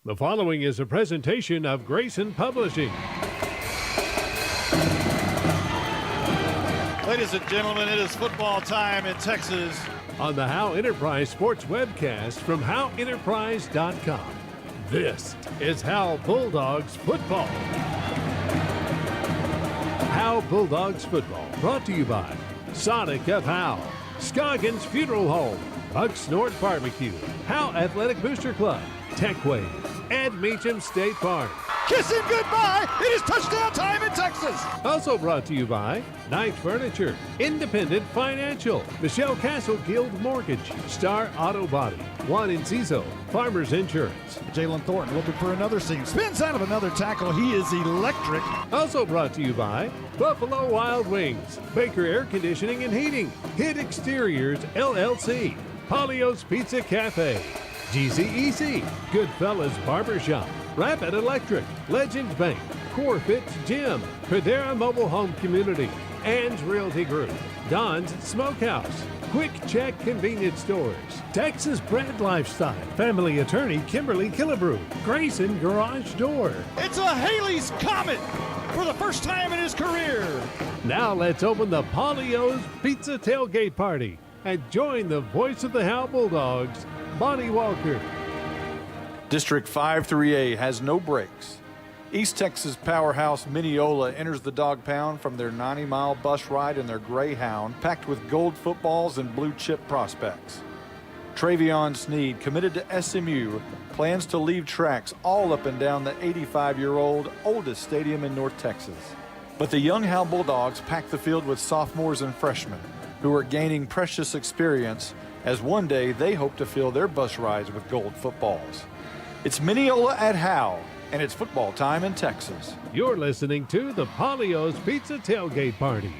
The following is a presentation of Grayson Publishing. Ladies and gentlemen, it is football time in Texas. On the Howe Enterprise Sports webcast from HoweEnterprise.com. This is Howe Bulldogs football. Howe Bulldogs football brought to you by Sonic of Howe, Scoggins Funeral Home, Buck Snort Barbecue, Howe Athletic Booster Club, Techway, and Meacham State Farm. Kiss him goodbye. It is touchdown time in Texas. Also brought to you by Knight Furniture, Independent Financial, Michelle Castle Guild Mortgage, Star Auto Body, Juan Enciso, Farmers Insurance. Jalen Thornton looking for another seam. Spins out of another tackle. He is electric. Also brought to you by Buffalo Wild Wings, Baker Air Conditioning and Heating, Hit Exteriors LLC, Polio's Pizza Cafe, GCEC, Goodfellas Barbershop, Rapid Electric, Legends Bank, Core Fits Gym, Pradera Mobile Home Community, and Realty Group, Don's Smokehouse, Quick Check Convenience Stores, Texas Bred Lifestyle, Family Attorney Kimberly Killebrew, Grayson Garage Door. It's a Haley's Comet for the first time in his career. Now let's open the Polio's Pizza Tailgate Party and join the voice of the Howe Bulldogs, Bonnie Walker. District 5-3A has no brakes. East Texas powerhouse Mineola enters the dog pound from their 90-mile bus ride in their Greyhound, packed with gold footballs and blue-chip prospects. Travion Sneed, committed to SMU, plans to leave tracks all up and down the 85-year-old oldest stadium in North Texas. But the young Howe Bulldogs pack the field with sophomores and freshmen who are gaining precious experience as one day they hope to fill their bus rides with gold footballs. It's Mineola at Howe, and it's football time in Texas. You're listening to the Polio's Pizza Tailgate Party.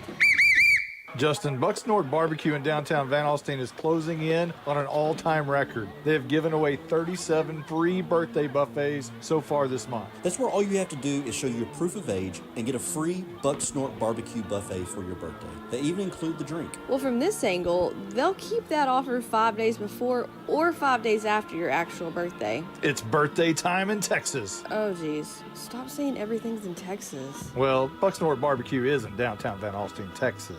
Justin, Buck Snort Barbecue in downtown Van Alstyne is closing in on an all-time record. They have given away 37 free birthday buffets so far this month. That's where all you have to do is show your proof of age and get a free Buck Snort Barbecue buffet for your birthday. They even include the drink. Well, from this angle, they'll keep that offer 5 days before or 5 days after your actual birthday. It's birthday time in Texas. Oh, geez. Stop saying everything's in Texas. Well, Buck Snort Barbecue is in downtown Van Alstyne, Texas.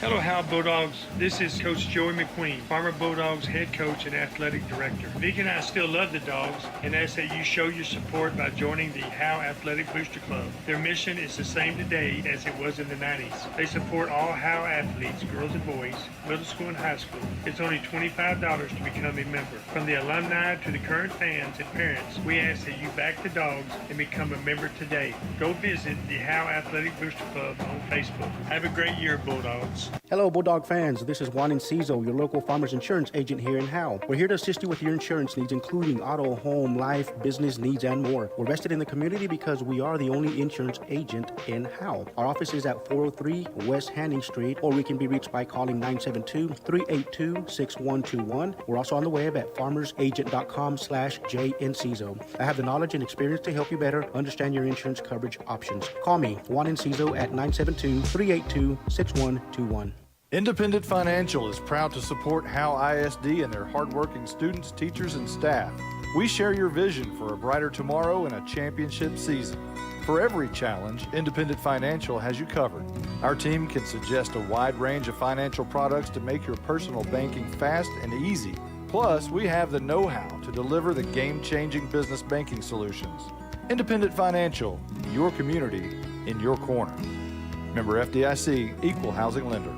Hello, Howe Bulldogs. This is Coach Joey McQueen, Farmer Bulldogs head coach and athletic director. Vic and I still love the dogs and ask that you show your support by joining the Howe Athletic Booster Club. Their mission is the same today as it was in the 90s. They support all Howe athletes, girls and boys, middle school and high school. It's only $25 to become a member. From the alumni to the current fans and parents, we ask that you back the dogs and become a member today. Go visit the Howe Athletic Booster Club on Facebook. Have a great year, Bulldogs. Hello, Bulldog fans. This is Juan Enciso, your local Farmers Insurance agent here in Howe. We're here to assist you with your insurance needs, including auto, home, life, business needs, and more. We're vested in the community because we are the only insurance agent in Howe. Our office is at 403 West Hanning Street, or we can be reached by calling 972-382-6121. We're also on the web at farmersagent.com/JEnciso. I have the knowledge and experience to help you better understand your insurance coverage options. Call me, Juan Enciso, at 972-382-6121. Independent Financial is proud to support Howe ISD and their hardworking students, teachers, and staff. We share your vision for a brighter tomorrow and a championship season. For every challenge, Independent Financial has you covered. Our team can suggest a wide range of financial products to make your personal banking fast and easy. Plus, we have the know-how to deliver the game-changing business banking solutions. Independent Financial, your community in your corner. Member FDIC, Equal Housing Lender.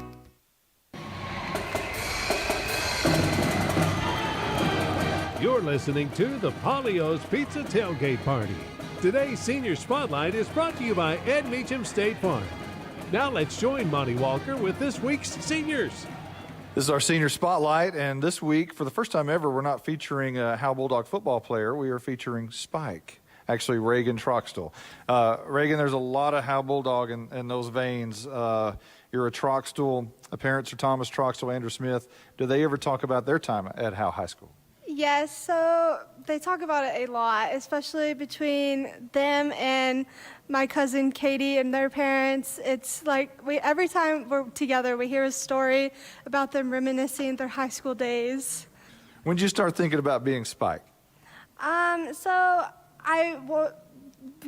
You're listening to the Polio's Pizza Tailgate Party. Today's Senior Spotlight is brought to you by Ed Meacham State Farm. Now let's join Monty Walker with this week's seniors. This is our Senior Spotlight, and this week, for the first time ever, we're not featuring a Howe Bulldog football player. We are featuring Spike, actually Reagan Troxtel. Reagan, there's a lot of Howe Bulldog in those veins. You're a Troxtel. Parents are Thomas Troxtel, Andrew Smith. Do they ever talk about their time at Howe High School? Yes, so they talk about it a lot, especially between them and my cousin Katie and their parents. It's like every time we're together, we hear a story about them reminiscing their high school days. When did you start thinking about being Spike? So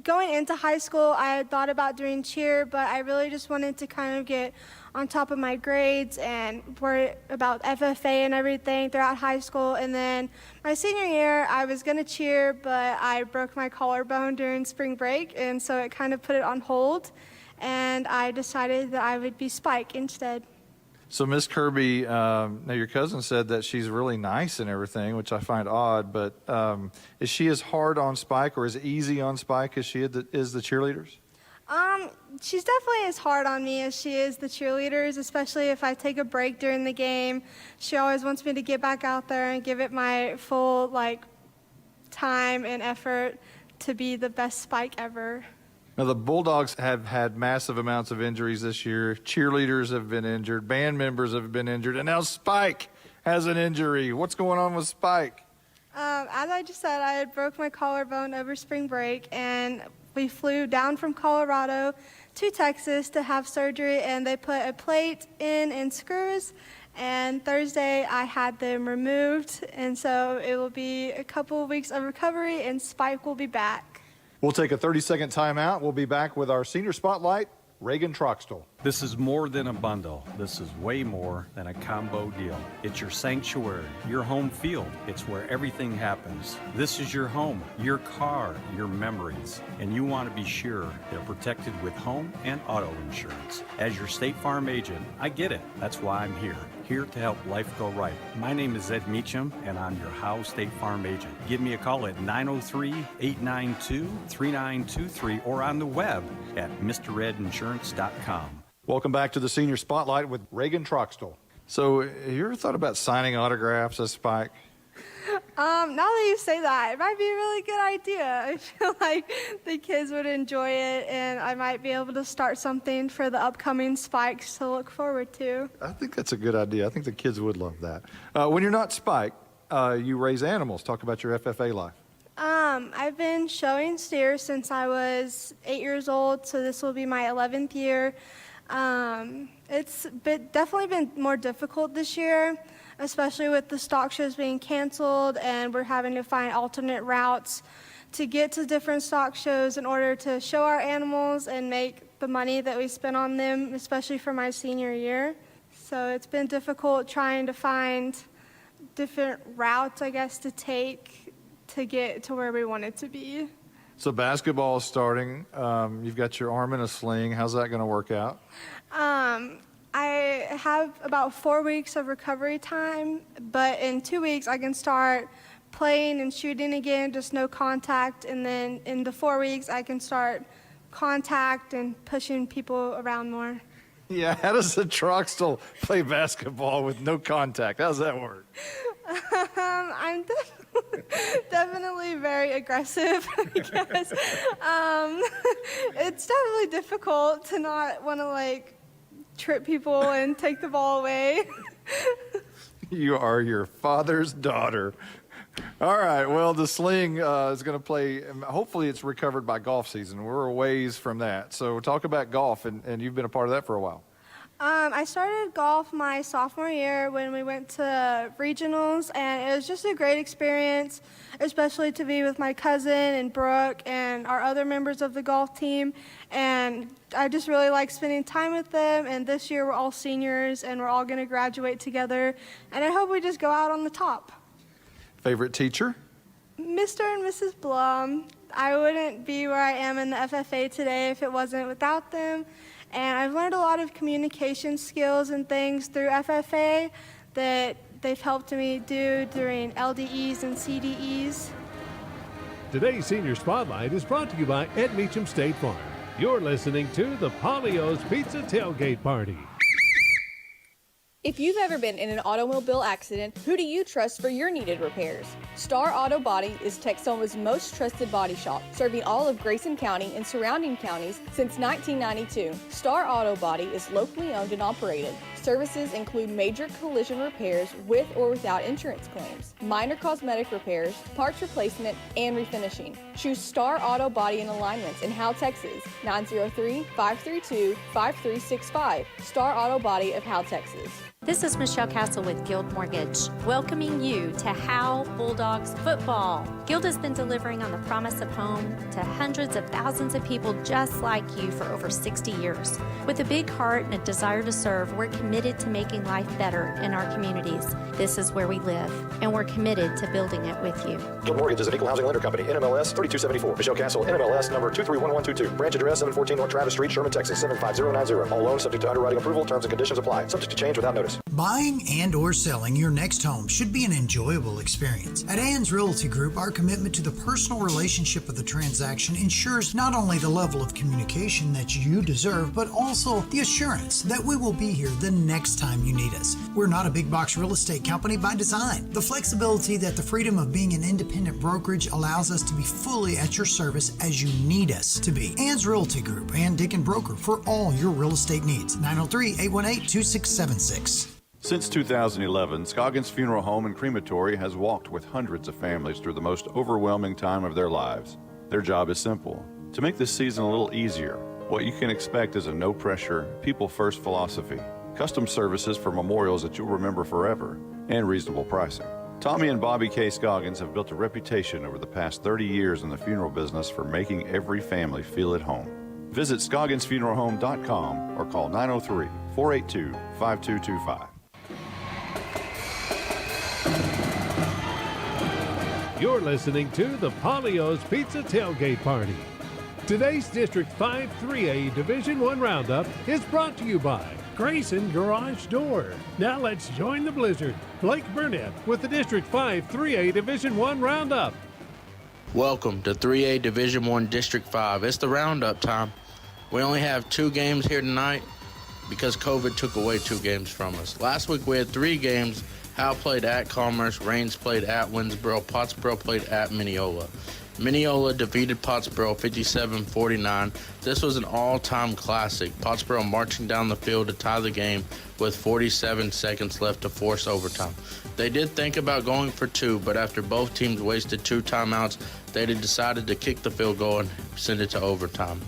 going into high school, I had thought about doing cheer, but I really just wanted to kind of get on top of my grades and worry about FFA and everything throughout high school. And then my senior year, I was going to cheer, but I broke my collarbone during spring break, and so it kind of put it on hold. And I decided that I would be Spike instead. So, Miss Kirby, now your cousin said that she's really nice and everything, which I find odd, but is she as hard on Spike or as easy on Spike as she is the cheerleaders? She's definitely as hard on me as she is the cheerleaders, especially if I take a break during the game. She always wants me to get back out there and give it my full, time and effort to be the best Spike ever. Now, the Bulldogs have had massive amounts of injuries this year. Cheerleaders have been injured. Band members have been injured. And now Spike has an injury. What's going on with Spike? As I just said, I had broke my collarbone over spring break, and we flew down from Colorado to Texas to have surgery, and they put a plate in and screws. And Thursday, I had them removed, and so it will be a couple of weeks of recovery, and Spike will be back. We'll take a 30-second timeout. We'll be back with our senior spotlight, Reagan Troxtel. This is more than a bundle. This is way more than a combo deal. It's your sanctuary, your home field. It's where everything happens. This is your home, your car, your memories. And you want to be sure they're protected with home and auto insurance. As your State Farm agent, I get it. That's why I'm here to help life go right. My name is Ed Meacham, and I'm your Howe State Farm agent. Give me a call at 903-892-3923 or on the web at MrRedInsurance.com. Welcome back to the Senior Spotlight with Reagan Troxtel. So, have you ever thought about signing autographs as Spike? Now that you say that, it might be a really good idea. I feel like the kids would enjoy it, and I might be able to start something for the upcoming Spikes to look forward to. I think that's a good idea. I think the kids would love that. When you're not Spike, you raise animals. Talk about your FFA life. I've been showing steers since I was 8 years old, so this will be my 11th year. It's definitely been more difficult this year, especially with the stock shows being canceled, and we're having to find alternate routes to get to different stock shows in order to show our animals and make the money that we spent on them, especially for my senior year. So it's been difficult trying to find different routes, I guess, to take to get to where we wanted to be. So basketball is starting. You've got your arm in a sling. How's that going to work out? I have about 4 weeks of recovery time, but in 2 weeks I can start playing and shooting again, just no contact. And then in the 4 weeks I can start contact and pushing people around more. Yeah, how does a Troxtel play basketball with no contact? How does that work? I'm definitely very aggressive, I guess. It's definitely difficult to not want to trip people and take the ball away. You are your father's daughter. All right, well, the sling is going to play, hopefully it's recovered by golf season. We're a ways from that. So talk about golf, and you've been a part of that for a while. I started golf my sophomore year when we went to regionals, and it was just a great experience, especially to be with my cousin and Brooke and our other members of the golf team. And I just really like spending time with them, and this year we're all seniors and we're all going to graduate together, and I hope we just go out on the top. Favorite teacher? Mr. and Mrs. Blum. I wouldn't be where I am in the FFA today if it wasn't without them. And I've learned a lot of communication skills and things through FFA that they've helped me do during LDEs and CDEs. Today's Senior Spotlight is brought to you by Ed Meacham State Farm. You're listening to the Polio's Pizza Tailgate Party. If you've ever been in an automobile accident, who do you trust for your needed repairs? Star Auto Body is Texoma's most trusted body shop, serving all of Grayson County and surrounding counties since 1992. Star Auto Body is locally owned and operated. Services include major collision repairs with or without insurance claims, minor cosmetic repairs, parts replacement, and refinishing. Choose Star Auto Body and Alignments in Howe, Texas, 903-532-5365. Star Auto Body of Howe, Texas. This is Michelle Castle with Guild Mortgage, welcoming you to Howe Bulldogs football. Guild has been delivering on the promise of home to hundreds of thousands of people just like you for over 60 years. With a big heart and a desire to serve, we're committed to making life better in our communities. This is where we live, and we're committed to building it with you. Guild Mortgage is an equal housing lender company, NMLS 3274. Michelle Castle, NMLS number 231122. Branch address 714 North Travis Street, Sherman, Texas 75090. All loans subject to underwriting approval. Terms and conditions apply. Subject to change without notice. Buying and or selling your next home should be an enjoyable experience. At Ann's Realty Group, our commitment to the personal relationship of the transaction ensures not only the level of communication that you deserve, but also the assurance that we will be here the next time you need us. We're not a big box real estate company by design. The flexibility that the freedom of being an independent brokerage allows us to be fully at your service as you need us to be. Ann's Realty Group, Ann Dick and Broker for all your real estate needs. 903-818-2676. Since 2011, Scoggins Funeral Home and Crematory has walked with hundreds of families through the most overwhelming time of their lives. Their job is simple: to make this season a little easier. What you can expect is a no-pressure, people-first philosophy, custom services for memorials that you'll remember forever, and reasonable pricing. Tommy and Bobby K. Scoggins have built a reputation over the past 30 years in the funeral business for making every family feel at home. Visit ScogginsFuneralHome.com or call 903-482-5225. You're listening to the Polio's Pizza Tailgate Party. Today's District 5 3A Division I Roundup is brought to you by Grayson Garage Door. Now let's join the blizzard. Blake Burnett with the District 5 3A Division I Roundup. Welcome to 3A Division I District 5. It's the Roundup time. We only have 2 games here tonight because COVID took away 2 games from us. Last week we had 3 games. Howe played at Commerce, Rains played at Winsboro, Pottsboro played at Mineola. Mineola defeated Pottsboro 57-49. This was an all-time classic. Pottsboro marching down the field to tie the game with 47 seconds left to force overtime. They did think about going for 2, but after both teams wasted 2 timeouts, they decided to kick the field goal and send it to overtime.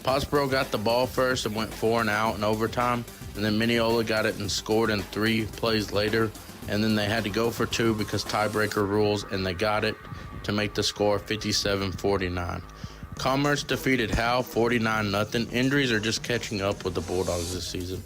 Pottsboro got the ball first and went 4 and out in overtime, and then Mineola got it and scored in 3 plays later, and then they had to go for 2 because tiebreaker rules, and they got it to make the score 57-49. Commerce defeated Howe 49-0. Injuries are just catching up with the Bulldogs this season.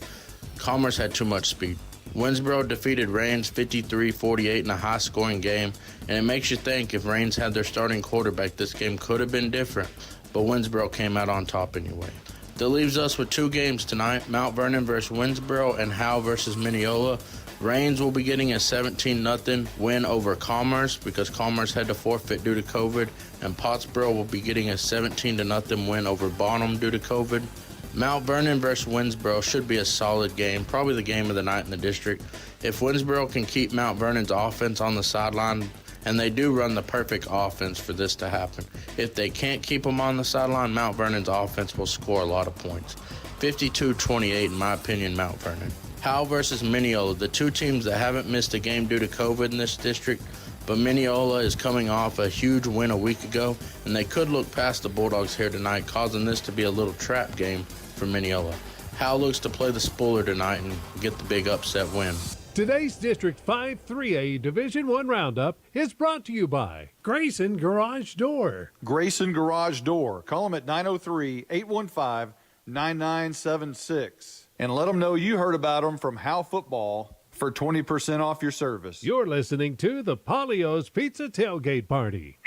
Commerce had too much speed. Winsboro defeated Rains 53-48 in a high-scoring game, and it makes you think if Rains had their starting quarterback, this game could have been different, but Winsboro came out on top anyway. That leaves us with 2 games tonight, Mount Vernon versus Winsboro and Howe versus Mineola. Rains will be getting a 17-0 win over Commerce because Commerce had to forfeit due to COVID, and Pottsboro will be getting a 17-0 win over Bonham due to COVID. Mount Vernon versus Winsboro should be a solid game, probably the game of the night in the district. If Winsboro can keep Mount Vernon's offense on the sideline, and they do run the perfect offense for this to happen. If they can't keep them on the sideline, Mount Vernon's offense will score a lot of points. 52-28 in my opinion, Mount Vernon. Howe versus Mineola, the 2 teams that haven't missed a game due to COVID in this district, but Mineola is coming off a huge win a week ago, and they could look past the Bulldogs here tonight, causing this to be a little trap game for Mineola. Howe looks to play the spoiler tonight and get the big upset win. Today's District 5 3A Division I Roundup is brought to you by Grayson Garage Door. Grayson Garage Door. Call them at 903-815-9976. And let them know you heard about them from Howe Football for 20% off your service. You're listening to the Polio's Pizza Tailgate Party.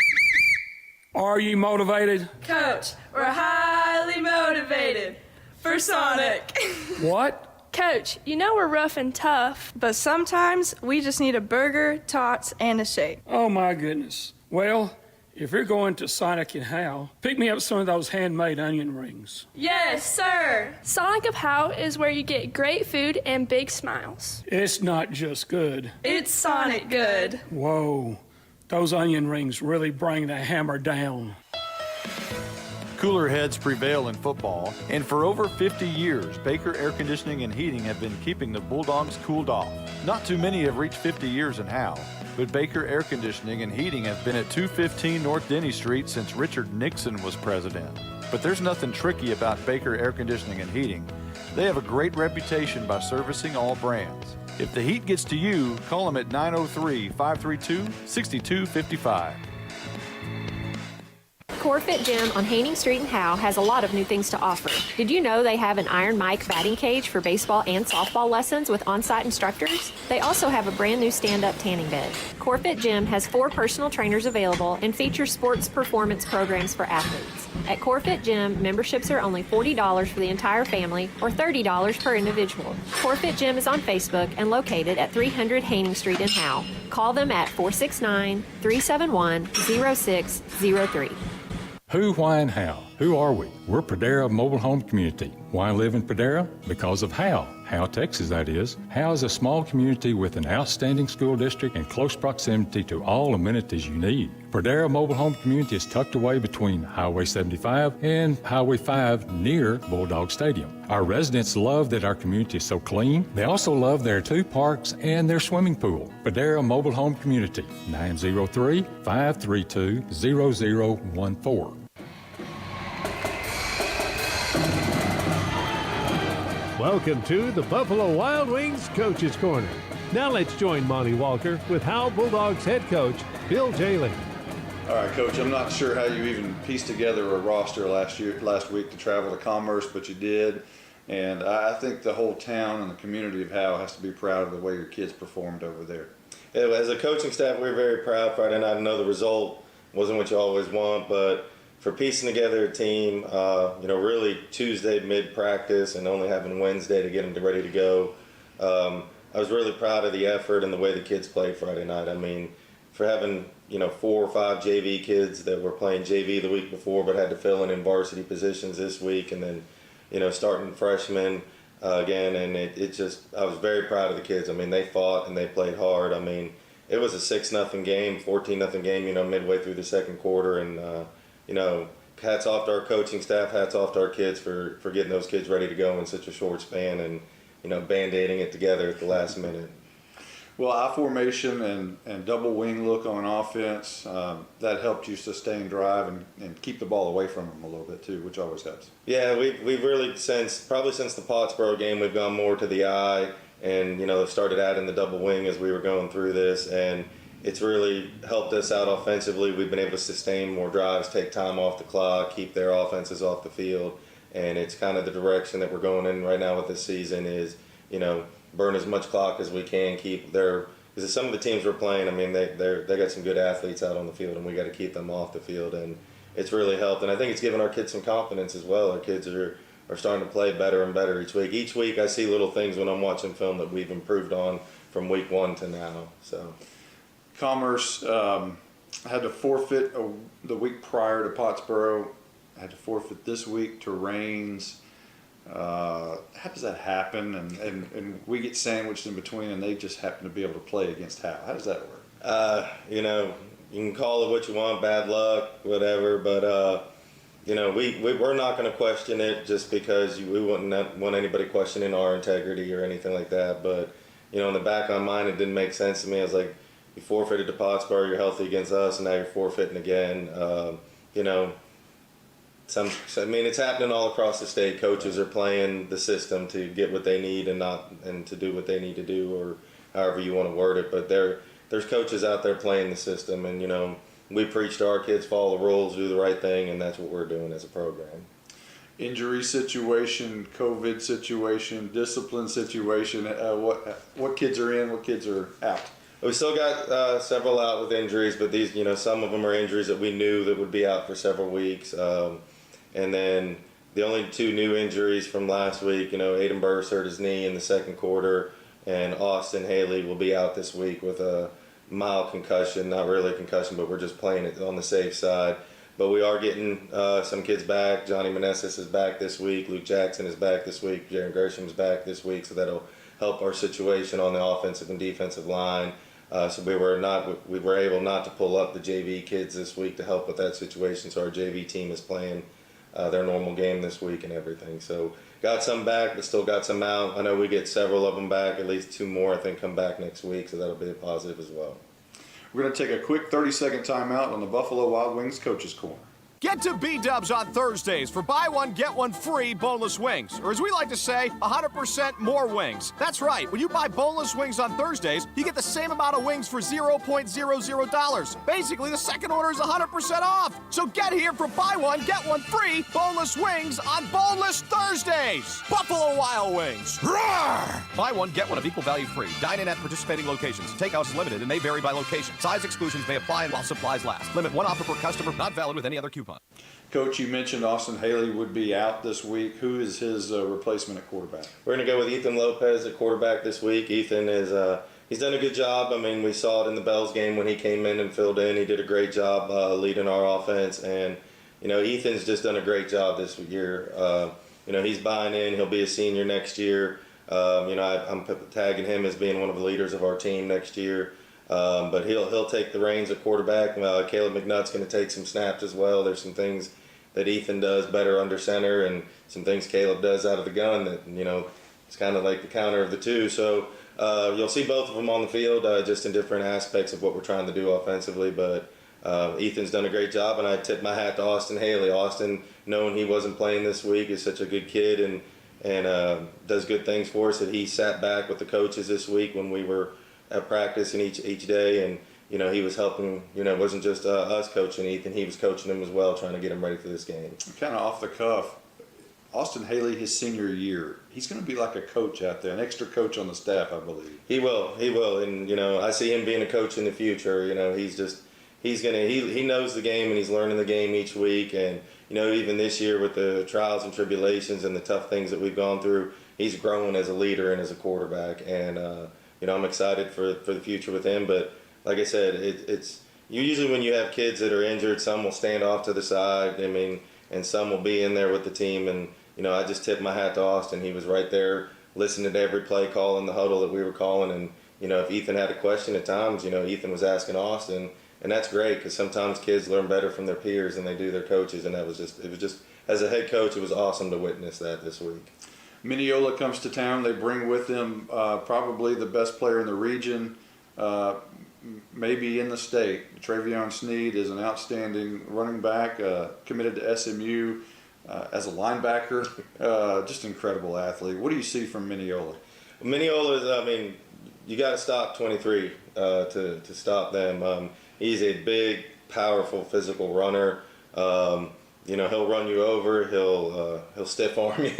Are you motivated? Coach, we're highly motivated for Sonic. What? Coach, you know we're rough and tough, but sometimes we just need a burger, tots, and a shake. Oh my goodness. Well, if you're going to Sonic and Howe, pick me up some of those handmade onion rings. Yes, sir. Sonic of Howe is where you get great food and big smiles. It's not just good. It's Sonic good. Whoa, those onion rings really bring the hammer down. Cooler heads prevail in football, and for over 50 years, Baker Air Conditioning and Heating have been keeping the Bulldogs cooled off. Not too many have reached 50 years in Howe, but Baker Air Conditioning and Heating have been at 215 North Denny Street since Richard Nixon was president. But there's nothing tricky about Baker Air Conditioning and Heating. They have a great reputation by servicing all brands. If the heat gets to you, call them at 903-532-6255. Corfit Gym on Haining Street in Howe has a lot of new things to offer. Did you know they have an Iron Mike batting cage for baseball and softball lessons with on-site instructors? They also have a brand new stand-up tanning bed. Corfit Gym has 4 personal trainers available and features sports performance programs for athletes. At Corfit Gym, memberships are only $40 for the entire family or $30 per individual. Corfit Gym is on Facebook and located at 300 Haining Street in Howe. Call them at 469-371-0603. Who, why, and how? Who are we? We're Pradera Mobile Home Community. Why live in Pradera? Because of Howe. Howe, Texas, that is. Howe is a small community with an outstanding school district and close proximity to all amenities you need. Pradera Mobile Home Community is tucked away between Highway 75 and Highway 5 near Bulldog Stadium. Our residents love that our community is so clean. They also love their 2 parks and their swimming pool. Pradera Mobile Home Community, 903-532-0014. Welcome to the Buffalo Wild Wings Coach's Corner. Now let's join Monty Walker with Howe Bulldogs head coach Bill Jaley. All right, Coach, I'm not sure how you even pieced together a roster last week to travel to Commerce, but you did. And I think the whole town and the community of Howe has to be proud of the way your kids performed over there. Yeah, as a coaching staff, we were very proud Friday night. I know the result wasn't what you always want, but for piecing together a team, really Tuesday mid-practice and only having Wednesday to get them ready to go, I was really proud of the effort and the way the kids played Friday night. I mean, for having 4 or 5 JV kids that were playing JV the week before but had to fill in varsity positions this week, and then starting freshmen again, and it just, I was very proud of the kids. I mean, they fought and they played hard. I mean, it was a 6-0 game, 14-0 game, midway through the second quarter, and hats off to our coaching staff, hats off to our kids for getting those kids ready to go in such a short span and, band-aiding it together at the last minute. Well, I formation and double wing look on offense, that helped you sustain drive and keep the ball away from them a little bit too, which always helps. Yeah, we've really, since the Pottsboro game, we've gone more to the eye and, started adding the double wing as we were going through this, and it's really helped us out offensively. We've been able to sustain more drives, take time off the clock, keep their offenses off the field, and it's kind of the direction that we're going in right now with this season is, burn as much clock as we can, keep their, because some of the teams we're playing, I mean, they got some good athletes out on the field, and we got to keep them off the field, and it's really helped, and I think it's given our kids some confidence as well. Our kids are starting to play better and better each week. Each week I see little things when I'm watching film that we've improved on from week 1 to now, so. Commerce had to forfeit the week prior to Pottsboro, had to forfeit this week to Raines. How does that happen? And we get sandwiched in between, and they just happen to be able to play against Howe. How does that work? You can call it what you want, bad luck, whatever, but we're not going to question it just because we wouldn't want anybody questioning our integrity or anything like that. But in the back of my mind, it didn't make sense to me. I was like, you forfeited to Pottsboro, you're healthy against us, and now you're forfeiting again. It's happening all across the state. Coaches are playing the system to get what they need and to do what they need to do, or however you want to word it. But there's coaches out there playing the system, and we preach to our kids, follow the rules, do the right thing, and that's what we're doing as a program. Injury situation, COVID situation, discipline situation. What kids are in? What kids are out? We still got several out with injuries, but these, some of them are injuries that we knew that would be out for several weeks. And then the only 2 new injuries from last week, Aiden Burris hurt his knee in the second quarter, and Austin Haley will be out this week with a mild concussion, not really a concussion, but we're just playing it on the safe side. But we are getting some kids back. Johnny Meneses is back this week. Luke Jackson is back this week. Jaron Gersham's back this week, so that'll help our situation on the offensive and defensive line. So we were able not to pull up the JV kids this week to help with that situation. So our JV team is playing their normal game this week and everything. So got some back, but still got some out. I know we get several of them back, at least 2 more I think come back next week, so that'll be a positive as well. We're going to take a quick 30-second timeout on the Buffalo Wild Wings Coaches Corner. Get to B-Dubs on Thursdays for buy one, get one free boneless wings. Or as we like to say, 100% more wings. That's right. When you buy boneless wings on Thursdays, you get the same amount of wings for $0.00. Basically, the second order is 100% off. So get here for buy one, get one free boneless wings on Boneless Thursdays. Buffalo Wild Wings. Roar! Buy one, get one of equal value free. Dine in at participating locations. Takeout is limited and may vary by location. Size exclusions may apply while supplies last. Limit one offer per customer. Not valid with any other coupon. Coach, you mentioned Austin Haley would be out this week. Who is his replacement at quarterback? We're going to go with Ethan Lopez at quarterback this week. Ethan is he's done a good job. I mean, we saw it in the Bells game when he came in and filled in. He did a great job leading our offense. And, you know, Ethan's just done a great job this year. You know, he's buying in. He'll be a senior next year. You know, I'm tagging him as being one of the leaders of our team next year. But he'll take the reins at quarterback. Caleb McNutt's going to take some snaps as well. There's some things that Ethan does better under center and some things Caleb does out of the gun that, you know, it's kind of like the counter of the two. So you'll see both of them on the field just in different aspects of what we're trying to do offensively. But Ethan's done a great job, and I tip my hat to Austin Haley. Austin, knowing he wasn't playing this week, is such a good kid and does good things for us, that he sat back with the coaches this week when we were at practice and each day, and you know, he was helping. You know, it wasn't just us coaching Ethan, he was coaching him as well, trying to get him ready for this game. Kind of off the cuff, Austin Haley, his senior year, he's going to be like a coach out there, an extra coach on the staff, I believe. He will, and you know, I see him being a coach in the future. You know, he knows the game, and he's learning the game each week. And you know, even this year with the trials and tribulations and the tough things that we've gone through, he's growing as a leader and as a quarterback. And you know, I'm excited for the future with him. But like I said, it's usually when you have kids that are injured, some will stand off to the side. I mean, and some will be in there with the team. And you know, I just tipped my hat to Austin. He was right there, listening to every play call in the huddle that we were calling. And you know, if Ethan had a question at times, you know, Ethan was asking Austin. And that's great, because sometimes kids learn better from their peers than they do their coaches, and it was just as a head coach, it was awesome to witness that this week. Mineola comes to town. They bring with them probably the best player in the region, maybe in the state. Travion Sneed is an outstanding running back, committed to SMU as a linebacker, just an incredible athlete. What do you see from Mineola? Mineola is, I mean, you got to stop 23 to stop them. He's a big, powerful, physical runner. You know, he'll run you over. He'll stiff arm you.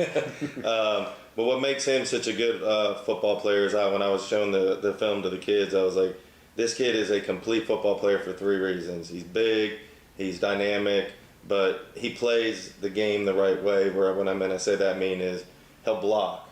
But what makes him such a good football player is when I was showing the film to the kids, I was like, this kid is a complete football player for 3 reasons. He's big, he's dynamic, but he plays the game the right way. When I say that, I mean is he'll block.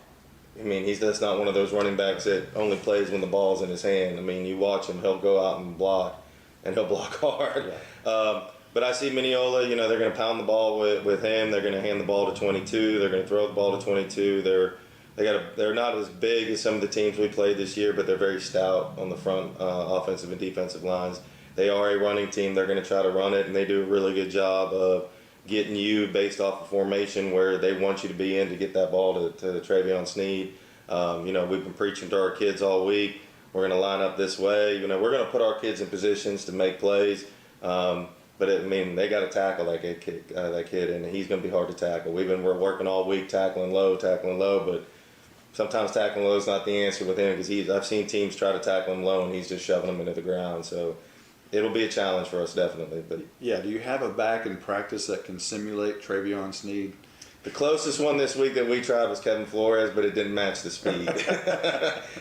I mean, that's not one of those running backs that only plays when the ball's in his hand. I mean, you watch him, he'll go out and block, and he'll block hard. Yeah. But I see Mineola, you know, they're going to pound the ball with him. They're going to hand the ball to 22. They're going to throw the ball to 22. They're not as big as some of the teams we played this year, but they're very stout on the front offensive and defensive lines. They are a running team. They're going to try to run it, and they do a really good job of getting you based off of formation where they want you to be in to get that ball to Travion Sneed. You know, we've been preaching to our kids all week. We're going to line up this way. You know, we're going to put our kids in positions to make plays. But I mean, they got to tackle that kid, and he's going to be hard to tackle. We're working all week tackling low, but sometimes tackling low is not the answer with him, because I've seen teams try to tackle him low, and he's just shoving them into the ground. So it'll be a challenge for us, definitely. But yeah, do you have a back in practice that can simulate Travion Sneed? The closest one this week that we tried was Kevin Flores, but it didn't match the speed.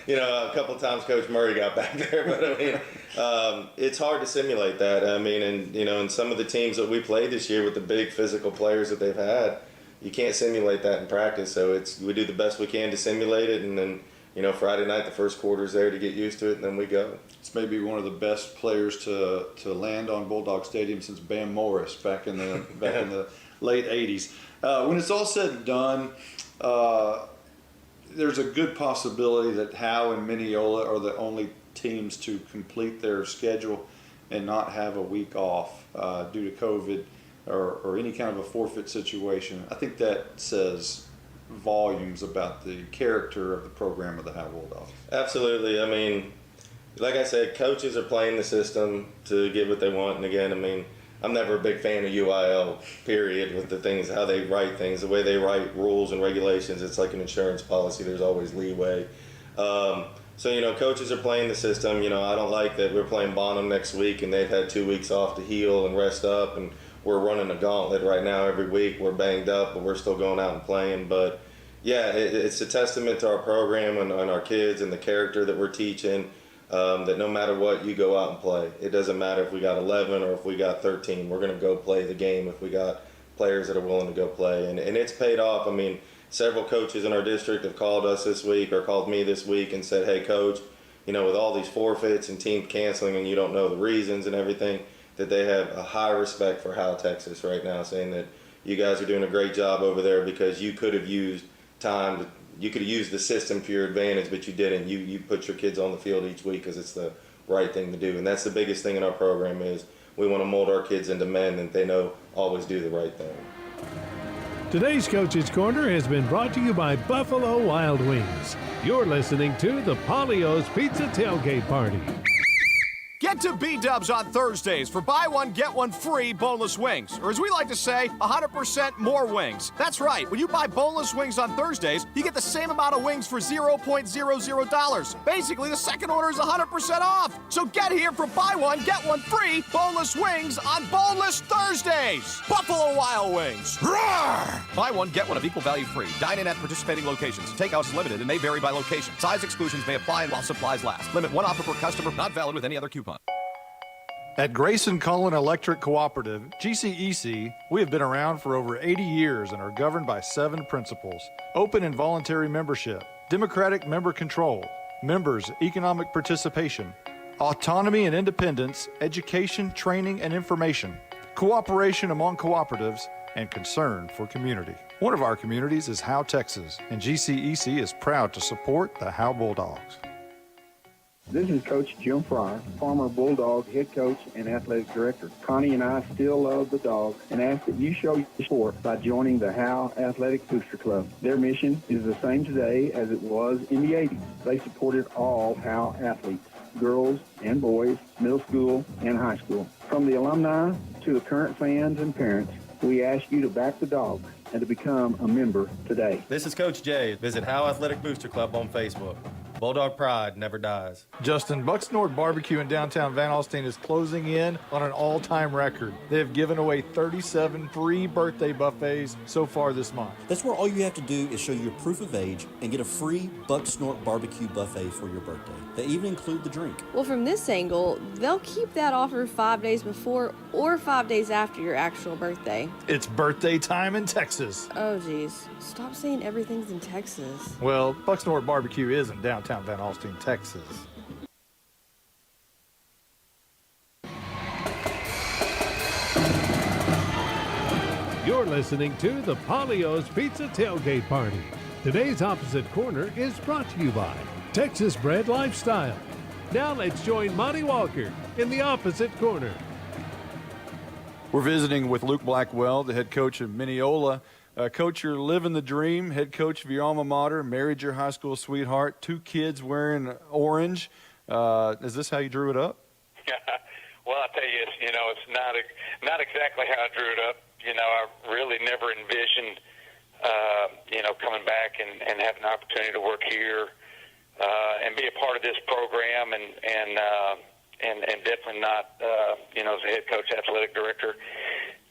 You know, a couple of times Coach Murray got back there, but I mean, it's hard to simulate that. I mean, and you know, in some of the teams that we played this year with the big physical players that they've had, you can't simulate that in practice. So we do the best we can to simulate it, and then, you know, Friday night the first quarter's there to get used to it, and then we go. It's maybe one of the best players to land on Bulldog Stadium since Bam Morris back in the late 80s. When it's all said and done, there's a good possibility that Howe and Mineola are the only teams to complete their schedule and not have a week off due to COVID or any kind of a forfeit situation. I think that says volumes about the character of the program of the Howe Bulldogs. Absolutely. I mean, like I said, coaches are playing the system to get what they want. And again, I mean, I'm never a big fan of UIL, period, with the things, how they write things, the way they write rules and regulations. It's like an insurance policy. There's always leeway. So, coaches are playing the system. I don't like that we're playing Bonham next week and they've had 2 weeks off to heal and rest up, and we're running a gauntlet right now every week. We're banged up, but we're still going out and playing. But, yeah, it's a testament to our program and our kids and the character that we're teaching. That no matter what, you go out and play. It doesn't matter if we got 11 or if we got 13. We're going to go play the game if we got players that are willing to go play. And it's paid off. I mean, several coaches in our district have called us this week or called me this week and said, hey, Coach, with all these forfeits and team canceling and you don't know the reasons and everything, that they have a high respect for Howe, Texas right now, saying that you guys are doing a great job over there because you could have used time you could have used the system to your advantage, but you didn't. You put your kids on the field each week because it's the right thing to do. And that's the biggest thing in our program is we want to mold our kids into men that they know always do the right thing. Today's Coach's Corner has been brought to you by Buffalo Wild Wings. You're listening to the Polio's Pizza Tailgate Party. Get to B-Dubs on Thursdays for buy one, get one free boneless wings. Or as we like to say, 100% more wings. That's right. When you buy boneless wings on Thursdays, you get the same amount of wings for $0.00. Basically, the second order is 100% off. So get here for buy one, get one free boneless wings on Boneless Thursdays. Buffalo Wild Wings. Roar! Buy one, get one of equal value free. Dine in at participating locations. Takeout is limited and may vary by location. Size exclusions may apply while supplies last. Limit one offer per customer. Not valid with any other coupon. At Grayson Cullen Electric Cooperative, GCEC, we have been around for over 80 years and are governed by 7 principles: open and voluntary membership, democratic member control, members' economic participation, autonomy and independence, education, training, and information, cooperation among cooperatives, and concern for community. One of our communities is Howe, Texas, and GCEC is proud to support the Howe Bulldogs. This is Coach Jim Fry, former Bulldog head coach and athletic director. Connie and I still love the Dogs and ask that you show your support by joining the Howe Athletic Booster Club. Their mission is the same today as it was in the 80s. They supported all Howe athletes, girls and boys, middle school and high school. From the alumni to the current fans and parents, we ask you to back the Dogs and to become a member today. This is Coach Jay. Visit Howe Athletic Booster Club on Facebook. Bulldog pride never dies. Justin, Bucksnord Barbecue in downtown Van Alstyne is closing in on an all-time record. They have given away 37 free birthday buffets so far this month. That's where all you have to do is show your proof of age and get a free Bucksnort Barbecue buffet for your birthday. They even include the drink. Well, from this angle, they'll keep that offer 5 days before or 5 days after your actual birthday. It's birthday time in Texas. Oh, geez. Stop saying everything's in Texas. Well, Bucksnort Barbecue is in downtown Van Alstyne, Texas. You're listening to the Polio's Pizza Tailgate Party. Today's Opposite Corner is brought to you by Texas Bred Lifestyle. Now let's join Monty Walker in the Opposite Corner. We're visiting with Luke Blackwell, the head coach of Mineola. Coach, you're living the dream, head coach of your alma mater, married your high school sweetheart, 2 kids wearing orange. Is this how you drew it up? Well, I'll tell you, it's not exactly how I drew it up. I really never envisioned, coming back and having an opportunity to work here and be a part of this program and definitely not, as a head coach, athletic director.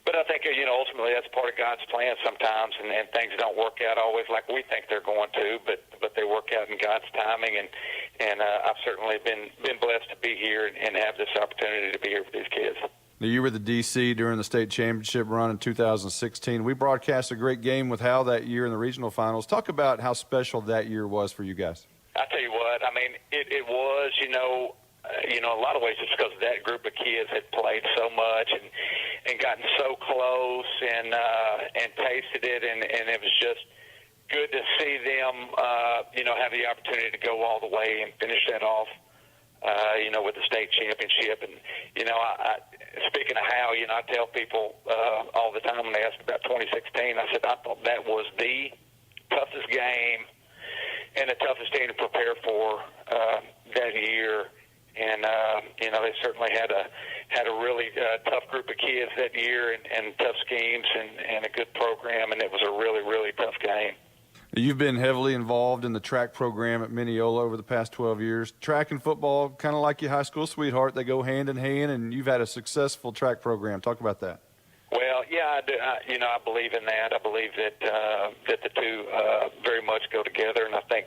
But I think, ultimately that's part of God's plan sometimes, and things don't work out always like we think they're going to, but they work out in God's timing, and I've certainly been blessed to be here and have this opportunity to be here for these kids. Now, you were the DC during the state championship run in 2016. We broadcast a great game with Howe that year in the regional finals. Talk about how special that year was for you guys. I tell you what, it was, in a lot of ways it's because that group of kids had played so much and gotten so close and tasted it, and it was just good to see them, have the opportunity to go all the way and finish that off, with the state championship. And, speaking of Howe, I tell people all the time when they ask about 2016, I said I thought that was the toughest game and the toughest team to prepare for that year. And, they certainly had had a really tough group of kids that year and tough schemes and a good program, and it was a really, really tough game. You've been heavily involved in the track program at Mineola over the past 12 years. Track and football, kind of like your high school sweetheart, they go hand in hand, and you've had a successful track program. Talk about that. Well, yeah, I do. I believe in that. I believe that that the two very much go together, and I think,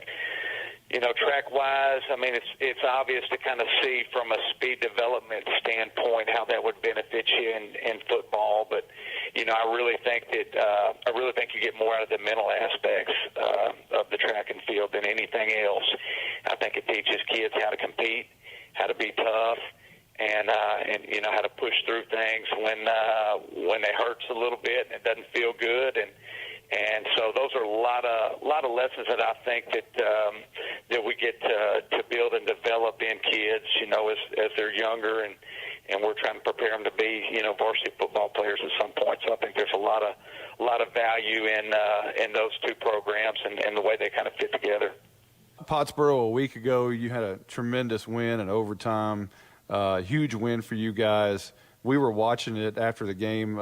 track-wise, I mean, it's obvious to kind of see from a speed development standpoint how that would benefit you in football. But I really think you get more out of the mental aspects of the track and field than anything else. I think it teaches kids how to compete, how to be tough, and how to push through things when it hurts a little bit and it doesn't feel good, and so those are a lot of lessons that I think that we get to build and develop in kids, as they're younger, and we're trying to prepare them to be varsity football players at some point. So I think there's a lot of value in those two programs and the way they kind of fit together. Pottsboro, a week ago, you had a tremendous win in overtime. Huge win for you guys. We were watching it after the game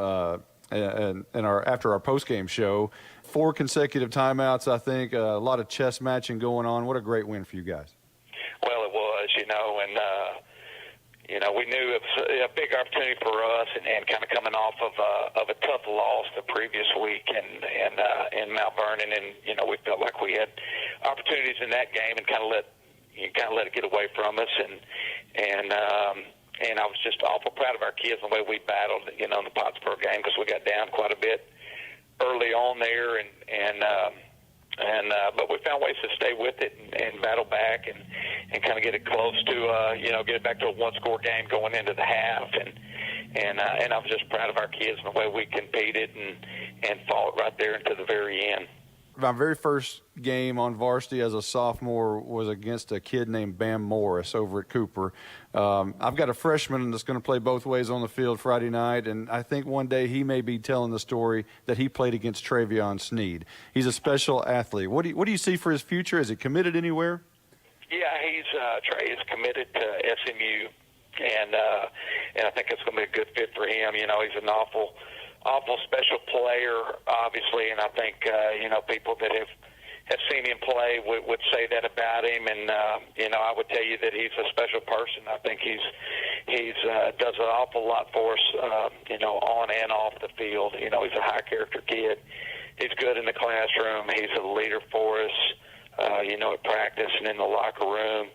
after our post-game show. 4 consecutive timeouts, I think. A lot of chess matching going on. What a great win for you guys. Well, it was, and we knew it was a big opportunity for us, and kind of coming off of a tough loss the previous week in Mount Vernon, and we felt like we had opportunities in that game and kind of let it get away from us, and I was just awful proud of our kids and the way we battled, in the Pottsboro game, because we got down quite a bit early on there, but we found ways to stay with it and battle back and kind of get it close to, get it back to a one-score game going into the half, and I was just proud of our kids and the way we competed and fought right there into the very end. My very first game on varsity as a sophomore was against a kid named Bam Morris over at Cooper. I've got a freshman that's going to play both ways on the field Friday night, and I think one day he may be telling the story that he played against Travion Sneed. He's a special athlete. What do you see for his future? Is he committed anywhere? Yeah, Trey is committed to SMU, and I think it's going to be a good fit for him. He's an awful special player, obviously, and I think people that have seen him play would say that about him, and I would tell you that he's a special person. I think he's does an awful lot for us, on and off the field. He's a high character kid. He's good in the classroom. He's a leader for us, at practice and in the locker room.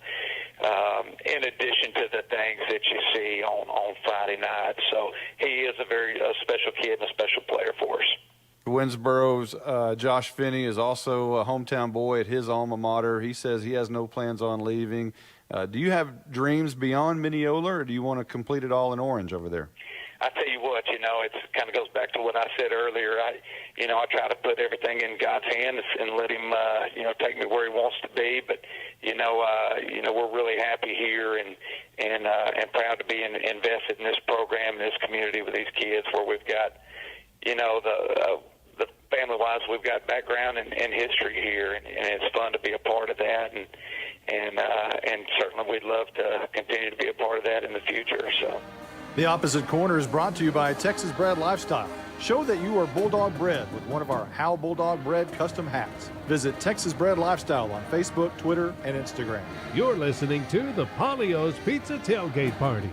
In addition to the things that you see on Friday night. So he is a very special kid and a special player for us. Winsboro's Josh Finney is also a hometown boy at his alma mater. He says he has no plans on leaving. Do you have dreams beyond Mineola, or do you want to complete it all in Orange over there? I tell you what, it kind of goes back to what I said earlier. I try to put everything in God's hands and let him, take me where he wants to be. But, we're really happy here and proud to be invested in this program, in this community with these kids, where we've got, the family-wise, we've got background and history here, and it's fun to be a part of that. And certainly we'd love to continue to be a part of that in the future. So. The Opposite Corner is brought to you by Texas Bred Lifestyle. Show that you are Bulldog bred with one of our Howe Bulldog Bred custom hats. Visit Texas Bred Lifestyle on Facebook, Twitter, and Instagram. You're listening to the Polio's Pizza Tailgate Party.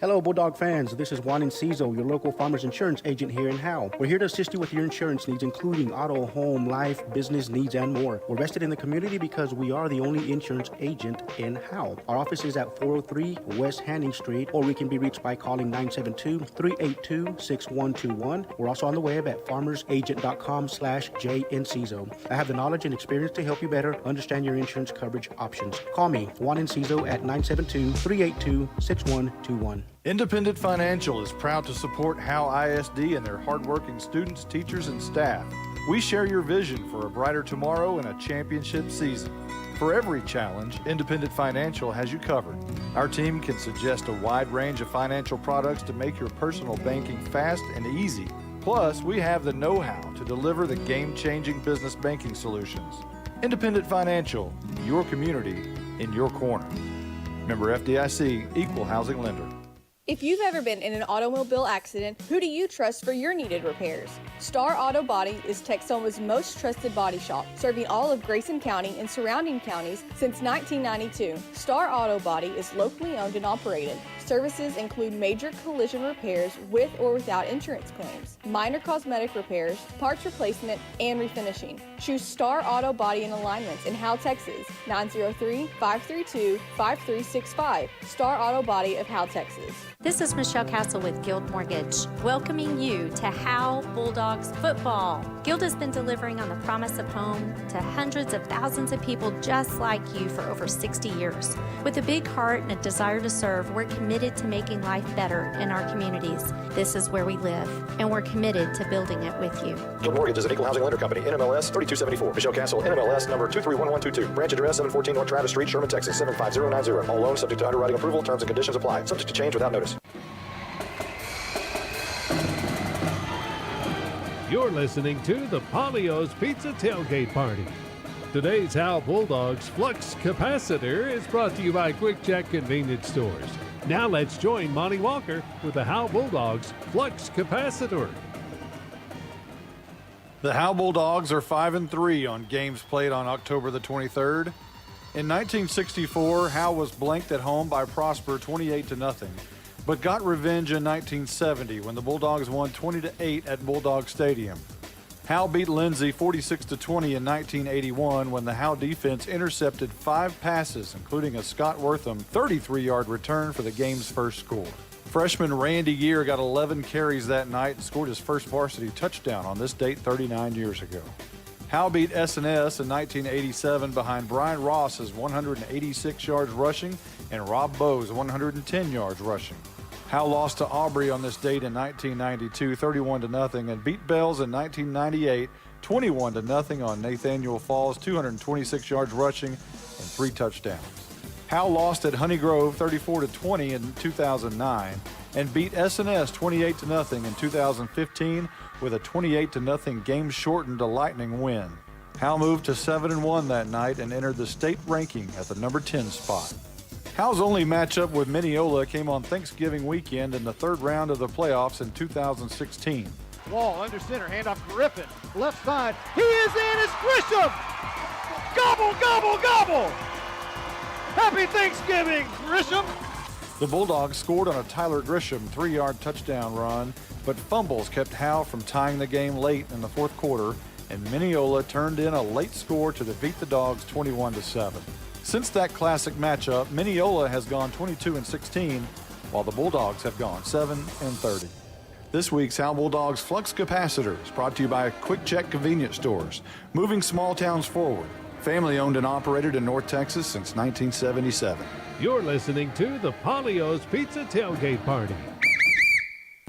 Hello, Bulldog fans. This is Juan Enciso, your local farmer's insurance agent here in Howe. We're here to assist you with your insurance needs, including auto, home, life, business needs, and more. We're vested in the community because we are the only insurance agent in Howe. Our office is at 403 West Hanning Street, or we can be reached by calling 972-382-6121. We're also on the web at farmersagent.com/JEnciso. I have the knowledge and experience to help you better understand your insurance coverage options. Call me, Juan Enciso, at 972-382-6121. Independent Financial is proud to support Howe ISD and their hardworking students, teachers, and staff. We share your vision for a brighter tomorrow and a championship season. For every challenge, Independent Financial has you covered. Our team can suggest a wide range of financial products to make your personal banking fast and easy. Plus, we have the know-how to deliver the game-changing business banking solutions. Independent Financial, your community in your corner. Member FDIC, Equal Housing Lender. If you've ever been in an automobile accident, who do you trust for your needed repairs? Star Auto Body is Texoma's most trusted body shop, serving all of Grayson County and surrounding counties since 1992. Star Auto Body is locally owned and operated. Services include major collision repairs with or without insurance claims, minor cosmetic repairs, parts replacement, and refinishing. Choose Star Auto Body and Alignments in Howe, Texas, 903-532-5365. Star Auto Body of Howe, Texas. This is Michelle Castle with Guild Mortgage, welcoming you to Howe Bulldogs football. Guild has been delivering on the promise of home to hundreds of thousands of people just like you for over 60 years. With a big heart and a desire to serve, we're committed to making life better in our communities. This is where we live, and we're committed to building it with you. Guild Mortgage is an equal housing lender company. NMLS 3274. Michelle Castle. NMLS number 231122. Branch address 714 North Travis Street, Sherman, Texas 75090. All loans subject to underwriting approval. Terms and conditions apply. Subject to change without notice. You're listening to the Polio's Pizza Tailgate Party. Today's Howe Bulldogs Flux capacitor is brought to you by Quick Check Convenience Stores. Now let's join Monty Walker with the Howe Bulldogs Flux capacitor. The Howe Bulldogs are 5-3 on games played on October the 23rd. In 1964, Howe was blanked at home by Prosper 28-0, but got revenge in 1970 when the Bulldogs won 20-8 at Bulldog Stadium. Howe beat Lindsay 46-20 in 1981 when the Howe defense intercepted 5 passes, including a Scott Wortham 33-yard return for the game's first score. Freshman Randy Gear got 11 carries that night and scored his first varsity touchdown on this date 39 years ago. Howe beat S&S in 1987 behind Brian Ross's 186 yards rushing and Rob Bowe's 110 yards rushing. Howe lost to Aubrey on this date in 1992, 31-0, and beat Bells in 1998, 21-0 on Nathaniel Falls' 226 yards rushing and 3 touchdowns. Howe lost at Honey Grove 34-20 in 2009 and beat S&S 28-0 in 2015 with a 28-0 game-shortened to Lightning win. Howe moved to 7-1 that night and entered the state ranking at the number 10 spot. Howe's only matchup with Mineola came on Thanksgiving weekend in the 3rd round of the playoffs in 2016. Wall under center, handoff Griffin, left side, he is in, it's Grisham! Gobble, gobble, gobble! Happy Thanksgiving, Grisham! The Bulldogs scored on a Tyler Grisham 3-yard touchdown run, but fumbles kept Howe from tying the game late in the 4th quarter, and Mineola turned in a late score to defeat the Dogs 21-7. Since that classic matchup, Mineola has gone 22-16, while the Bulldogs have gone 7-30. This week's Howe Bulldogs Flux capacitor is brought to you by Quick Check Convenience Stores, moving small towns forward. Family owned and operated in North Texas since 1977. You're listening to the Polio's Pizza Tailgate Party.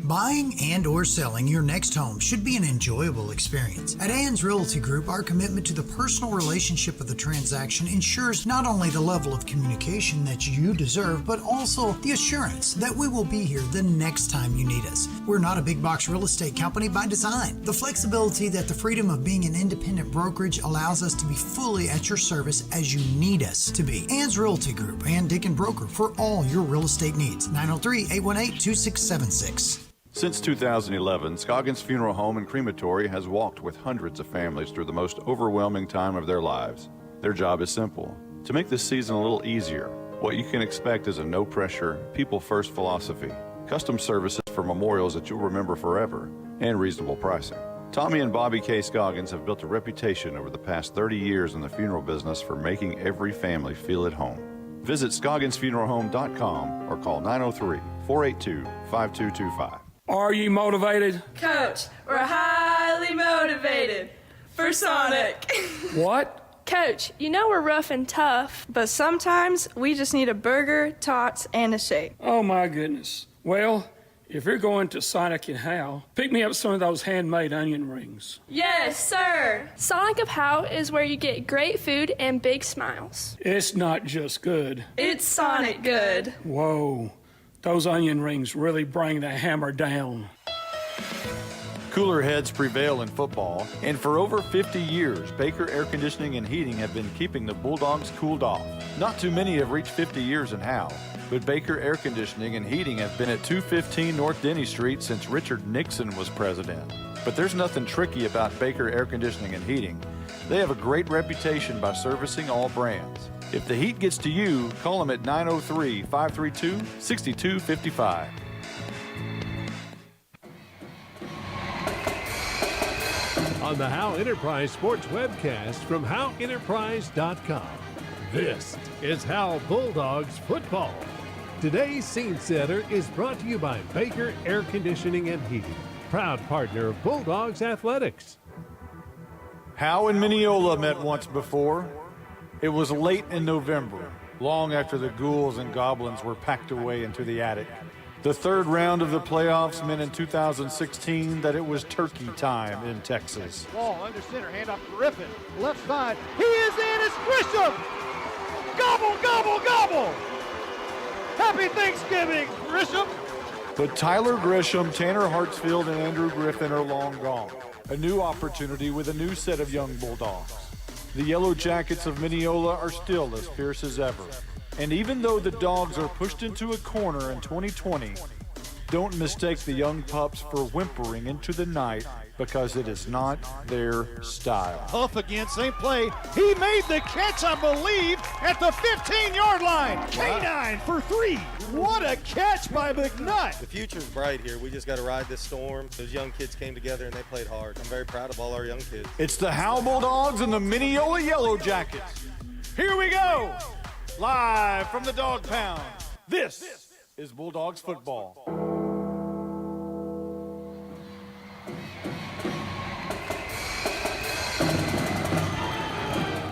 Buying and or selling your next home should be an enjoyable experience. At Ann's Realty Group, our commitment to the personal relationship of the transaction ensures not only the level of communication that you deserve, but also the assurance that we will be here the next time you need us. We're not a big box real estate company by design. The flexibility that the freedom of being an independent brokerage allows us to be fully at your service as you need us to be. Ann's Realty Group, Ann Dicken Broker, for all your real estate needs. 903-818-2676. Since 2011, Scoggins Funeral Home and Crematory has walked with hundreds of families through the most overwhelming time of their lives. Their job is simple: to make this season a little easier. What you can expect is a no-pressure, people-first philosophy, custom services for memorials that you'll remember forever, and reasonable pricing. Tommy and Bobby K. Scoggins have built a reputation over the past 30 years in the funeral business for making every family feel at home. Visit ScogginsFuneralHome.com or call 903-482-5225. Are you motivated? Coach, we're highly motivated for Sonic. What? Coach, you know we're rough and tough, but sometimes we just need a burger, tots, and a shake. Oh my goodness. Well, if you're going to Sonic and Howe, pick me up some of those handmade onion rings. Yes, sir. Sonic of Howe is where you get great food and big smiles. It's not just good. It's Sonic good. Whoa. Those onion rings really bring the hammer down. Cooler heads prevail in football, and for over 50 years, Baker Air Conditioning and Heating have been keeping the Bulldogs cooled off. Not too many have reached 50 years in Howe, But Baker Air Conditioning and Heating have been at 215 North Denny Street since Richard Nixon was president. But there's nothing tricky about Baker Air Conditioning and Heating. They have a great reputation by servicing all brands. If the heat gets to you, call them at 903-532-6255. On the Howe Enterprise Sports webcast from HoweEnterprise.com. This is Howe Bulldogs football. Today's scene setter is brought to you by Baker Air Conditioning and Heating, proud partner of Bulldogs Athletics. Howe and Mineola met once before. It was late in November, long after the ghouls and goblins were packed away into the attic. The third round of the playoffs meant in 2016 that it was turkey time in Texas. Ball under center, handoff to Griffin. Left side, he is in, it's Grisham! Gobble, gobble, gobble! Happy Thanksgiving, Grisham! But Tyler Grisham, Tanner Hartsfield, and Andrew Griffin are long gone. A new opportunity with a new set of young Bulldogs. The Yellowjackets of Mineola are still as fierce as ever. And even though the Dogs are pushed into a corner in 2020, don't mistake the young pups for whimpering into the night, because it is not their style. Huff again, same play. He made the catch, I believe, at the 15-yard line. K9 for 3. What a catch by McNutt. The future's bright here. We just got to ride this storm. Those young kids came together and they played hard. I'm very proud of all our young kids. It's the Howe Bulldogs and the Mineola Yellowjackets. Here we go, live from the Dog Pound. This is Bulldogs football.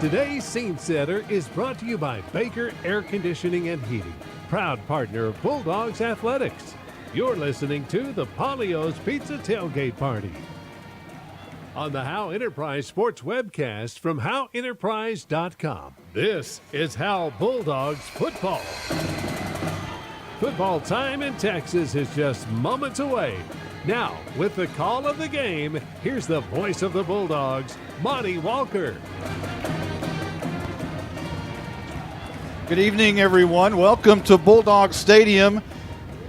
Today's scene setter is brought to you by Baker Air Conditioning and Heating, proud partner of Bulldogs Athletics. You're listening to the Polio's Pizza Tailgate Party. On the Howe Enterprise Sports webcast from HoweEnterprise.com. This is Howe Bulldogs football. Football time in Texas is just moments away. Now, with the call of the game, here's the voice of the Bulldogs, Monty Walker. Good evening, everyone. Welcome to Bulldog Stadium.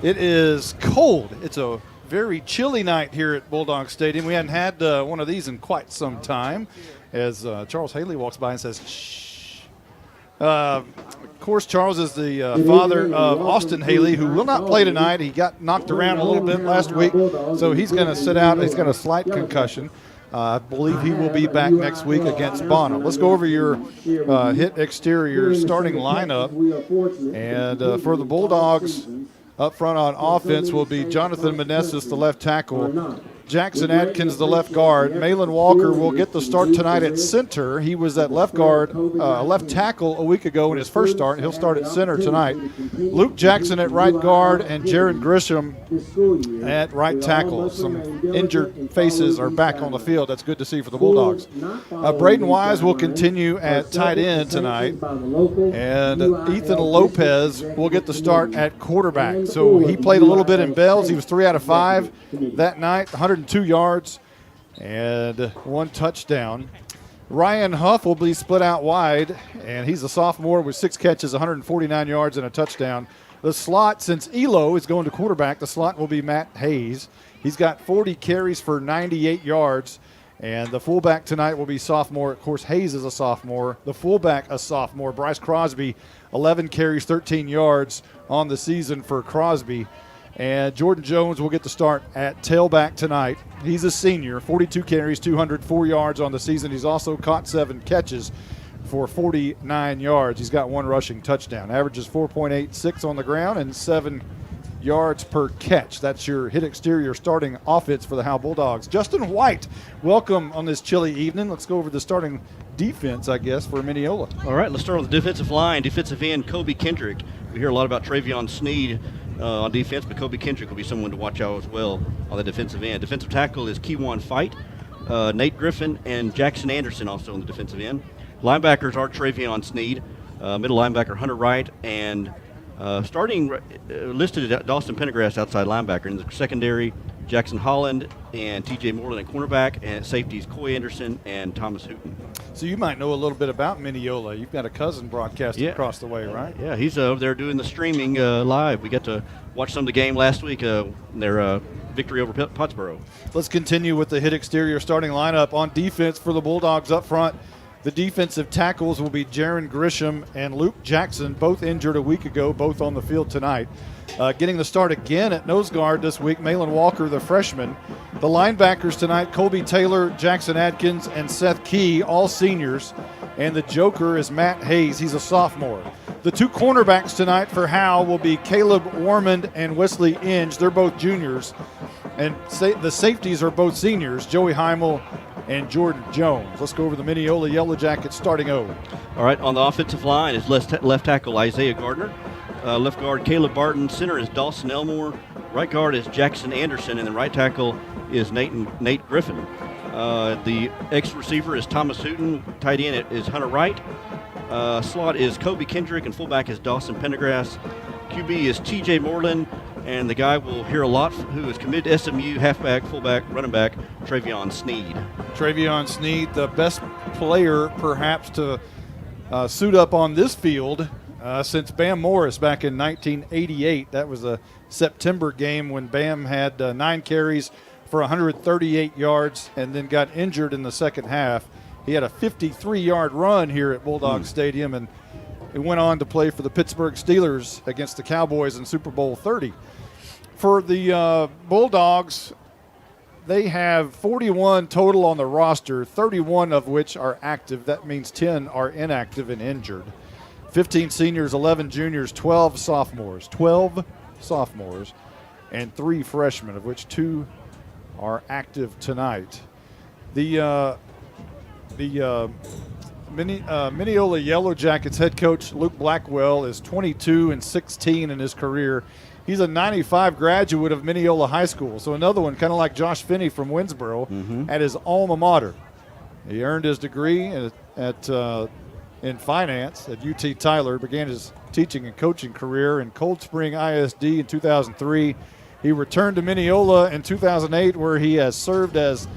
It is cold. It's a very chilly night here at Bulldog Stadium. We hadn't had one of these in quite some time, as Charles Haley walks by and says, shh. Of course, Charles is the father of Austin Haley, who will not play tonight. He got knocked around a little bit last week, so he's going to sit out. He's got a slight concussion. I believe he will be back next week against Bonham. Let's go over your hit exterior starting lineup. And for the Bulldogs, up front on offense will be Jonathan Meneses, the left tackle. Jackson Atkins, the left guard. Malin Walker will get the start tonight at center. He was at left guard, left tackle a week ago in his first start. He'll start at center tonight. Luke Jackson at right guard and Jaron Grisham at right tackle. Some injured faces are back on the field. That's good to see for the Bulldogs. Braden Wise will continue at tight end tonight. And Ethan Lopez will get the start at quarterback. So he played a little bit in Bells. He was 3 out of 5 that night. 102 yards and 1 touchdown. Ryan Huff will be split out wide, and he's a sophomore with 6 catches, 149 yards, and a touchdown. The slot, since Elo is going to quarterback, the slot will be Matt Hayes. He's got 40 carries for 98 yards, and the fullback tonight will be sophomore. Of course, Hayes is a sophomore. The fullback, a sophomore. Bryce Crosby, 11 carries, 13 yards on the season for Crosby. And Jordan Jones will get the start at tailback tonight. He's a senior, 42 carries, 204 yards on the season. He's also caught 7 catches for 49 yards. He's got 1 rushing touchdown. Averages 4.86 on the ground and 7 yards per catch. That's your hit exterior starting offense for the Howe Bulldogs. Justin White, welcome on this chilly evening. Let's go over the starting defense, I guess, for Mineola. All right, let's start with the defensive line. Defensive end, Kobe Kendrick. We hear a lot about Travion Sneed on defense, but Kobe Kendrick will be someone to watch out as well on the defensive end. Defensive tackle is Keywan Fight, Nate Griffin, and Jackson Anderson also on the defensive end. Linebackers are Travion Sneed, middle linebacker Hunter Wright, and starting listed at Dawson Pendergrass outside linebacker. In the secondary, Jackson Holland and T.J. Moreland at cornerback, and at safeties Coy Anderson and Thomas Hooten. So you might know a little bit about Mineola. You've got a cousin broadcasting across the way, right? Yeah, he's over there doing the streaming live. We got to watch some of the game last week, their victory over Pottsboro. Let's continue with the hit exterior starting lineup. On defense for the Bulldogs up front, the defensive tackles will be Jaron Grisham and Luke Jackson, both injured a week ago, both on the field tonight. Getting the start again at nose guard this week, Malin Walker, the freshman. The linebackers tonight, Colby Taylor, Jackson Adkins, and Seth Key, all seniors. And the joker is Matt Hayes. He's a sophomore. The two cornerbacks tonight for Howe will be Caleb Ormond and Wesley Inge. They're both juniors. And the safeties are both seniors, Joey Heimel and Jordan Jones. Let's go over the Mineola Yellowjackets starting O. All right, on the offensive line is left tackle Isaiah Gardner. Left guard Caleb Barton. Center is Dawson Elmore. Right guard is Jackson Anderson. And the right tackle is Nate Griffin. The ex-receiver is Thomas Hooten. Tight end is Hunter Wright. Slot is Kobe Kendrick. And fullback is Dawson Pendergrass. QB is T.J. Moreland. And the guy we'll hear a lot who is committed to SMU, halfback, fullback, running back, Travion Sneed. Travion Sneed, the best player perhaps to suit up on this field since Bam Morris back in 1988. That was a September game when Bam had 9 carries for 138 yards and then got injured in the second half. He had a 53-yard run here at Bulldog Stadium, and he went on to play for the Pittsburgh Steelers against the Cowboys in Super Bowl 30. For the Bulldogs, they have 41 total on the roster, 31 of which are active. That means 10 are inactive and injured. 15 seniors, 11 juniors, 12 sophomores, and 3 freshmen, of which 2 are active tonight. The Mineola Yellowjackets head coach Luke Blackwell is 22-16 in his career. He's a 95 graduate of Mineola High School, so another one kind of like Josh Finney from Winsboro at his alma mater. He earned his degree in finance at UT Tyler, began his teaching and coaching career in Cold Spring ISD in 2003. He returned to Mineola in 2008, where he has served as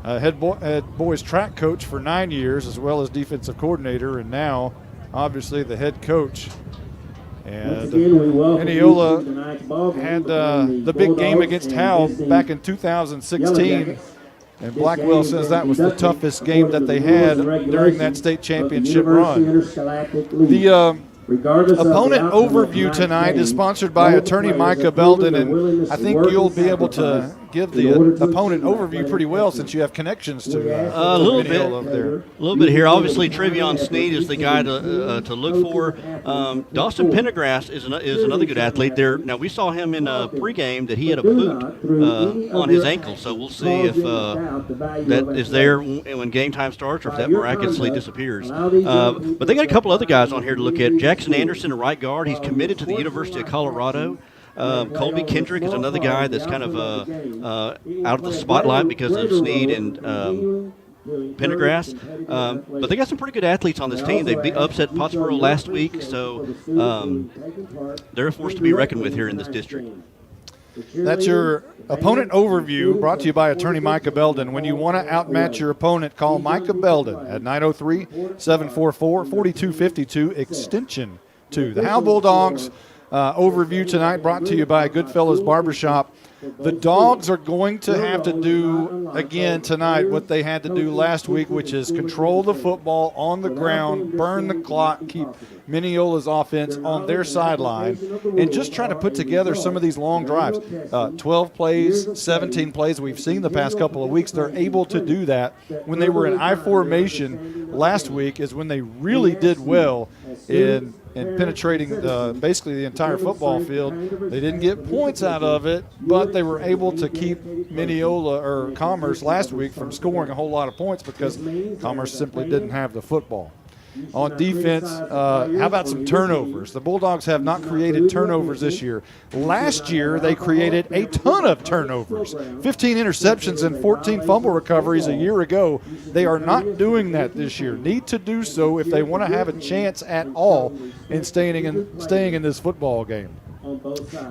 head boys track coach for 9 years, as well as defensive coordinator, and now obviously the head coach. And Mineola had the big game against Howe back in 2016, and Blackwell says that was the toughest game that they had during that state championship run. The opponent overview tonight is sponsored by attorney Micah Belden, and I think you'll be able to give the opponent overview pretty well since you have connections to a little bit over there. A little bit here. Obviously, Travion Sneed is the guy to look for. Dawson Pendergrass is another good athlete there. Now, we saw him in a pregame that he had a boot on his ankle, so we'll see if that is there when game time starts or if that miraculously disappears. But they got a couple other guys on here to look at. Jackson Anderson, a right guard. He's committed to the University of Colorado. Colby Kendrick is another guy that's kind of out of the spotlight because of Sneed and Pendergrass. But they got some pretty good athletes on this team. They upset Pottsboro last week, so they're a force to be reckoned with here in this district. That's your opponent overview, brought to you by attorney Micah Belden. When you want to outmatch your opponent, call Micah Belden at 903-744-4252, extension 2. The Howe Bulldogs overview tonight brought to you by Goodfellas Barbershop. The Dogs are going to have to do again tonight what they had to do last week, which is control the football on the ground, burn the clock, keep Mineola's offense on their sideline, and just try to put together some of these long drives. 12 plays, 17 plays. We've seen the past couple of weeks. They're able to do that. When they were in I formation last week is when they really did well in penetrating basically the entire football field. They didn't get points out of it, but they were able to keep Mineola or Commerce last week from scoring a whole lot of points because Commerce simply didn't have the football. On defense, how about some turnovers? The Bulldogs have not created turnovers this year. Last year, they created a ton of turnovers. 15 interceptions and 14 fumble recoveries a year ago. They are not doing that this year. Need to do so if they want to have a chance at all in staying in this football game.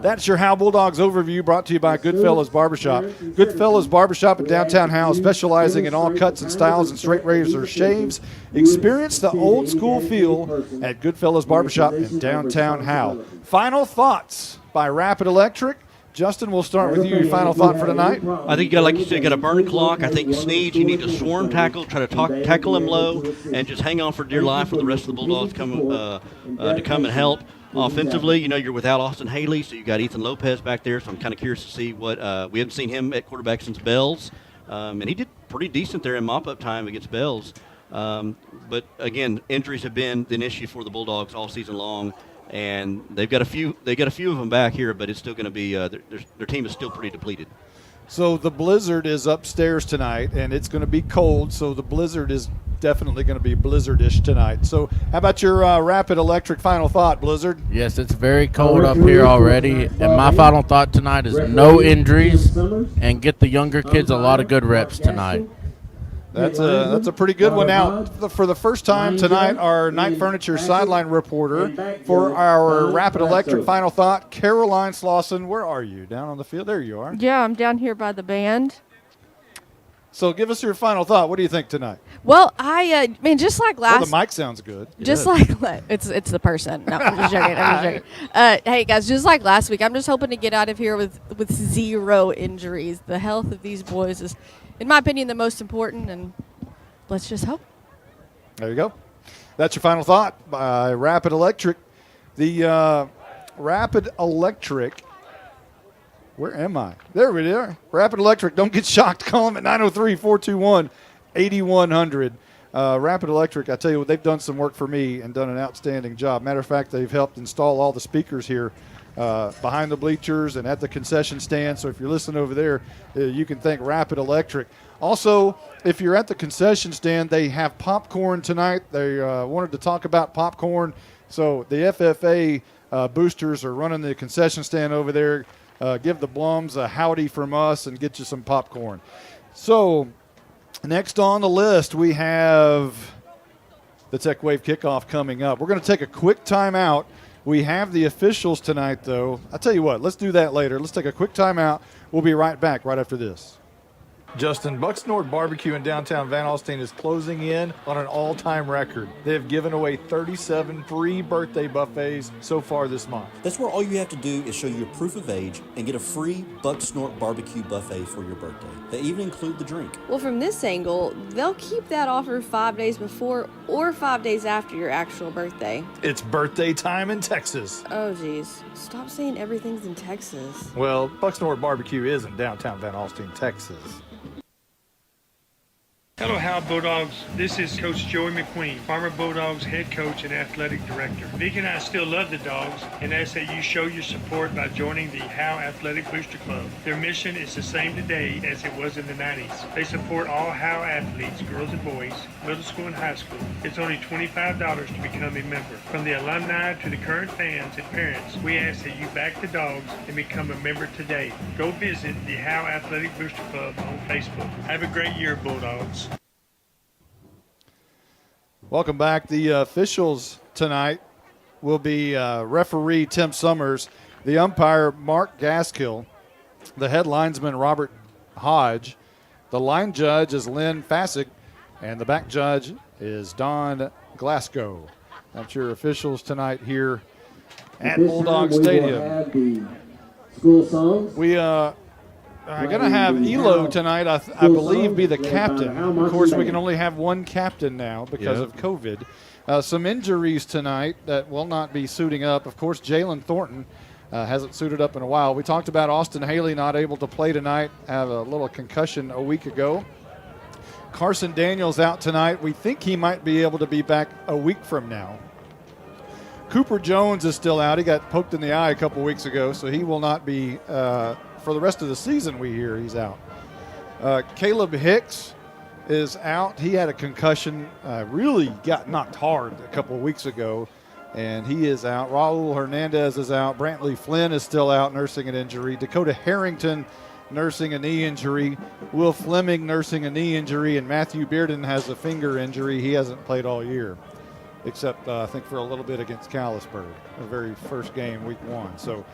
That's your Howe Bulldogs overview, brought to you by Goodfellas Barbershop. Goodfellas Barbershop in downtown Howe, specializing in all cuts and styles and straight razor shaves. Experience the old school feel at Goodfellas Barbershop in downtown Howe. Final thoughts by Rapid Electric. Justin, we'll start with you. Your final thought for tonight? I think, like you said, you got a burn clock. I think Snead, you need to swarm tackle, try to tackle him low, and just hang on for dear life for the rest of the Bulldogs to come and help. Offensively, you're without Austin Haley, so you got Ethan Lopez back there, so I'm kind of curious to see what we haven't seen him at quarterback since Bells, and he did pretty decent there in mop-up time against Bells. But, again, injuries have been an issue for the Bulldogs all season long. And they've got a few of them back here, but it's still going to be their team is still pretty depleted. So the blizzard is upstairs tonight, and it's going to be cold. So the blizzard is definitely going to be blizzardish tonight. So how about your Rapid Electric final thought, Blizzard? Yes, it's very cold up here already, and my final thought tonight is no injuries and get the younger kids a lot of good reps tonight. That's a pretty good one. Now, for the first time tonight, our Night Furniture sideline reporter for our Rapid Electric final thought, Caroline Slauson. Where are you? Down on the field? There you are. Yeah, I'm down here by the band. So give us your final thought. What do you think tonight? Well, I mean, just like last. Well, the mic sounds good. Just like it's the person. No, I'm just joking. Hey guys, just like last week, I'm just hoping to get out of here with 0 injuries. The health of these boys is, in my opinion, the most important, and let's just hope. There you go. That's your final thought by Rapid Electric. The Rapid Electric. Where am I? There we are. Rapid Electric. Don't get shocked. Call them at 903-421-8100. Rapid Electric, I tell you what, they've done some work for me and done an outstanding job. Matter of fact, they've helped install all the speakers here behind the bleachers and at the concession stand. So if you're listening over there, you can thank Rapid Electric. Also, if you're at the concession stand, they have popcorn tonight. They wanted to talk about popcorn. So the FFA boosters are running the concession stand over there. Give the Blums a howdy from us and get you some popcorn. So next on the list, we have the Tech Wave kickoff coming up. We're going to take a quick timeout. We have the officials tonight, though. I'll tell you what, let's do that later. Let's take a quick timeout. We'll be right back right after this. Justin, Bucks North Barbecue in downtown Van Alstyne is closing in on an all-time record. They have given away 37 free birthday buffets so far this month. That's where all you have to do is show your proof of age and get a free Buck Snort Barbecue buffet for your birthday. They even include the drink. Well, from this angle, they'll keep that offer 5 days before or 5 days after your actual birthday. It's birthday time in Texas. Oh, geez. Stop saying everything's in Texas. Well, Bucks North Barbecue is in downtown Van Alstyne, Texas. Hello, Howe Bulldogs. This is Coach Joey McQueen, Farmer Bulldogs head coach and athletic director. Vic and I still love the Dogs and ask that you show your support by joining the Howe Athletic Booster Club. Their mission is the same today as it was in the 90s. They support all Howe athletes, girls and boys, middle school and high school. It's only $25 to become a member. From the alumni to the current fans and parents, we ask that you back the Dogs and become a member today. Go visit the Howe Athletic Booster Club on Facebook. Have a great year, Bulldogs. Welcome back. The officials tonight will be referee Tim Summers, the umpire Mark Gaskill, the head linesman Robert Hodge, the line judge is Lynn Fassig, and the back judge is Don Glasgow. That's your officials tonight here at Bulldog Stadium. We I'm going to have Elo tonight, I believe, be the captain. Of course, we can only have one captain now because of COVID. Some injuries tonight that will not be suiting up. Of course, Jalen Thornton hasn't suited up in a while. We talked about Austin Haley not able to play tonight, have a little concussion a week ago. Carson Daniels out tonight. We think he might be able to be back a week from now. Cooper Jones is still out. He got poked in the eye a couple weeks ago, so he will not be for the rest of the season. We hear he's out. Caleb Hicks is out. He had a concussion, really got knocked hard a couple of weeks ago, and he is out. Raul Hernandez is out. Brantley Flynn is still out, nursing an injury. Dakota Harrington nursing a knee injury. Will Fleming nursing a knee injury, and Matthew Bearden has a finger injury. He hasn't played all year, except I think for a little bit against Callisburg, the very first game, week 1. So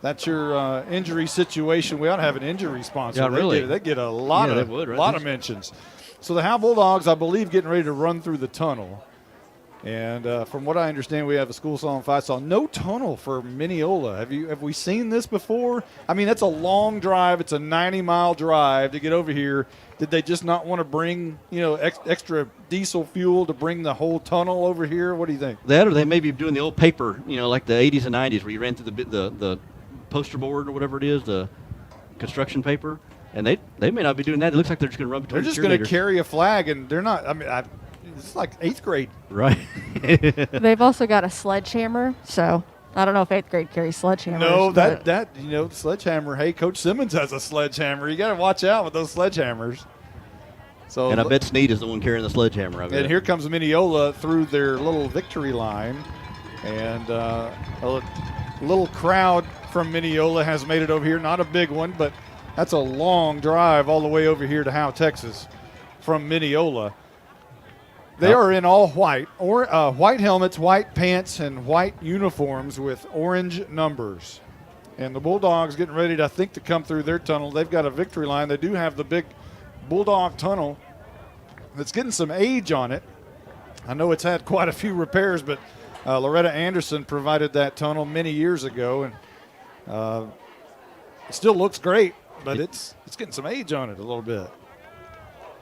that's your injury situation. We ought to have an injury sponsor. Yeah, really. They get a lot of lot of mentions. So the Howe Bulldogs, I believe, getting ready to run through the tunnel. And from what I understand, we have a school song, fight song. No tunnel for Mineola. Have we seen this before? I mean, that's a long drive. It's a 90-mile drive to get over here. Did they just not want to bring, extra diesel fuel to bring the whole tunnel over here? What do you think? That, or they may be doing the old paper, like the 80s and 90s, where you ran through the poster board or whatever it is, the construction paper. And they may not be doing that. It looks like they're just going to run between. They're just going to carry a flag, and they're not. I mean, it's like 8th grade. Right. They've also got a sledgehammer, so I don't know if 8th grade carries sledgehammers. No, that sledgehammer. Hey, Coach Simmons has a sledgehammer. You got to watch out with those sledgehammers. So, and I bet Snead is the one carrying the sledgehammer. And here comes Mineola through their little victory line, and a little crowd from Mineola has made it over here. Not a big one, but that's a long drive all the way over here to Howe, Texas, from Mineola. They are in all white, white helmets, white pants, and white uniforms with orange numbers. And the Bulldogs getting ready, to come through their tunnel. They've got a victory line. They do have the big Bulldog tunnel that's getting some age on it. I know it's had quite a few repairs, but Loretta Anderson provided that tunnel many years ago, and it still looks great, but it's getting some age on it a little bit.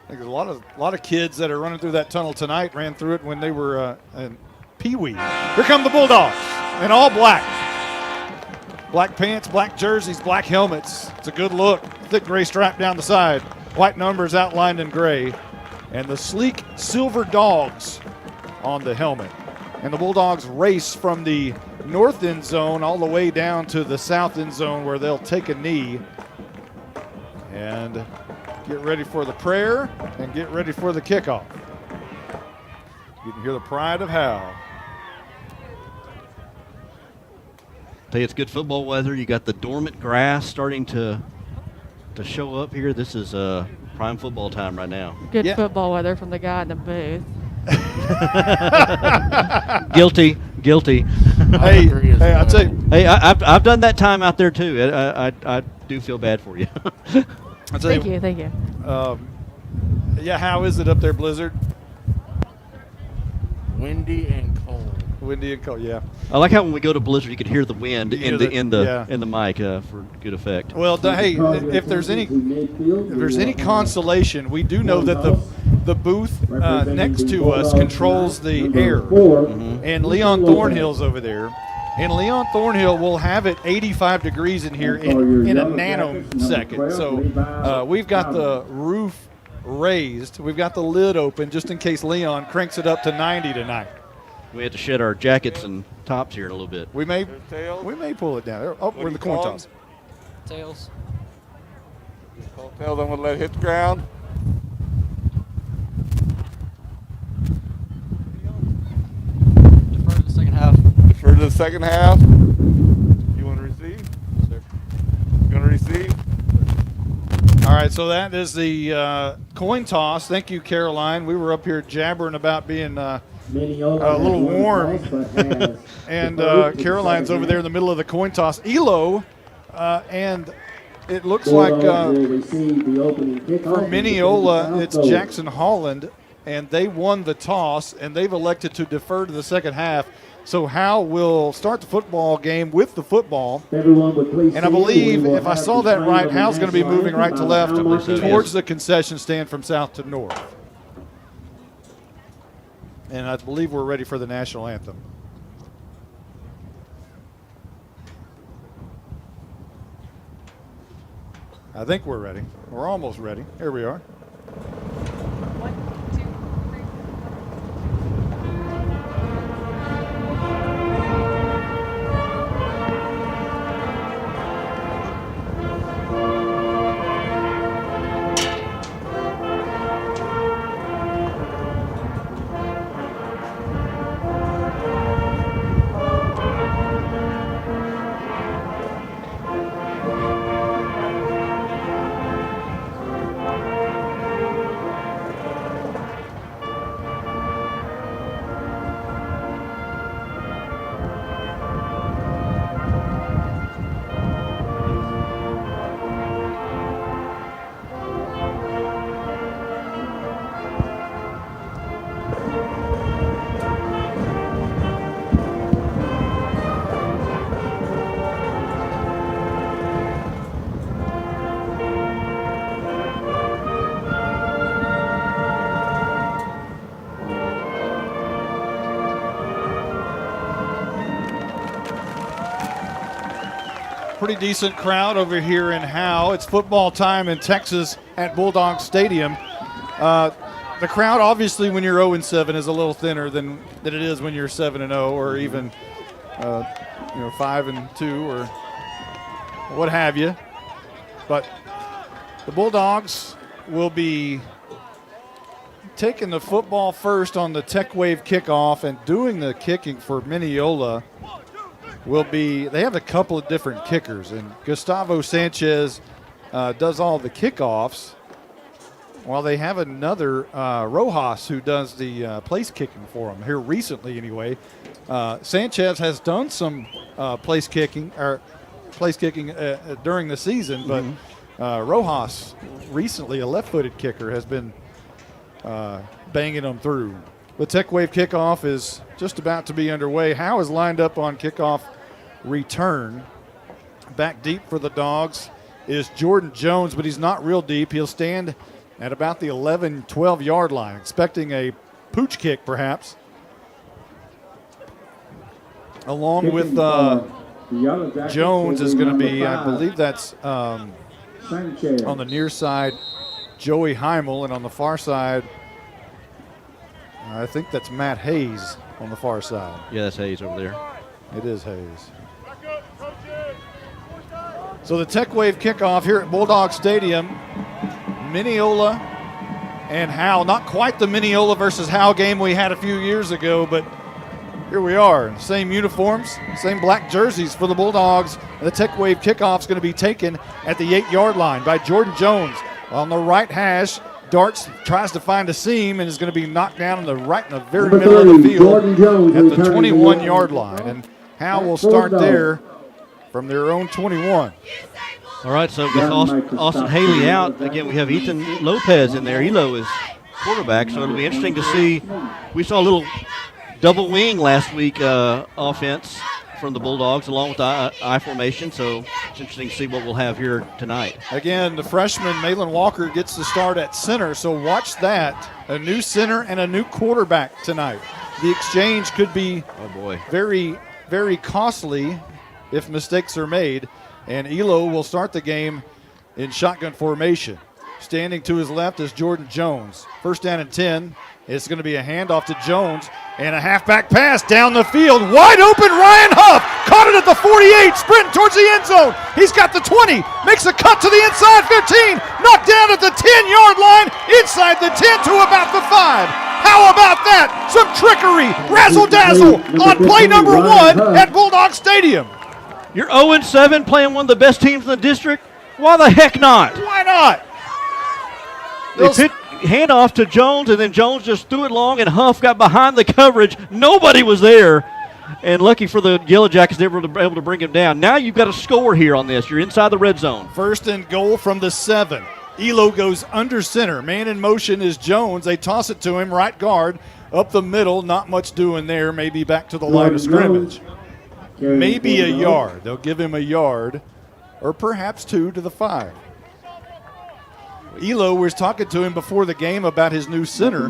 I think there's a lot of kids that are running through that tunnel tonight ran through it when they were in Pee-wee. Here come the Bulldogs in all black. Black pants, black jerseys, black helmets. It's a good look. Thick gray stripe down the side. White numbers outlined in gray. And the sleek silver dogs on the helmet. And the Bulldogs race from the north end zone all the way down to the south end zone where they'll take a knee and get ready for the prayer and get ready for the kickoff. You can hear the pride of Howe. Tell you, it's good football weather. You got the dormant grass starting to show up here. This is prime football time right now. Good football weather from the guy in the booth. Guilty. Hey, I tell you. Hey, I've done that time out there too. I do feel bad for you. Thank you. How is it up there, Blizzard? Windy and cold, yeah. I like how when we go to Blizzard, you can hear the wind in the mic for good effect. Well, hey, if there's any consolation, we do know that the booth next to us controls the air, and Leon Thornhill's over there. And Leon Thornhill will have it 85 degrees in here in a nanosecond. So we've got the roof raised. We've got the lid open just in case Leon cranks it up to 90 tonight. We have to shed our jackets and tops here in a little bit. We may pull it down. Oh, we're in the coin toss. Tails. Tails, I'm going to let it hit the ground. Defer to the second half. Defer to the second half. You want to receive? Yes, sir. You going to receive? All right, so that is the coin toss. Thank you, Caroline. We were up here jabbering about being a little warm. And Caroline's over there in the middle of the coin toss. Elo, and it looks like for Mineola, it's Jackson Holland, and they won the toss, and they've elected to defer to the second half. So Howe will start the football game with the football. And I believe, if I saw that right, Howe's going to be moving right to left towards the concession stand from south to north. And I believe we're ready for the national anthem. I think we're ready. We're almost ready. Here we are. pretty decent crowd over here in Howe. It's football time in Texas at Bulldogs Stadium. The crowd, obviously, when you're 0-7, is a little thinner than it is when you're 7-0, or even 5-2, or what have you. But the Bulldogs will be taking the football first on the Tech Wave kickoff, and doing the kicking for Mineola will be, they have a couple of different kickers, and Gustavo Sanchez does all the kickoffs, while they have another Rojas who does the place kicking for them here recently anyway. Sanchez has done some place kicking during the season, but Rojas recently, a left-footed kicker, has been banging them through. The Tech Wave kickoff is just about to be underway. Howe is lined up on kickoff return. Back deep for the Dogs is Jordan Jones, but he's not real deep. He'll stand at about the 11, 12-yard line, expecting a pooch kick perhaps. Along with Jones is going to be, I believe that's on the near side, Joey Heimel, and on the far side, I think that's Matt Hayes on the far side. Yeah, that's Hayes over there. It is Hayes. So the Tech Wave kickoff here at Bulldog Stadium. Mineola and Howe. Not quite the Mineola versus Howe game we had a few years ago, but here we are. Same uniforms, same black jerseys for the Bulldogs. And the Tech Wave kickoff is going to be taken at the 8-yard line by Jordan Jones. On the right hash, darts, tries to find a seam, and is going to be knocked down in the very middle of the field at the 21-yard line. And Howe will start there from their own 21. All right, so with Austin Haley out, again, we have Ethan Lopez in there. Elo is quarterback, so it'll be interesting to see. We saw a little double wing last week offense from the Bulldogs along with the I formation, so it's interesting to see what we'll have here tonight. Again, the freshman Malin Walker gets to start at center, so watch that. A new center and a new quarterback tonight. The exchange could be very, very costly if mistakes are made. And Elo will start the game in shotgun formation. Standing to his left is Jordan Jones. First down and 10. It's going to be a handoff to Jones and a halfback pass down the field. Wide open, Ryan Huff caught it at the 48, sprinting towards the end zone. He's got the 20, makes a cut to the inside 15, knocked down at the 10-yard line, inside the 10 to about the 5. How about that? Some trickery, razzle-dazzle on play number 1 at Bulldog Stadium. You're 0-7 playing one of the best teams in the district? Why the heck not? Why not? They hand off to Jones, and then Jones just threw it long, and Huff got behind the coverage. Nobody was there. And lucky for the Yellowjackets, they were able to bring him down. Now you've got a score here on this. You're inside the red zone. First and goal from the 7. Elo goes under center. Man in motion is Jones. They toss it to him, right guard, up the middle. Not much doing there. Maybe back to the line of scrimmage. Maybe a yard. They'll give him a yard, or perhaps 2 to the 5. Elo was talking to him before the game about his new center,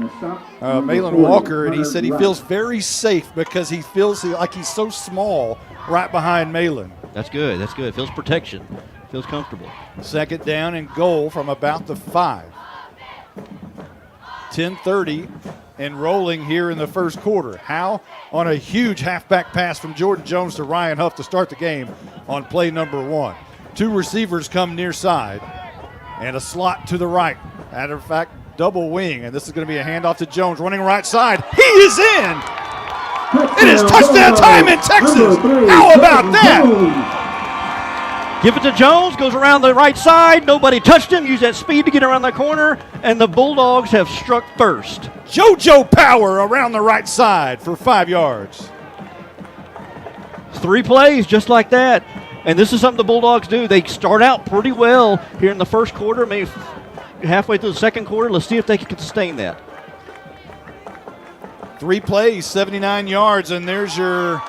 Malin Walker, and he said he feels very safe because he feels like he's so small right behind Malin. That's good. That's good. Feels protection. Feels comfortable. Second down and goal from about the 5. 10:30 and rolling here in the first quarter. Howe on a huge halfback pass from Jordan Jones to Ryan Huff to start the game on play number 1. 2 receivers come near side and a slot to the right. Matter of fact, double wing, and this is going to be a handoff to Jones running right side. He is in! It is touchdown time in Texas! How about that? Give it to Jones, goes around the right side. Nobody touched him. Use that speed to get around that corner, and the Bulldogs have struck first. JoJo Power around the right side for 5 yards. 3 plays just like that. And this is something the Bulldogs do. They start out pretty well here in the first quarter, maybe halfway through the second quarter. Let's see if they can sustain that. 3 plays, 79 yards, and there's your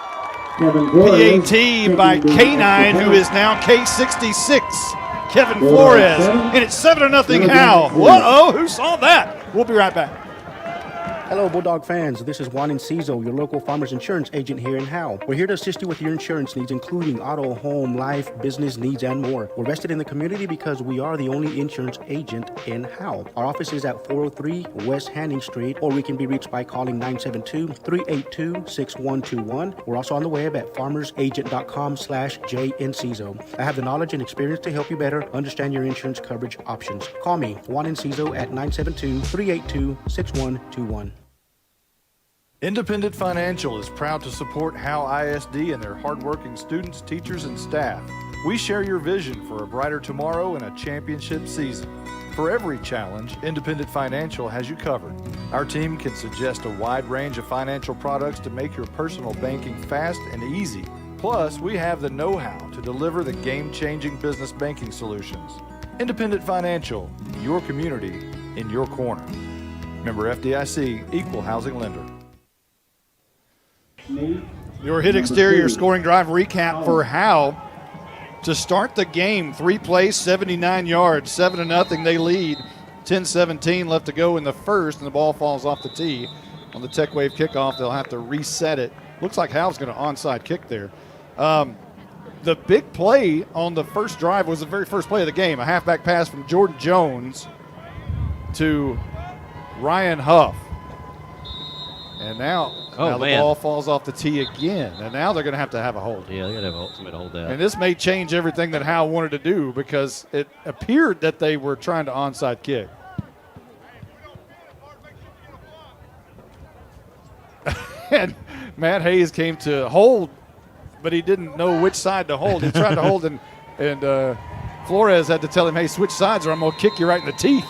PAT by K9, who is now K66, Kevin Flores. And it's 7-0 Howe. Whoa, who saw that? We'll be right back. Hello, Bulldog fans. This is Juan Enciso, your local farmer's insurance agent here in Howe. We're here to assist you with your insurance needs, including auto, home, life, business needs, and more. We're vested in the community because we are the only insurance agent in Howe. Our office is at 403 West Hanning Street, or we can be reached by calling 972-382-6121. We're also on the web at farmersagent.com/JEnciso. I have the knowledge and experience to help you better understand your insurance coverage options. Call me, Juan Enciso, at 972-382-6121. Independent Financial is proud to support Howe ISD and their hardworking students, teachers, and staff. We share your vision for a brighter tomorrow and a championship season. For every challenge, Independent Financial has you covered. Our team can suggest a wide range of financial products to make your personal banking fast and easy. Plus, we have the know-how to deliver the game-changing business banking solutions. Independent Financial, your community in your corner. Member FDIC, Equal Housing Lender. Your hit exterior scoring drive recap for Howe. To start the game, 3 plays, 79 yards, 7-0. They lead. 10-17 left to go in the first, and the ball falls off the tee. On the Tech Wave kickoff, they'll have to reset it. Looks like Howe's going to onside kick there. The big play on the first drive was the very first play of the game, a halfback pass from Jordan Jones to Ryan Huff. And now the ball falls off the tee again. And now they're going to have a hold. Yeah, they're going to have somebody to hold that. And this may change everything that Howe wanted to do because it appeared that they were trying to onside kick. And Matt Hayes came to hold, but he didn't know which side to hold. He tried to hold, and Flores had to tell him, hey, switch sides or I'm going to kick you right in the teeth.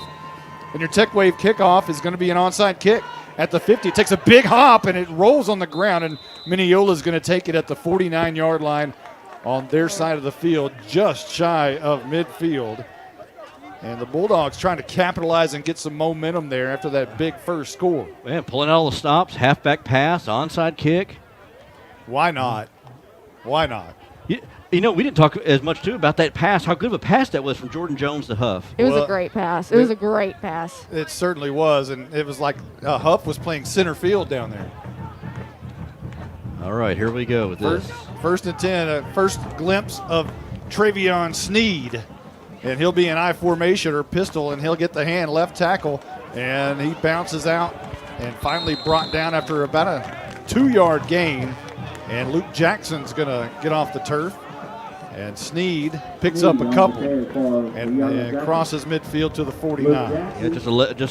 And your Tech Wave kickoff is going to be an onside kick. At the 50, it takes a big hop, and it rolls on the ground, and Mineola is going to take it at the 49-yard line on their side of the field, just shy of midfield. And the Bulldogs trying to capitalize and get some momentum there after that big first score. Man, pulling out all the stops, halfback pass, onside kick. Why not? Why not? You know, we didn't talk as much, too, about that pass, how good of a pass that was from Jordan Jones to Huff. It was a great pass. It was a great pass. It certainly was, and it was like Huff was playing center field down there. All right, here we go with this. First and 10, first glimpse of Travion Sneed. And he'll be in I formation or pistol, and he'll get the hand left tackle, and he bounces out and finally brought down after about a 2-yard gain. And Luke Jackson's going to get off the turf. And Sneed picks up a couple and crosses midfield to the 49. Yeah, just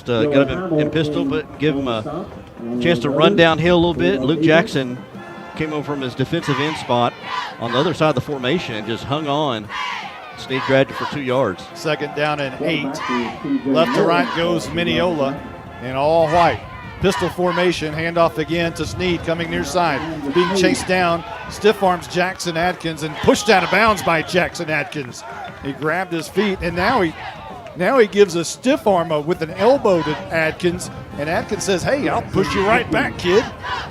get him in pistol, but give him a chance to run downhill a little bit. Luke Jackson came over from his defensive end spot on the other side of the formation and just hung on. Sneed grabbed it for 2 yards. Second down and 8. Left to right goes Mineola in all white. Pistol formation, handoff again to Sneed coming near side. Being chased down, stiff arms Jackson Adkins and pushed out of bounds by Jackson Adkins. He grabbed his feet, and now he gives a stiff arm with an elbow to Adkins, and Adkins says, hey, I'll push you right back, kid.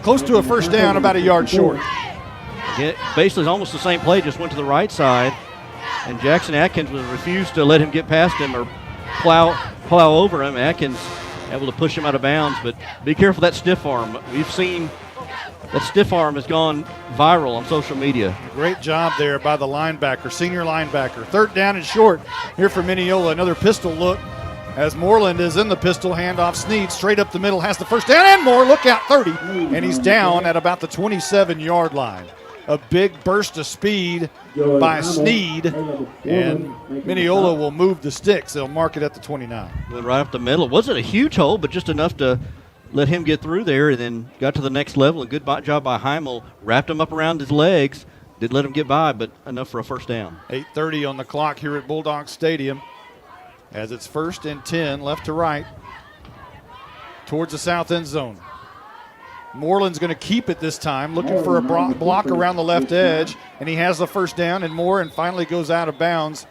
Close to a first down, about a yard short. Yeah, basically almost the same play, just went to the right side, and Jackson Adkins refused to let him get past him or plow over him. Adkins able to push him out of bounds, but be careful that stiff arm. We've seen that stiff arm has gone viral on social media. Great job there by the linebacker, senior linebacker. Third down and short here for Mineola. Another pistol look as Moreland is in the pistol. Handoff Sneed straight up the middle, has the first down and more. Look out, 30. And he's down at about the 27-yard line. A big burst of speed by Sneed, and Mineola will move the sticks. They'll mark it at the 29. Went right up the middle. Wasn't a huge hole, but just enough to let him get through there, and then got to the next level. A good job by Heimel. Wrapped him up around his legs. Didn't let him get by, but enough for a first down. 8:30 on the clock here at Bulldog Stadium as it's 1st and 10, left to right, towards the south end zone. Moreland's going to keep it this time, looking for a block around the left edge, and he has the first down and more, and finally goes out of bounds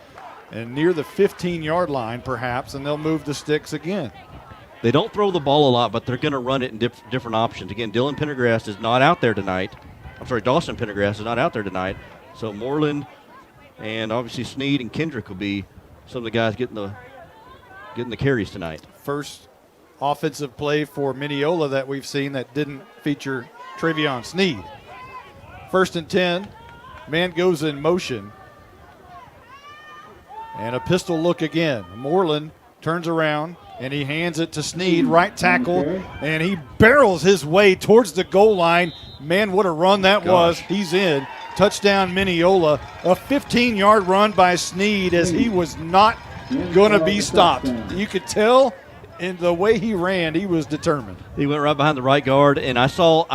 and near the 15-yard line perhaps, and they'll move the sticks again. They don't throw the ball a lot, but they're going to run it in different options. Again, Dylan Pendergrass is not out there tonight. Dawson Pendergrass is not out there tonight. So Moreland and obviously Sneed and Kendrick will be some of the guys getting the carries tonight. First offensive play for Mineola that we've seen that didn't feature Travion Sneed. 1st and 10. Man goes in motion. And a pistol look again. Moreland turns around, and he hands it to Sneed, right tackle, and he barrels his way towards the goal line. Man, what a run that was. He's in. Touchdown, Mineola. A 15-yard run by Sneed as he was not going to be stopped. You could tell in the way he ran, he was determined. He went right behind the right guard, and I saw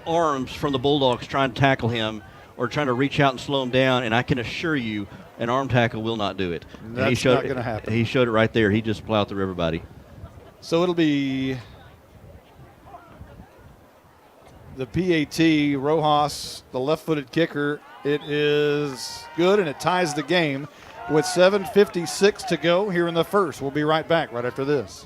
arms from the Bulldogs trying to tackle him or trying to reach out and slow him down, and I can assure you an arm tackle will not do it. That's not going to happen. He showed it right there. He just plowed through everybody. So it'll be the PAT, Rojas, the left-footed kicker. It is good, and it ties the game with 7:56 to go here in the first. We'll be right back right after this.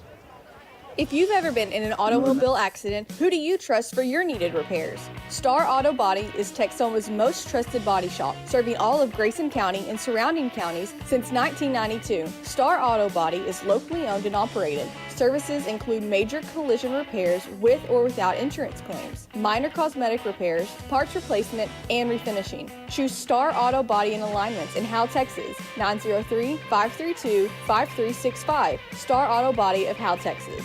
If you've ever been in an automobile accident, who do you trust for your needed repairs? Star Auto Body is Texoma's most trusted body shop, serving all of Grayson County and surrounding counties since 1992. Star Auto Body is locally owned and operated. Services include major collision repairs with or without insurance claims, minor cosmetic repairs, parts replacement, and refinishing. Choose Star Auto Body and Alignments in Howe, Texas, 903-532-5365. Star Auto Body of Howe, Texas.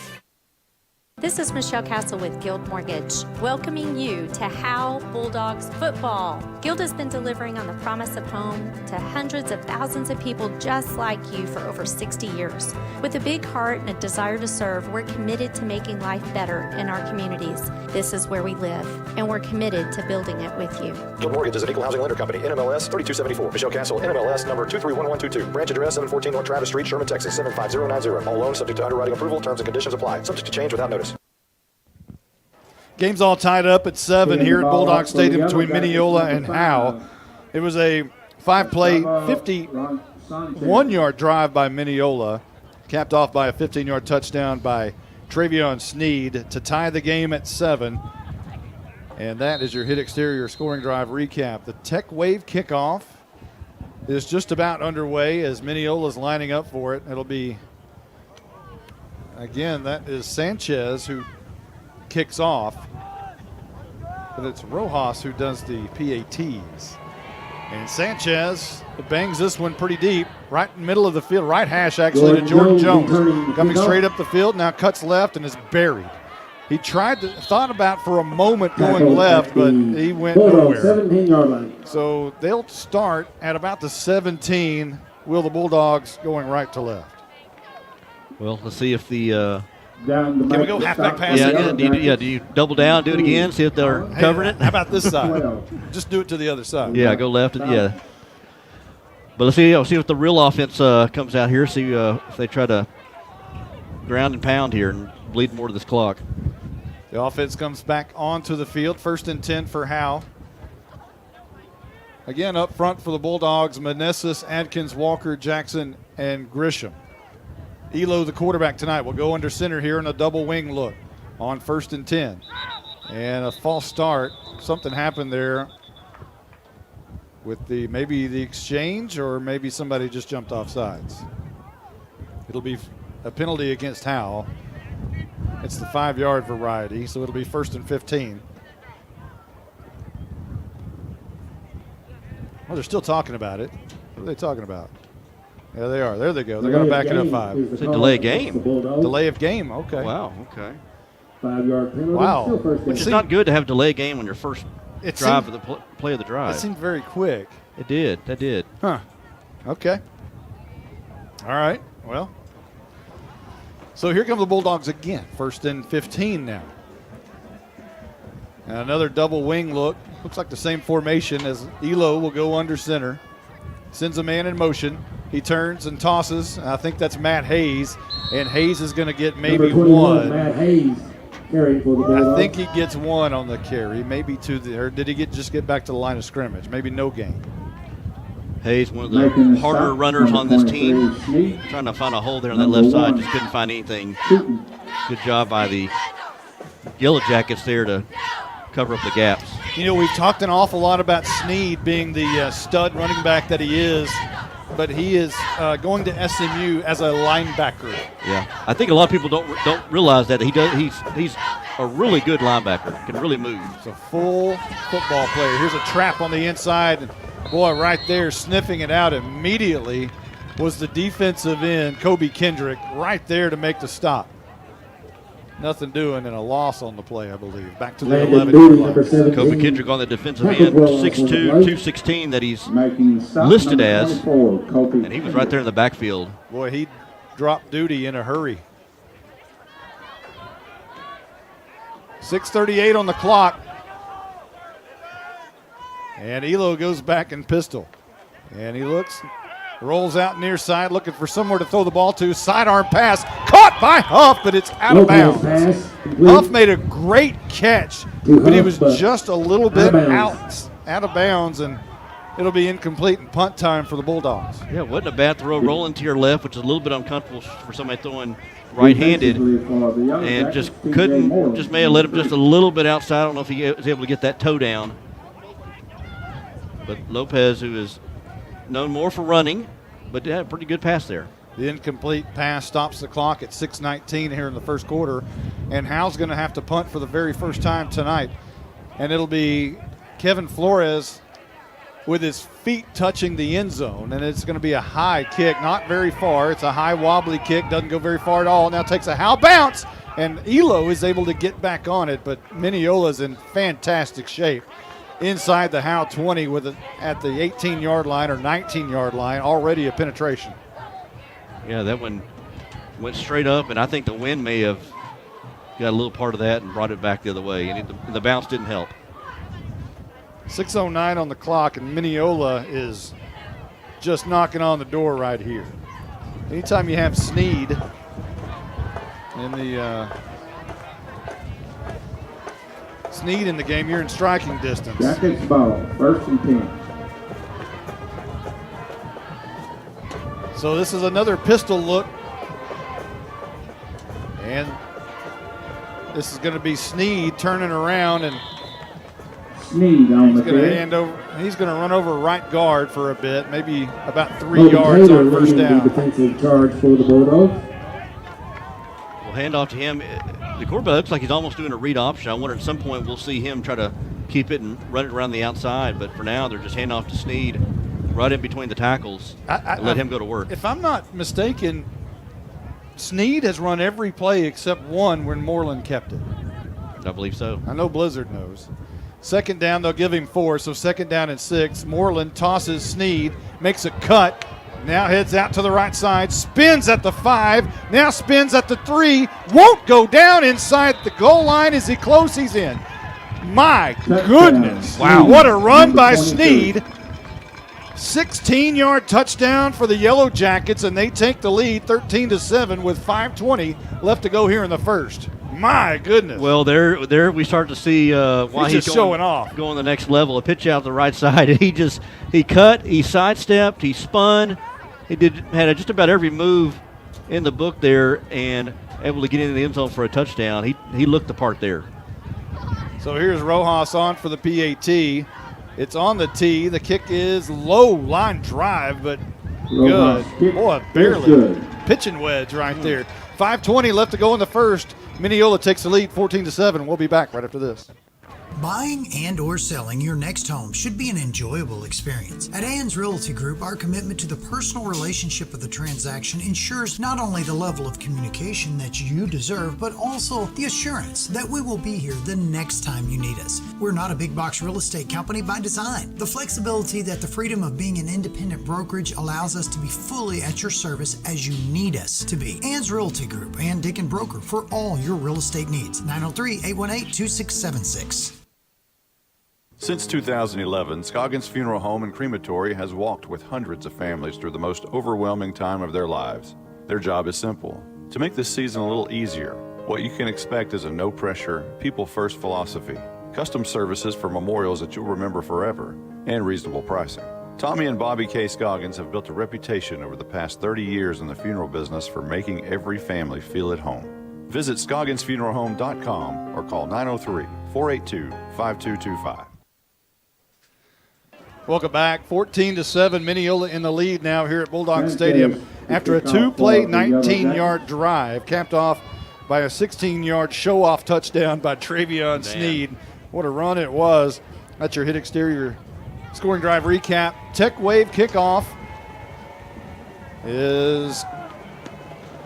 This is Michelle Castle with Guild Mortgage, welcoming you to Howe Bulldogs football. Guild has been delivering on the promise of home to hundreds of thousands of people just like you for over 60 years. With a big heart and a desire to serve, we're committed to making life better in our communities. This is where we live, and we're committed to building it with you. Guild Mortgage is an equal housing lender company. NMLS 3274. Michelle Castle, NMLS number 231122. Branch address 714 North Travis Street, Sherman, Texas 75090. All loans subject to underwriting approval. Terms and conditions apply. Subject to change without notice. Game's all tied up at 7 here at Bulldog Stadium between Mineola and Howe. It was a 5-play, 51-yard drive by Mineola, capped off by a 15-yard touchdown by Travion Sneed to tie the game at 7. And that is your hit exterior scoring drive recap. The Tech Wave kickoff is just about underway as Mineola's lining up for it. It'll be, again, that is Sanchez who kicks off, but it's Rojas who does the PATs. And Sanchez bangs this one pretty deep, right in the middle of the field, right hash actually to Jordan Jones. Coming straight up the field, now cuts left and is buried. He thought about for a moment going left, but he went nowhere. 17-yard line. So they'll start at about the 17. Will the Bulldogs going right to left? Well, let's see if the can we go halfback pass? Yeah, do you double down, do it again, see if they're covering it? How about this side? Just do it to the other side. Yeah, go left. Yeah. But let's see if the real offense comes out here, see if they try to ground and pound here and bleed more to this clock. The offense comes back onto the field. 1st and 10 for Howe. Again, up front for the Bulldogs, Meneses, Adkins, Walker, Jackson, and Grisham. Elo, the quarterback tonight, will go under center here in a double wing look on 1st and 10. And a false start. Something happened there with maybe the exchange, or maybe somebody just jumped off sides. It'll be a penalty against Howe. It's the 5-yard variety, so it'll be 1st and 15. Well, they're still talking about it. What are they talking about? Yeah, they are. There they go. They're going to back it up 5. It's a delay of game. Delay of game. Okay. Wow. Okay. 5-yard penalty. Wow. Which is not good to have delay of game on your first drive of the play of the drive. It seemed very quick. It did. That did. Huh. Okay. All right. Well. So here come the Bulldogs again. 1st and 15 now. And another double wing look. Looks like the same formation as Elo will go under center. Sends a man in motion. He turns and tosses. I think that's Matt Hayes. And Hayes is going to get maybe 1. Matt Hayes carrying for the Bulldogs. I think he gets 1 on the carry. Maybe 2. Or did he just get back to the line of scrimmage? Maybe no gain. Hayes, one of the harder runners on this team. Trying to find a hole there on that left side. Just couldn't find anything. Good job by the Yellowjackets there to cover up the gaps. You know, we've talked an awful lot about Sneed being the stud running back that he is but he is going to SMU as a linebacker. Yeah, I think a lot of people don't realize that he's a really good linebacker. Can really move. He's a full football player. Here's a trap on the inside, and boy, right there, sniffing it out immediately was the defensive end, Kobe Kendrick, right there to make the stop. Nothing doing, and a loss on the play, I believe. Back to the 11. Kobe Kendrick on the defensive end, 6'2", 216 that he's listed as, and he was right there in the backfield. Boy, he dropped duty in a hurry. 6:38 on the clock. And Elo goes back in pistol. And he looks, rolls out near side, looking for somewhere to throw the ball to. Sidearm pass, caught by Huff, but it's out of bounds. Huff made a great catch, but he was just a little bit out of bounds, and it'll be incomplete and punt time for the Bulldogs. Yeah, it wasn't a bad throw, rolling to your left, which is a little bit uncomfortable for somebody throwing right-handed, and just may have let him just a little bit outside. I don't know if he was able to get that toe down. But Lopez, who is known more for running, but had a pretty good pass there. The incomplete pass stops the clock at 6:19 here in the first quarter, and Howe's going to have to punt for the very first time tonight. And it'll be Kevin Flores with his feet touching the end zone, and it's going to be a high kick, not very far. It's a high wobbly kick, doesn't go very far at all. Now takes a Howe bounce, and Elo is able to get back on it, but Mineola's in fantastic shape. Inside the Howe 20 with it at the 18-yard line or 19-yard line, already a penetration. Yeah, that one went straight up, and I think the wind may have got a little part of that and brought it back the other way, and the bounce didn't help. 6:09 on the clock, and Mineola is just knocking on the door right here. Anytime you have Sneed in the Sneed in the game, you're in striking distance. Jackets ball, 1st and 10. So this is another pistol look. And this is going to be Sneed turning around, and Sneed on the he's going to run over right guard for a bit, maybe about 3 yards on first down. Defensive charge for the Bulldogs. We'll hand off to him. The quarterback looks like he's almost doing a read option. I wonder at some point we'll see him try to keep it and run it around the outside, but for now they're just handing off to Sneed right in between the tackles and let him go to work. If I'm not mistaken, Sneed has run every play except one when Moreland kept it. I believe so. I know Blizzard knows. Second down, they'll give him 4, so 2nd down and 6. Moreland tosses Sneed, makes a cut, now heads out to the right side, spins at the 5, now spins at the 3, won't go down inside the goal line. Is he close? He's in. My goodness. Wow. What a run by Sneed. 16-yard touchdown for the Yellowjackets, and they take the lead 13-7 with 5:20 left to go here in the first. My goodness. Well, there we start to see why he's showing off. Going the next level. A pitch out the right side. He cut, he sidestepped, he spun. He had just about every move in the book there, and able to get into the end zone for a touchdown. He looked the part there. So here's Rojas on for the PAT. It's on the tee. The kick is low, line drive, but good. Boy, barely. Pitching wedge right there. 5:20 left to go in the first. Mineola takes the lead 14-7. We'll be back right after this. Buying and or selling your next home should be an enjoyable experience. At Ann's Realty Group, our commitment to the personal relationship of the transaction ensures not only the level of communication that you deserve, but also the assurance that we will be here the next time you need us. We're not a big box real estate company by design. The flexibility that the freedom of being an independent brokerage allows us to be fully at your service as you need us to be. Ann's Realty Group, Ann Dick and Broker for all your real estate needs. 903-818-2676. Since 2011, Scoggins Funeral Home and Crematory has walked with hundreds of families through the most overwhelming time of their lives. Their job is simple: to make this season a little easier. What you can expect is a no-pressure, people-first philosophy, custom services for memorials that you'll remember forever, and reasonable pricing. Tommy and Bobby K. Scoggins have built a reputation over the past 30 years in the funeral business for making every family feel at home. Visit ScogginsFuneralHome.com or call 903-482-5225. Welcome back. 14-7, Mineola in the lead now here at Bulldog Stadium after a two-play 19-yard drive, capped off by a 16-yard show-off touchdown by Travion Sneed. What a run it was. That's your hit exterior scoring drive recap. Tech Wave kickoff is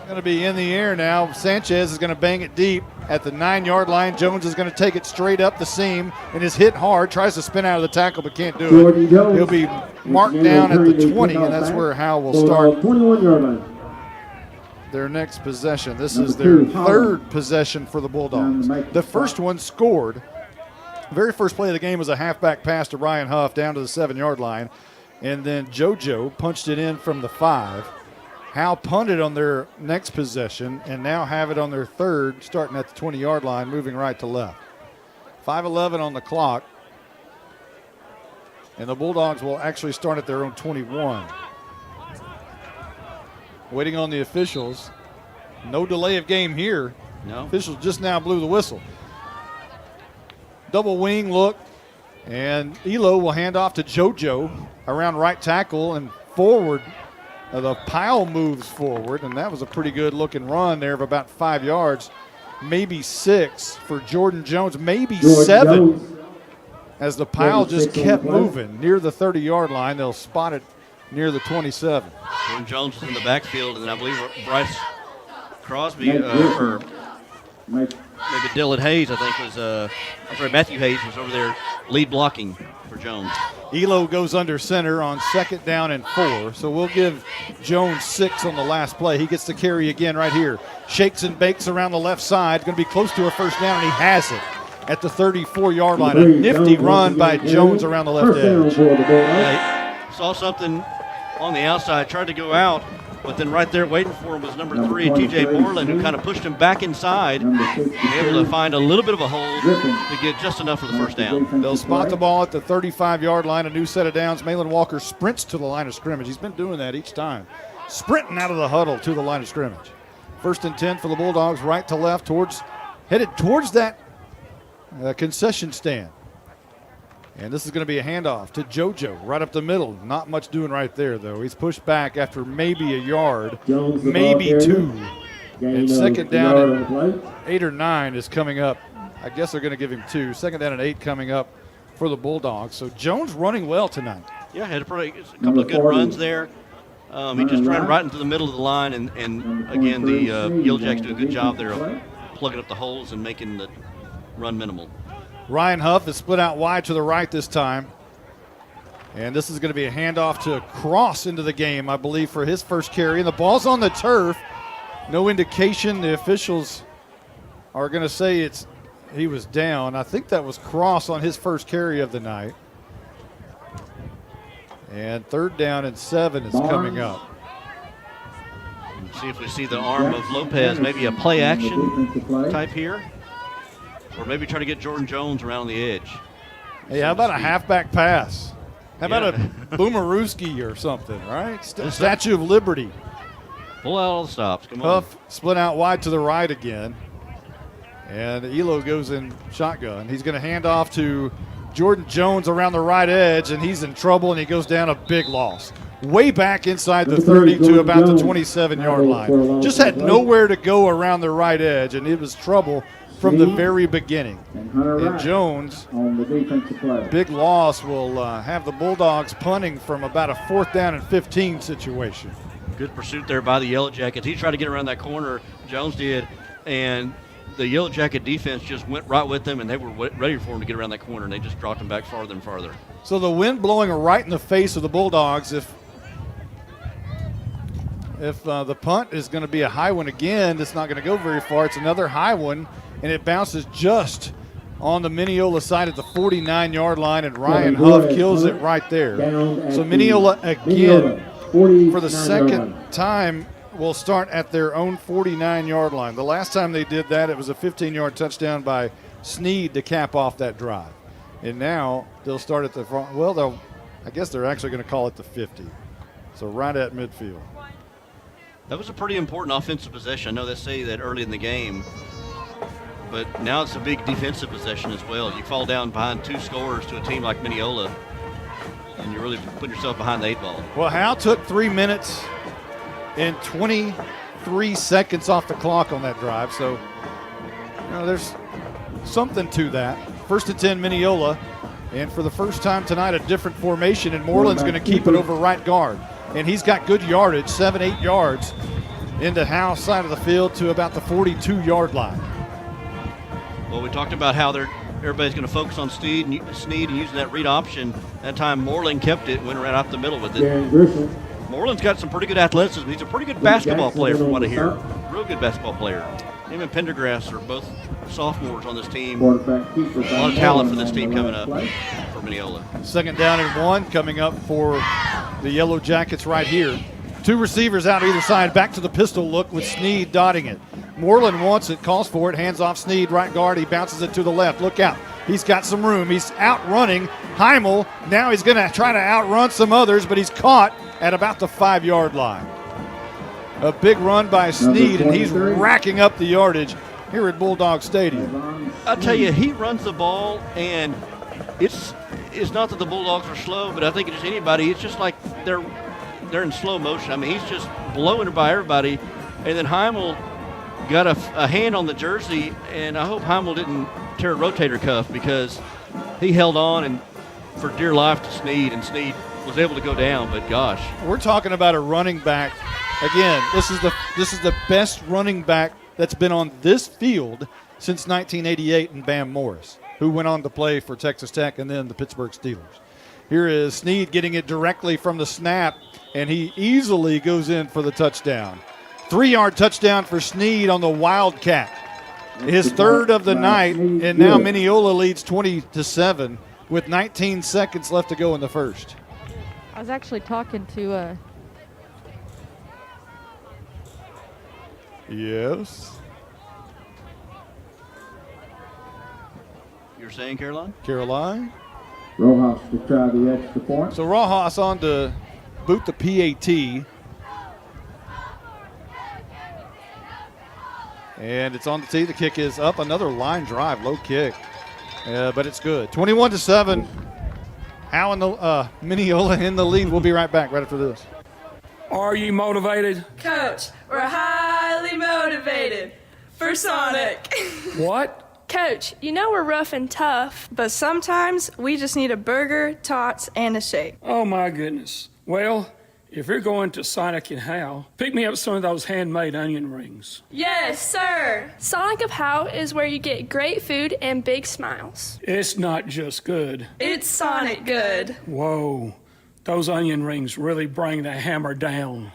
going to be in the air now. Sanchez is going to bang it deep at the 9-yard line. Jones is going to take it straight up the seam and is hit hard. Tries to spin out of the tackle but can't do it. He'll be marked down at the 20, and that's where Howe will start 21-yard line. their next possession. This is their third possession for the Bulldogs. The first one scored. The very first play of the game was a halfback pass to Ryan Huff down to the 7-yard line, and then JoJo punched it in from the 5. Howe punted on their next possession and now have it on their third, starting at the 20-yard line, moving right to left. 5:11 on the clock, and the Bulldogs will actually start at their own 21. Waiting on the officials. No delay of game here. No. Officials just now blew the whistle. Double wing look, and Elo will hand off to JoJo around right tackle and forward. The pile moves forward, and that was a pretty good looking run there of about 5 yards, maybe 6 for Jordan Jones, maybe 7 as the pile just kept moving near the 30-yard line. They'll spot it near the 27. Jordan Jones was in the backfield, and I believe Bryce Crosby or maybe Dylan Hayes, I think was Matthew Hayes was over there lead blocking for Jones. Elo goes under center on 2nd down and 4, so we'll give Jones 6 on the last play. He gets the carry again right here. Shakes and bakes around the left side. Going to be close to a first down, and he has it at the 34-yard line. A nifty run by Jones around the left edge. Yeah, saw something on the outside, tried to go out, but then right there waiting for him was number 3, TJ Moreland, who kind of pushed him back inside and able to find a little bit of a hole to get just enough for the first down. They'll spot the ball at the 35-yard line, a new set of downs. Malin Walker sprints to the line of scrimmage. He's been doing that each time, sprinting out of the huddle to the line of scrimmage. 1st and 10 for the Bulldogs, right to left, headed towards that concession stand. And this is going to be a handoff to JoJo right up the middle. Not much doing right there, though. He's pushed back after maybe a yard, maybe 2. And 2nd down and 8 or 9 is coming up. I guess they're going to give him 2. 2nd down and 8 coming up for the Bulldogs. So Jones running well tonight. Yeah, had a couple of good runs there. He just ran right into the middle of the line, and again, the Yellowjackets do a good job there of plugging up the holes and making the run minimal. Ryan Huff is split out wide to the right this time. And this is going to be a handoff to Cross into the game, I believe, for his first carry. And the ball's on the turf. No indication. The officials are going to say he was down. I think that was Cross on his first carry of the night. And 3rd down and 7 is coming up. See if we see the arm of Lopez, maybe a play action type here. Or maybe try to get Jordan Jones around the edge. Hey, how about a halfback pass? How about a Boomerooski or something, right? Statue of Liberty. Pull out all the stops. Come on. Huff split out wide to the right again. And Elo goes in shotgun. He's going to hand off to Jordan Jones around the right edge, and he's in trouble, and he goes down a big loss. Way back inside the 30 to about the 27-yard line. Just had nowhere to go around the right edge, and it was trouble from the very beginning. And Jones, big loss, will have the Bulldogs punting from about a 4th down and 15 situation. Good pursuit there by the Yellowjackets. He tried to get around that corner, Jones did, and the Yellowjacket defense just went right with them, and they were ready for him to get around that corner, and they just dropped him back farther and farther. So the wind blowing right in the face of the Bulldogs. If the punt is going to be a high one again, it's not going to go very far. It's another high one, and it bounces just on the Mineola side at the 49-yard line, and Ryan Huff kills it right there. So Mineola again, for the second time, will start at their own 49-yard line. The last time they did that, it was a 15-yard touchdown by Sneed to cap off that drive. And now they'll start at the front. Well, I guess they're actually going to call it the 50. So right at midfield. That was a pretty important offensive possession. I know they say that early in the game, but now it's a big defensive possession as well. You fall down behind 2 scores to a team like Mineola. and you're really putting yourself behind the 8 ball. Well, Howe took 3 minutes and 23 seconds off the clock on that drive, so there's something to that. 1st and 10, Mineola, and for the first time tonight, a different formation, and Moreland's going to keep it over right guard. And he's got good yardage, 7-8 yards into Howe's side of the field to about the 42-yard line. Well, we talked about how everybody's going to focus on Sneed and using that read option. That time Moreland kept it and went right up the middle with it. Moreland's got some pretty good athleticism. He's a pretty good basketball player from what I hear. Real good basketball player. Him and Pendergrass are both sophomores on this team. A lot of talent for this team coming up for Mineola. 2nd down and 1 coming up for the Yellowjackets right here. 2 receivers out either side, back to the pistol look with Sneed dotting it. Moreland wants it, calls for it, hands off Sneed, right guard. He bounces it to the left. Look out. He's got some room. He's outrunning Heimel. Now he's going to try to outrun some others, but he's caught at about the 5-yard line. A big run by Sneed, and he's racking up the yardage here at Bulldog Stadium. I'll tell you, he runs the ball, and it's not that the Bulldogs are slow, but I think it's anybody. It's just like they're in slow motion. I mean, he's just blowing it by everybody. And then Heimel got a hand on the jersey, and I hope Heimel didn't tear a rotator cuff because he held on and for dear life to Sneed, and Sneed was able to go down, but gosh. We're talking about a running back. Again, this is the best running back that's been on this field since 1988 in Bam Morris, who went on to play for Texas Tech and then the Pittsburgh Steelers. Here is Sneed getting it directly from the snap, and he easily goes in for the touchdown. 3-yard touchdown for Sneed on the Wildcat. His 3rd of the night, and now Mineola leads 20-7 with 19 seconds left to go in the first. I was actually talking to Yes. You're saying Caroline? Caroline. Rojas to try the extra point. So Rojas on to boot the PAT. And it's on the tee. The kick is up. Another line drive, low kick. But it's good. 21-7. Howe and the Mineola in the lead. We'll be right back right after this. Are you motivated? Coach, we're highly motivated for Sonic. What? Coach, you know we're rough and tough, but sometimes we just need a burger, tots, and a shake. Oh my goodness. Well, if you're going to Sonic and Howe, pick me up some of those handmade onion rings. Yes, sir. Sonic of Howe is where you get great food and big smiles. It's not just good. It's Sonic good. Whoa. Those onion rings really bring the hammer down.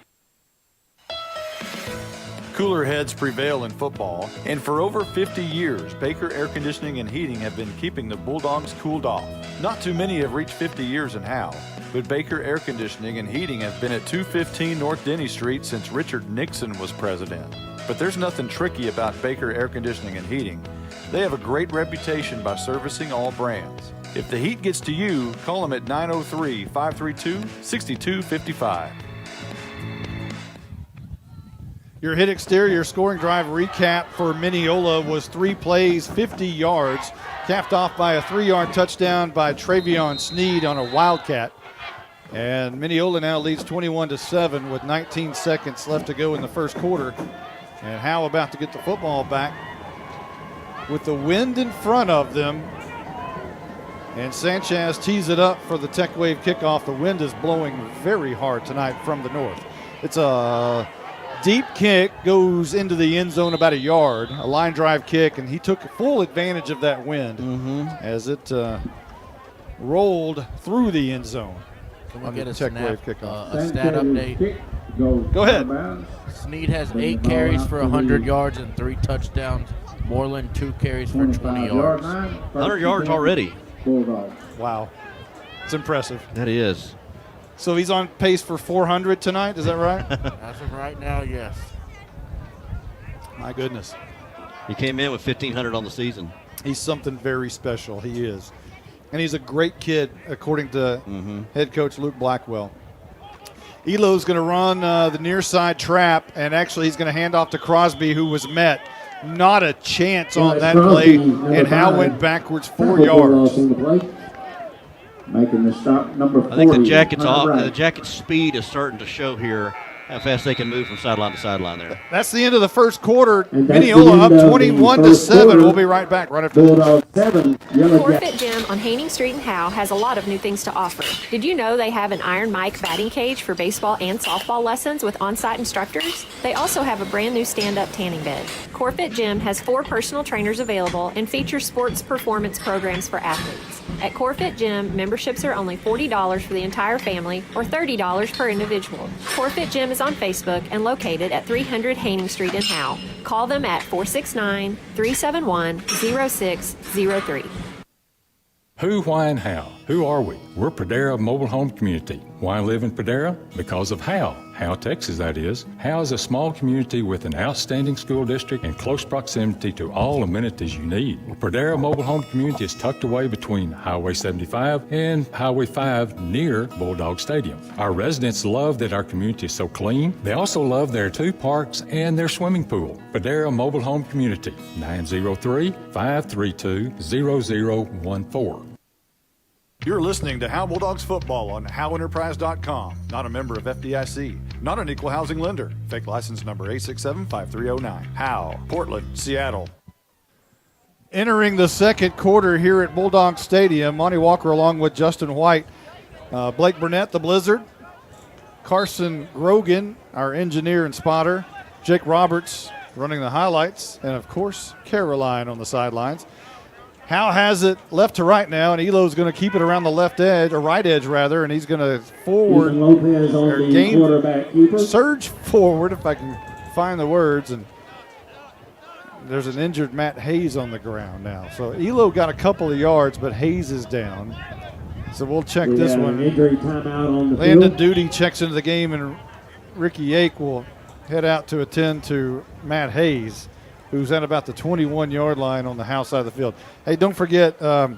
Cooler heads prevail in football, and for over 50 years, Baker Air Conditioning and Heating have been keeping the Bulldogs cooled off. Not too many have reached 50 years in Howe, but Baker Air Conditioning and Heating have been at 215 North Denny Street since Richard Nixon was president. But there's nothing tricky about Baker Air Conditioning and Heating. They have a great reputation by servicing all brands. If the heat gets to you, call them at 903-532-6255. Your hit exterior scoring drive recap for Mineola was 3 plays, 50 yards, capped off by a 3-yard touchdown by Travion Sneed on a Wildcat. And Mineola now leads 21-7 with 19 seconds left to go in the first quarter. And Howe about to get the football back with the wind in front of them. And Sanchez tees it up for the Tech Wave kickoff. The wind is blowing very hard tonight from the north. It's a deep kick, goes into the end zone about a yard, a line drive kick, and he took full advantage of that wind as it rolled through the end zone. Can we on get the a Tech snap, Wave kickoff. a stat update? Go ahead. Sneed has 8 carries for 100 yards and 3 touchdowns. Moreland 2 carries for 20 yards. 100 yards already. Wow. It's impressive. That is. So he's on pace for 400 tonight, is that right? As of right now, yes. My goodness. He came in with 1,500 on the season. He's something very special. He is. And he's a great kid, according to head coach Luke Blackwell. Elo's going to run the near side trap, and actually he's going to hand off to Crosby, who was met. Not a chance on that play, and Howe went backwards 4 yards. Making the stop, number 40. I think the Jackets' Hunter Wright. the Jackets' speed is starting to show here. How fast they can move from sideline to sideline there. That's the end of the first quarter. And that's Mineola the end up of the 21-7. first quarter. We'll be right back right after this. Bulldogs 7, Yellowjackets. Forfeit Gym on Haining Street in Howe has a lot of new things to offer. Did you know they have an Iron Mike batting cage for baseball and softball lessons with on-site instructors? They also have a brand new stand-up tanning bed. Corfit Gym has 4 personal trainers available and features sports performance programs for athletes. At Corfit Gym, memberships are only $40 for the entire family or $30 per individual. Corfit Gym is on Facebook and located at 300 Haining Street in Howe. Call them at 469-371-0603. Who, why, and how? Who are we? We're Pradera Mobile Home Community. Why live in Pradera? Because of Howe. Howe, Texas, that is. Howe is a small community with an outstanding school district and close proximity to all amenities you need. Pradera Mobile Home Community is tucked away between Highway 75 and Highway 5 near Bulldog Stadium. Our residents love that our community is so clean. They also love their 2 parks and their swimming pool. Pradera Mobile Home Community, 903-532-0014. You're listening to Howe Bulldogs football on HoweEnterprise.com. Not a member of FDIC. Not an equal housing lender. Fake license number 8675309. Howe, Portland, Seattle. Entering the second quarter here at Bulldog Stadium, Monty Walker along with Justin White, Blake Burnett, the Blizzard, Carson Grogan, our engineer and spotter, Jake Roberts running the highlights, and of course Caroline on the sidelines. Howe has it left to right now, and Elo's going to keep it around the left edge, or right edge rather, and he's going to forward, Lopez on the quarterback keeper. surge forward if I can find the words, and there's an injured Matt Hayes on the ground now. So Elo got a couple of yards, but Hayes is down. So we'll check this one. Injury timeout on the Landon field. Duty checks into the game, and Ricky Yake will head out to attend to Matt Hayes, who's at about the 21-yard line on the Howe side of the field. Hey, don't forget, the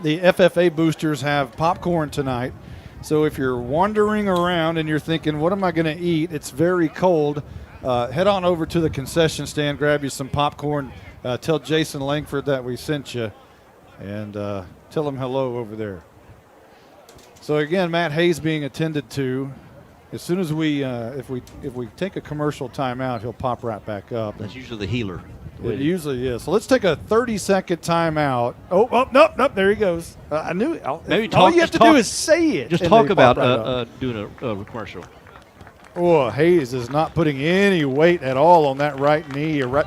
FFA boosters have popcorn tonight. So if you're wandering around and you're thinking, what am I going to eat? It's very cold. Head on over to the concession stand, grab you some popcorn. Tell Jason Langford that we sent you, and tell him hello over there. So again, Matt Hayes being attended to. As soon as we, if we take a commercial timeout, he'll pop right back up. That's usually the healer. It usually is. So let's take a 30-second timeout. Oh, nope, there he goes. I knew it. Maybe all you have to do is say it. Just and talk they pop about right up. doing a commercial. Oh, Hayes is not putting any weight at all on that right knee or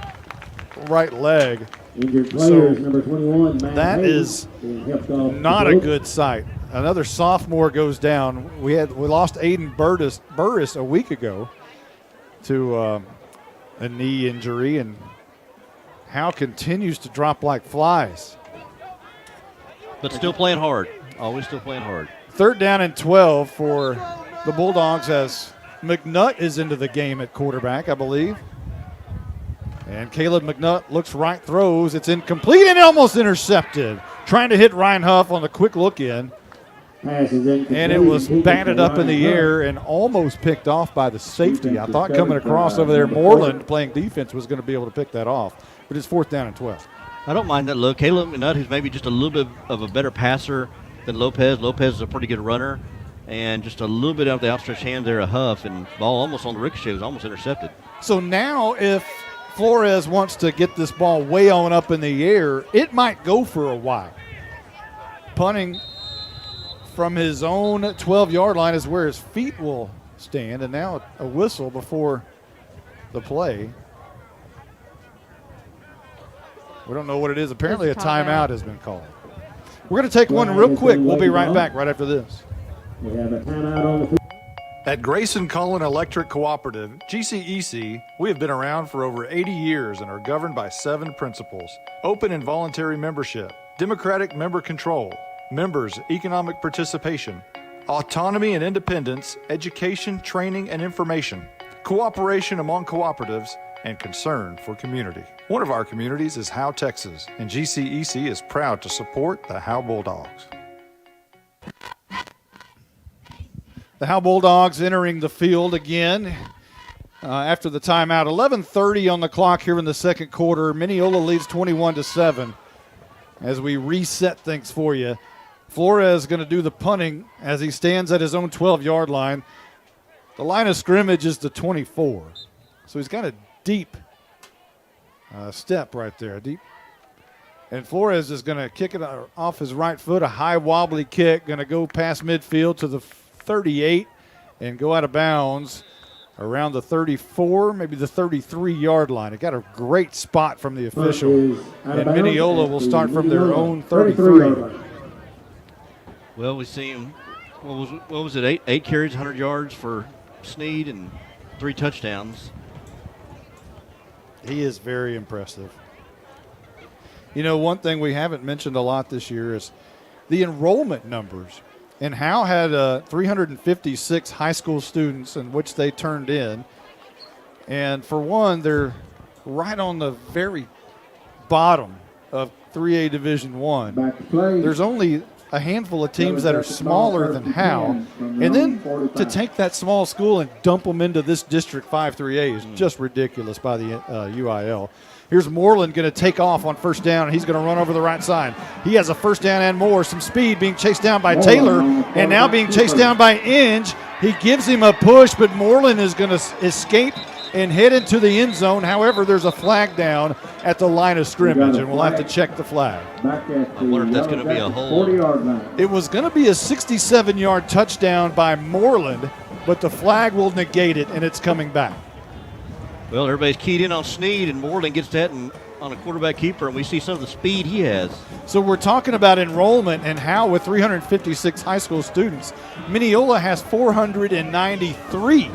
right leg. Injured players, number 21, Matt That Hayes, is helped off not the a field. good sight. Another sophomore goes down. We lost Aiden Burris a week ago to a knee injury, and Howe continues to drop like flies. But still playing hard. Always still playing hard. 3rd down and 12 for the Bulldogs as McNutt is into the game at quarterback, I believe. And Caleb McNutt looks right, throws. It's incomplete and almost intercepted. Trying to hit Ryan Huff on the quick look in. And it was batted up in the air and almost picked off by the safety. I thought coming across over there, Moreland playing defense was going to be able to pick that off. But it's 4th down and 12. I don't mind that look. Caleb McNutt, who's maybe just a little bit of a better passer than Lopez. Lopez is a pretty good runner. And just a little bit out the outstretched hand there, a Huff, and ball almost on the ricochet was almost intercepted. So now if Flores wants to get this ball way on up in the air, it might go for a while. Punting from his own 12-yard line is where his feet will stand, and now a whistle before the play. We don't know what it is. Apparently a timeout has been called. We're going to take one real quick. We'll be right back right after this. We have a timeout on the field. At Grayson Cullen Electric Cooperative, GCEC, we have been around for over 80 years and are governed by 7 principles: open and voluntary membership, democratic member control, members' economic participation, autonomy and independence, education, training, and information, cooperation among cooperatives, and concern for community. One of our communities is Howe, Texas, and GCEC is proud to support the Howe Bulldogs. The Howe Bulldogs entering the field again after the timeout. 11:30 on the clock here in the second quarter. Mineola leads 21-7 as we reset things for you. Flores going to do the punting as he stands at his own 12-yard line. The line of scrimmage is the 24. So he's got a deep step right there, deep. And Flores is going to kick it off his right foot, a high wobbly kick, going to go past midfield to the 38 and go out of bounds around the 34, maybe the 33-yard line. It got a great spot from the official. And Mineola will start from their own 33. Well, we see him. What was it? Eight carries, 100 yards for Snead and 3 touchdowns. He is very impressive. You know, one thing we haven't mentioned a lot this year is the enrollment numbers. And Howe had 356 high school students in which they turned in. And for one, they're right on the very bottom of 3A Division I. There's only a handful of teams that are smaller than Howe. And then to take that small school and dump them into this District 5-3A is just ridiculous by the UIL. Here's Moreland going to take off on first down, and he's going to run over the right side. He has a first down and more, some speed, being chased down by Taylor, and now being chased down by Inge. He gives him a push, but Moreland is going to escape and head into the end zone. However, there's a flag down at the line of scrimmage, and we'll have to check the flag. I wonder if that's going to be a hold. It was going to be a 67-yard touchdown by Moreland, but the flag will negate it, and it's coming back. Well, everybody's keyed in on Snead, and Moreland gets that on a quarterback keeper, and we see some of the speed he has. So we're talking about enrollment and how with 356 high school students, Mineola has 493,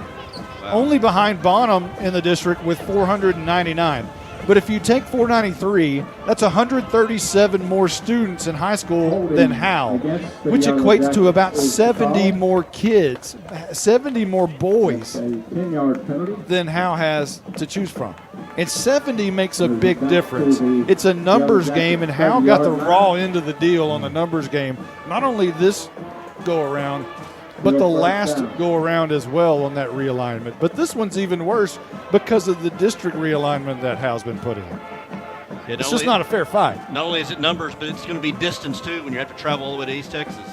only behind Bonham in the district with 499. But if you take 493, that's 137 more students in high school than Howe, which equates to about 70 more kids, 70 more boys than Howe has to choose from. And 70 makes a big difference. It's a numbers game, and Howe got the raw end of the deal on the numbers game. Not only this go-around, but the last go-around as well on that realignment. But this one's even worse because of the district realignment that Howe's been put in. Yeah, it's just not a fair fight. Not only is it numbers, but it's going to be distance, too, when you have to travel all the way to East Texas.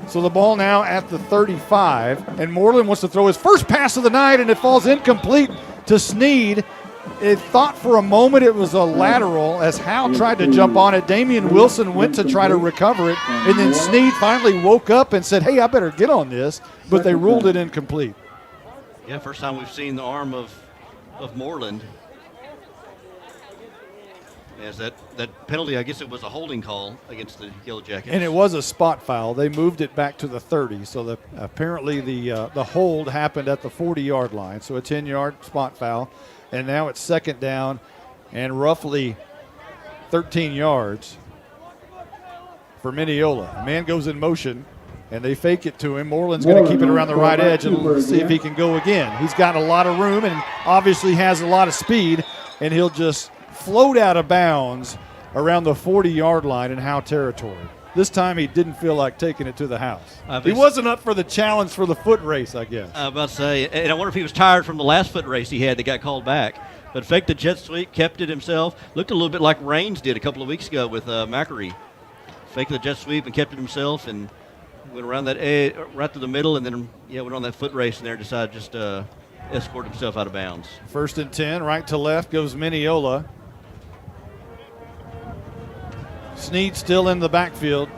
So the ball now at the 35, and Moreland wants to throw his first pass of the night, and it falls incomplete to Snead. It thought for a moment it was a lateral as Howe tried to jump on it. Damian Wilson went to try to recover it, and then Snead finally woke up and said, hey, I better get on this, but they ruled it incomplete. Yeah, first time we've seen the arm of Moreland. As that penalty, I guess it was a holding call against the Yellowjackets. And it was a spot foul. They moved it back to the 30, so apparently the hold happened at the 40-yard line, so a 10-yard spot foul. And now it's second down and roughly 13 yards for Mineola. A man goes in motion, and they fake it to him. Moreland's going to keep it around the right edge and see if he can go again. He's got a lot of room and obviously has a lot of speed, and he'll just float out of bounds around the 40-yard line in Howe territory. This time he didn't feel like taking it to the house. He wasn't up for the challenge for the foot race, I guess. I was about to say, and I wonder if he was tired from the last foot race he had that got called back. But faked the jet sweep, kept it himself. Looked a little bit like Raines did a couple of weeks ago with Macquarie. Faked the jet sweep and kept it himself and went around that edge, right to the middle, and then went on that foot race and there decided just to escort himself out of bounds. First and 10, right to left goes Mineola. Snead still in the backfield.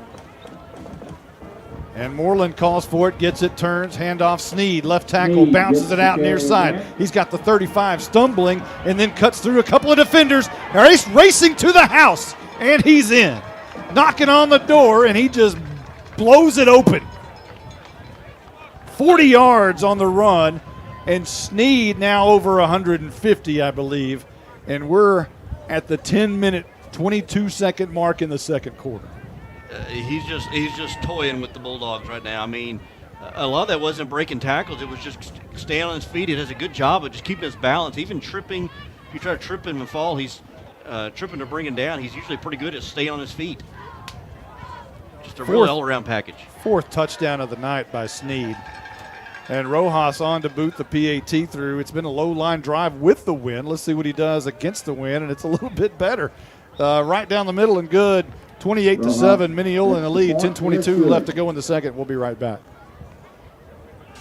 And Moreland calls for it, gets it, turns, handoff Snead, left tackle, bounces it out near side. He's got the 35 stumbling and then cuts through a couple of defenders. Racing to the house, and he's in. Knocking on the door, and he just blows it open. 40 yards on the run, and Snead now over 150, I believe. And we're at the 10-minute, 22-second mark in the second quarter. He's just toying with the Bulldogs right now. I mean, a lot of that wasn't breaking tackles. It was just staying on his feet. He does a good job of just keeping his balance. Even tripping, if you try to trip him and fall, he's tripping to bring him down. He's usually pretty good at staying on his feet. Just a real all-around package. Fourth touchdown of the night by Snead. And Rojas on to boot the PAT through. It's been a low-line drive with the wind. Let's see what he does against the wind, and it's a little bit better. Right down the middle and good 28-7, Mineola in the lead. 10:22 left to go in the second. We'll be right back.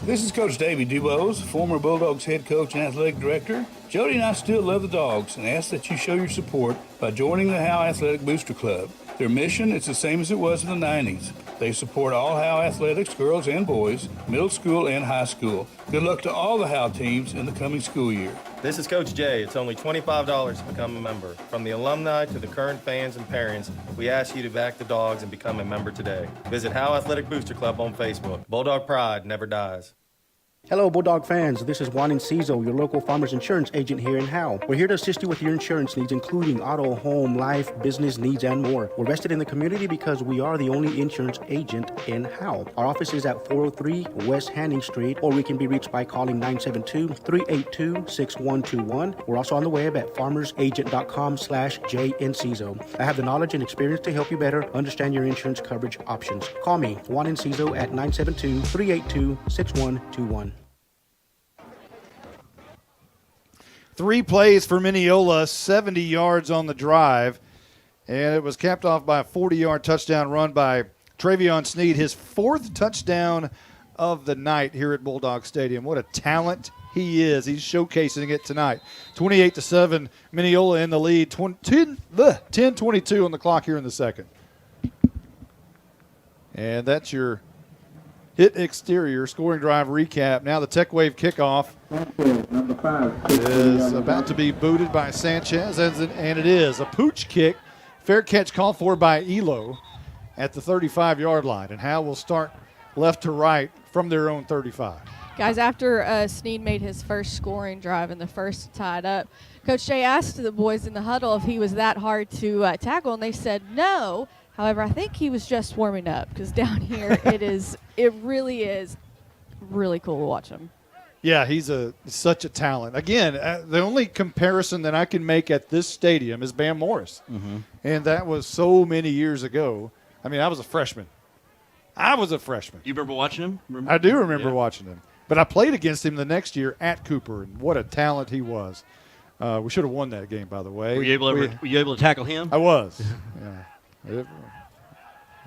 This is Coach Davey Dubose, former Bulldogs head coach and athletic director. Jody and I still love the Dogs and ask that you show your support by joining the Howe Athletic Booster Club. Their mission is the same as it was in the 90s. They support all Howe athletics, girls and boys, middle school and high school. Good luck to all the Howe teams in the coming school year. This is Coach Jay. It's only $25 to become a member. From the alumni to the current fans and parents, we ask you to back the Dogs and become a member today. Visit Howe Athletic Booster Club on Facebook. Bulldog pride never dies. Hello, Bulldog fans. This is Juan Enciso, your local farmers insurance agent here in Howe. We're here to assist you with your insurance needs, including auto, home, life, business needs, and more. We're vested in the community because we are the only insurance agent in Howe. Our office is at 403 West Hanning Street, or we can be reached by calling 972-382-6121. We're also on the web at farmersagent.com/JEnciso. I have the knowledge and experience to help you better understand your insurance coverage options. Call me, Juan Enciso, at 972-382-6121. 3 plays for Mineola, 70 yards on the drive, and it was capped off by a 40-yard touchdown run by Travion Sneed, his 4th touchdown of the night here at Bulldog Stadium. What a talent he is. He's showcasing it tonight. 28-7, Mineola in the lead. 10:22 on the clock here in the second. And that's your hit exterior scoring drive recap. Now the Tech Wave kickoff is about to be booted by Sanchez, and it is a pooch kick. Fair catch called for by Elo at the 35-yard line. And Howe will start left to right from their own 35. Guys, after Sneed made his first scoring drive and the first tied up, Coach Jay asked the boys in the huddle if he was that hard to tackle, and they said no. However, I think he was just warming up, because down here it really is really cool to watch him. Yeah, he's such a talent. Again, the only comparison that I can make at this stadium is Bam Morris. Mm-hmm. And that was so many years ago. I mean, I was a freshman. You remember watching him? I do remember watching him. But I played against him the next year at Cooper, and what a talent he was. We should have won that game, by the way. Were you able to tackle him? I was. Yeah.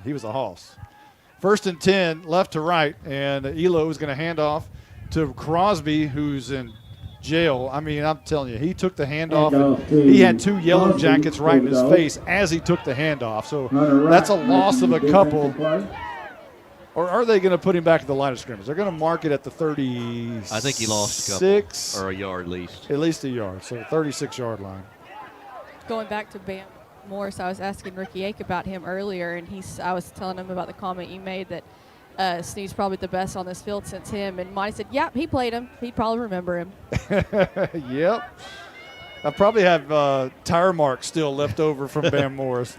He was a hoss. 1st and 10, left to right, and Elo is going to hand off to Crosby, who's in jail. I mean, I'm telling you, he took the handoff, and he had 2 Yellowjackets right in his face as he took the handoff. So that's a loss of a couple. Or are they going to put him back at the line of scrimmage? They're going to mark it at the 36. I think he lost a couple, or a yard at least. At least a yard, so 36-yard line. Going back to Bam Morris, I was asking Ricky Ake about him earlier, and I was telling him about the comment you made that Sneed's probably the best on this field since him. And Monty said, yeah, he played him. He'd probably remember him. Yep. I probably have tire marks still left over from Bam Morris.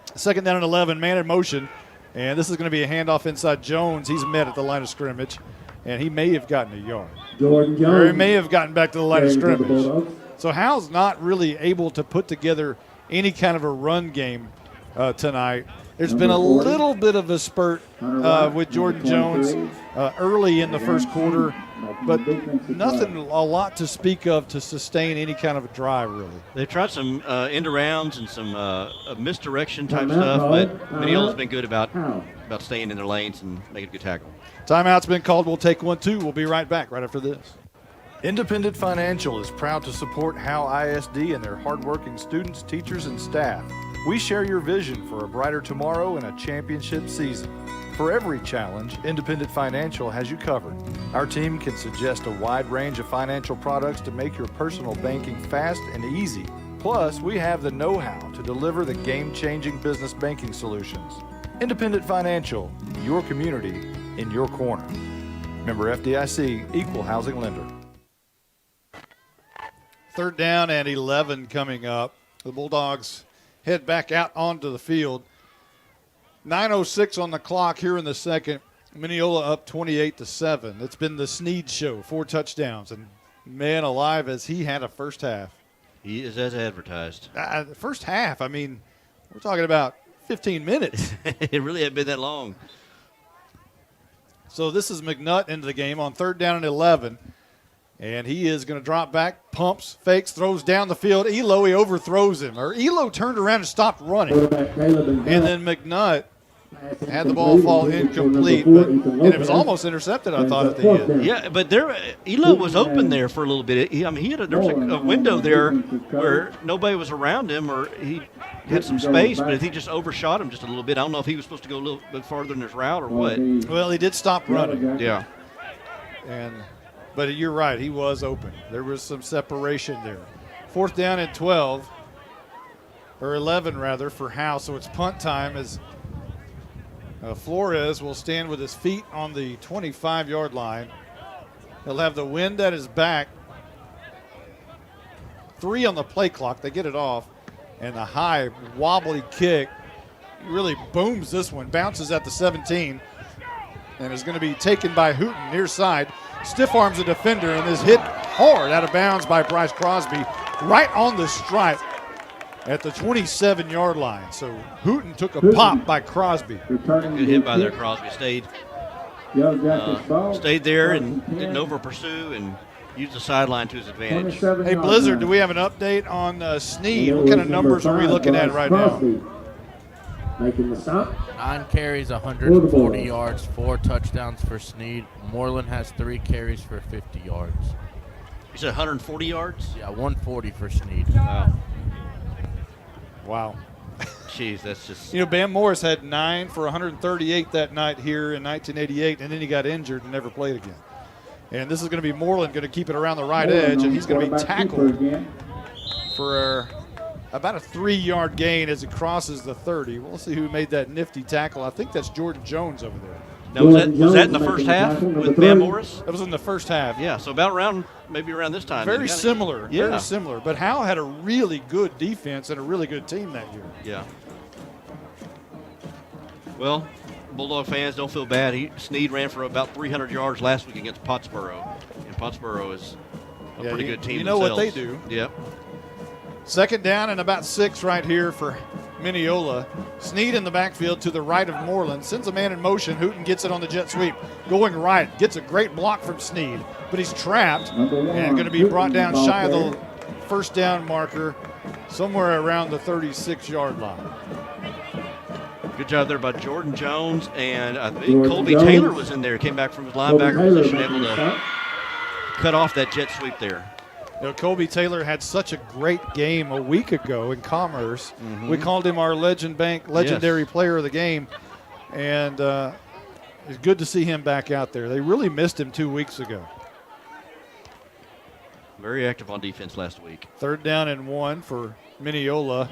2nd down and 11, man in motion. And this is going to be a handoff inside Jones. He's met at the line of scrimmage, and he may have gotten a yard. Jordan Jones. Or he may have gotten back to the line of scrimmage. So Howe's not really able to put together any kind of a run game tonight. There's been a little bit of a spurt with Jordan Jones early in the first quarter, but nothing a lot to speak of to sustain any kind of a drive, really. They've tried some end arounds and some misdirection type stuff, but Mineola's been good about staying in their lanes and making a good tackle. Timeout's been called. We'll take 1-2. We'll be right back right after this. Independent Financial is proud to support Howe ISD and their hardworking students, teachers, and staff. We share your vision for a brighter tomorrow and a championship season. For every challenge, Independent Financial has you covered. Our team can suggest a wide range of financial products to make your personal banking fast and easy. Plus, we have the know-how to deliver the game-changing business banking solutions. Independent Financial, your community in your corner. Member FDIC, Equal Housing Lender. 3rd down and 11 coming up. The Bulldogs head back out onto the field. 9:06 on the clock here in the second. Mineola up 28-7. It's been the Sneed show, 4 touchdowns. And, man alive, as he had a first half. He is as advertised. The first half, I mean, we're talking about 15 minutes. It really hadn't been that long. So this is McNutt into the game on 3rd down and 11. And he is going to drop back, pumps, fakes, throws down the field. Elo, he overthrows him. Or Elo turned around and stopped running. And then McNutt had the ball fall incomplete, and it was almost intercepted, I thought, at the end. Yeah, but Elo was open there for a little bit. There was a window there where nobody was around him, or he had some space, but he just overshot him just a little bit. I don't know if he was supposed to go a little bit farther in his route or what. Well, he did stop running. Yeah. But you're right, he was open. There was some separation there. 4th down and 12, or 11 rather, for Howe. So it's punt time as Flores will stand with his feet on the 25-yard line. He'll have the wind at his back. 3 on the play clock. They get it off. And the high, wobbly kick really booms this one. Bounces at the 17 and is going to be taken by Hooten near side. Stiff arms a defender and is hit hard out of bounds by Bryce Crosby right on the stripe at the 27-yard line. So Hooten took a pop by Crosby. Good hit by there. Crosby stayed there and didn't over pursue and used the sideline to his advantage. Hey, Blizzard, do we have an update on Snead? What kind of numbers are we looking at right now? Making the stop. 9 carries, 140 yards, 4 touchdowns for Snead. Moreland has 3 carries for 50 yards. You said 140 yards? Yeah, 140 for Snead. Wow. Jeez, that's just... Bam Morris had 9 for 138 that night here in 1988, and then he got injured and never played again. And this is going to be Moreland going to keep it around the right edge, and he's going to be tackled for about a 3-yard gain as it crosses the 30. We'll see who made that nifty tackle. I think that's Jordan Jones over there. Now, was that in the first half with Bam Morris? That was in the first half. Yeah, so maybe around this time. Very similar. Yeah. Very similar. But Howe had a really good defense and a really good team that year. Yeah. Well, Bulldog fans, don't feel bad. Snead ran for about 300 yards last week against Pottsboro. And Pottsboro is a pretty good team. You know themselves. what they do. Yep. 2nd down and about 6 right here for Mineola. Snead in the backfield to the right of Moreland. Sends a man in motion. Hooten gets it on the jet sweep. Going right. Gets a great block from Snead. But he's trapped and going to be brought down shy of the first down marker somewhere around the 36-yard line. Good job there by Jordan Jones. And I think Colby Taylor was in there. Came back from his linebacker position, able to cut off that jet sweep there. Colby Taylor had such a great game a week ago in Commerce. We called him our legendary player of the game, and it's good to see him back out there. They really missed him 2 weeks ago. Very active on defense last week. 3rd down and 1 for Mineola.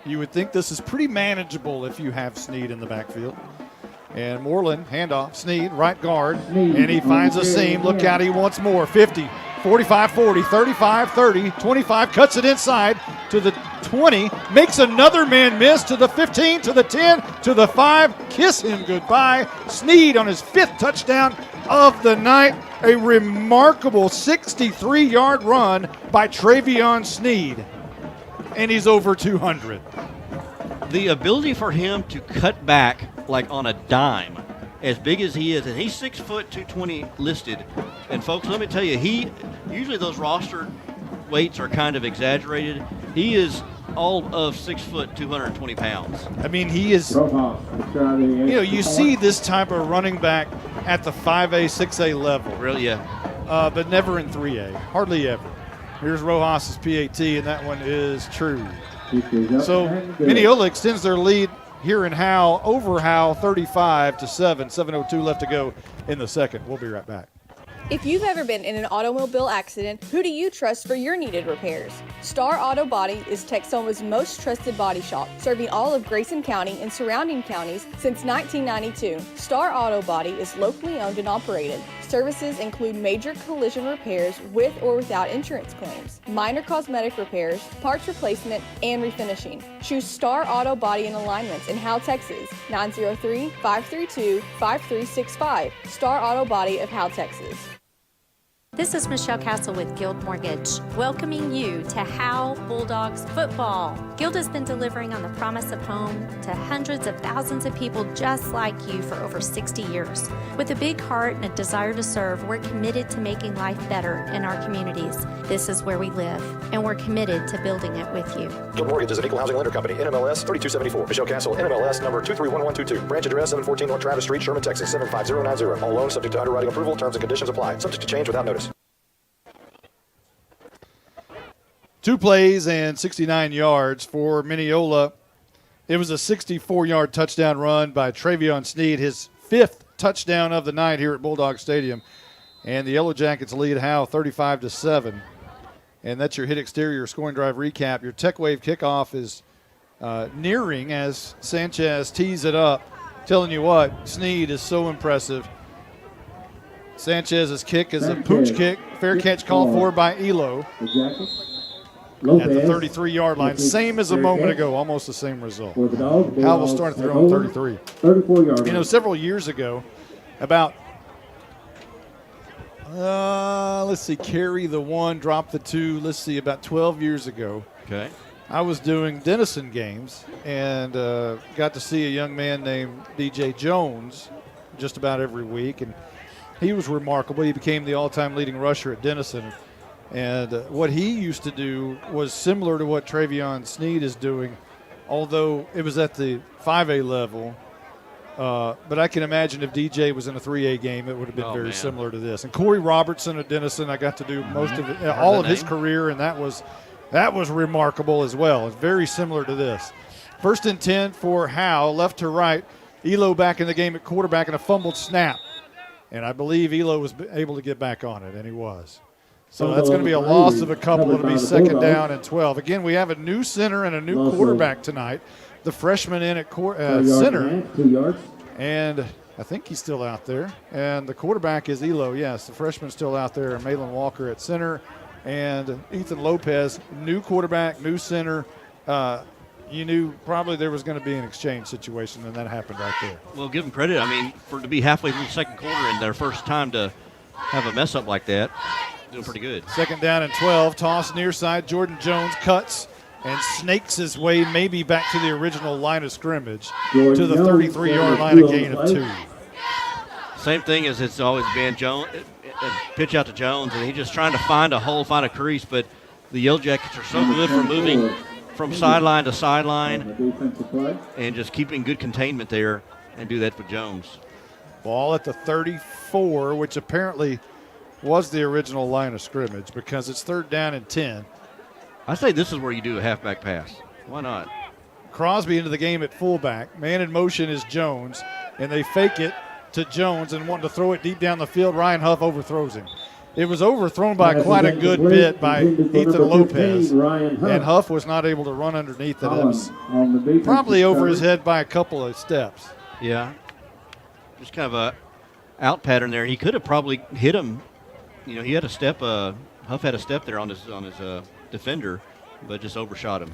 You would think this is pretty manageable if you have Snead in the backfield. And Moreland, handoff, Snead, right guard, and he finds a seam. Look out, he wants more. 50. 45-40, 35-30, 25, cuts it inside to the 20, makes another man miss to the 15, to the 10, to the 5, kiss him goodbye. Snead on his 5th touchdown of the night. A remarkable 63-yard run by Travion Snead, and he's over 200. The ability for him to cut back like on a dime, as big as he is, and he's 6 foot 220 listed. And folks, let me tell you, usually those roster weights are kind of exaggerated. He is all of 6 foot 220 pounds. I mean, he is. You see this type of running back at the 5A, 6A level. Really, yeah. But never in 3A, hardly ever. Here's Rojas's PAT, and that one is true. So Mineola extends their lead here in Howe, over Howe, 35-7. 7:02 left to go in the second. We'll be right back. If you've ever been in an automobile accident, who do you trust for your needed repairs? Star Auto Body is Texoma's most trusted body shop, serving all of Grayson County and surrounding counties since 1992. Star Auto Body is locally owned and operated. Services include major collision repairs with or without insurance claims, minor cosmetic repairs, parts replacement, and refinishing. Choose Star Auto Body and Alignments in Howe, Texas, 903-532-5365. Star Auto Body of Howe, Texas. This is Michelle Castle with Guild Mortgage, welcoming you to Howe Bulldogs football. Guild has been delivering on the promise of home to hundreds of thousands of people just like you for over 60 years. With a big heart and a desire to serve, we're committed to making life better in our communities. This is where we live, and we're committed to building it with you. Guild Mortgage is an equal housing lender company. NMLS 3274. Michelle Castle, NMLS number 231122. Branch address 714 North Travis Street, Sherman, Texas 75090. All loans subject to underwriting approval. Terms and conditions apply. Subject to change without notice. 2 plays and 69 yards for Mineola. It was a 64-yard touchdown run by Travion Sneed, his 5th touchdown of the night here at Bulldog Stadium. And the Yellowjackets lead Howe 35-7. And that's your hit exterior scoring drive recap. Your Tech Wave kickoff is nearing as Sanchez tees it up. Telling you what, Sneed is so impressive. Sanchez's kick is a pooch kick. Fair catch called for by Elo. At the 33-yard line, same as a moment ago, almost the same result. Howe will start at their own 33. 34-yard. You know, several years ago, about, let's see, carry the 1, drop the 2, let's see, about 12 years ago. Okay. I was doing Denison games and got to see a young man named DJ Jones just about every week, and he was remarkable. He became the all-time leading rusher at Denison. And what he used to do was similar to what Travion Sneed is doing, although it was at the 5A level. But I can imagine if DJ was in a 3A game, it would have been very similar to this. And Corey Robertson at Denison, I got to do most of it, all of his career, and that was remarkable as well. It's very similar to this. 1st and 10 for Howe, left to right. Elo back in the game at quarterback and a fumbled snap. And I believe Elo was able to get back on it, and he was. So that's going to be a loss of a couple. It'll be 2nd down and 12. Again, we have a new center and a new quarterback tonight. The freshman in at center. 2 yards. And I think he's still out there. And the quarterback is Elo. Yes, the freshman's still out there. Malin Walker at center. And Ethan Lopez, new quarterback, new center. You knew probably there was going to be an exchange situation, and that happened right there. Well, give them credit. I mean, for it to be halfway through the second quarter and their first time to have a mess up like that, doing pretty good. 2nd down and 12. Toss near side. Jordan Jones cuts and snakes his way maybe back to the original line of scrimmage to the 33-yard line, a gain of 2. Same thing as it's always been. Jones, pitch out to Jones, and he's just trying to find a hole, find a crease, but the Yellowjackets are so good for moving from sideline to sideline and just keeping good containment there and do that with Jones. Ball at the 34, which apparently was the original line of scrimmage because it's 3rd down and 10. I say this is where you do a halfback pass. Why not? Crosby into the game at fullback. Man in motion is Jones, and they fake it to Jones and wanting to throw it deep down the field. Ryan Huff overthrows him. It was overthrown by quite a good bit by Ethan Lopez, and Huff was not able to run underneath it. It was probably over his head by a couple of steps. Yeah. Just kind of a out pattern there. He could have probably hit him. You know, he had a step. Huff had a step there on his defender, but just overshot him.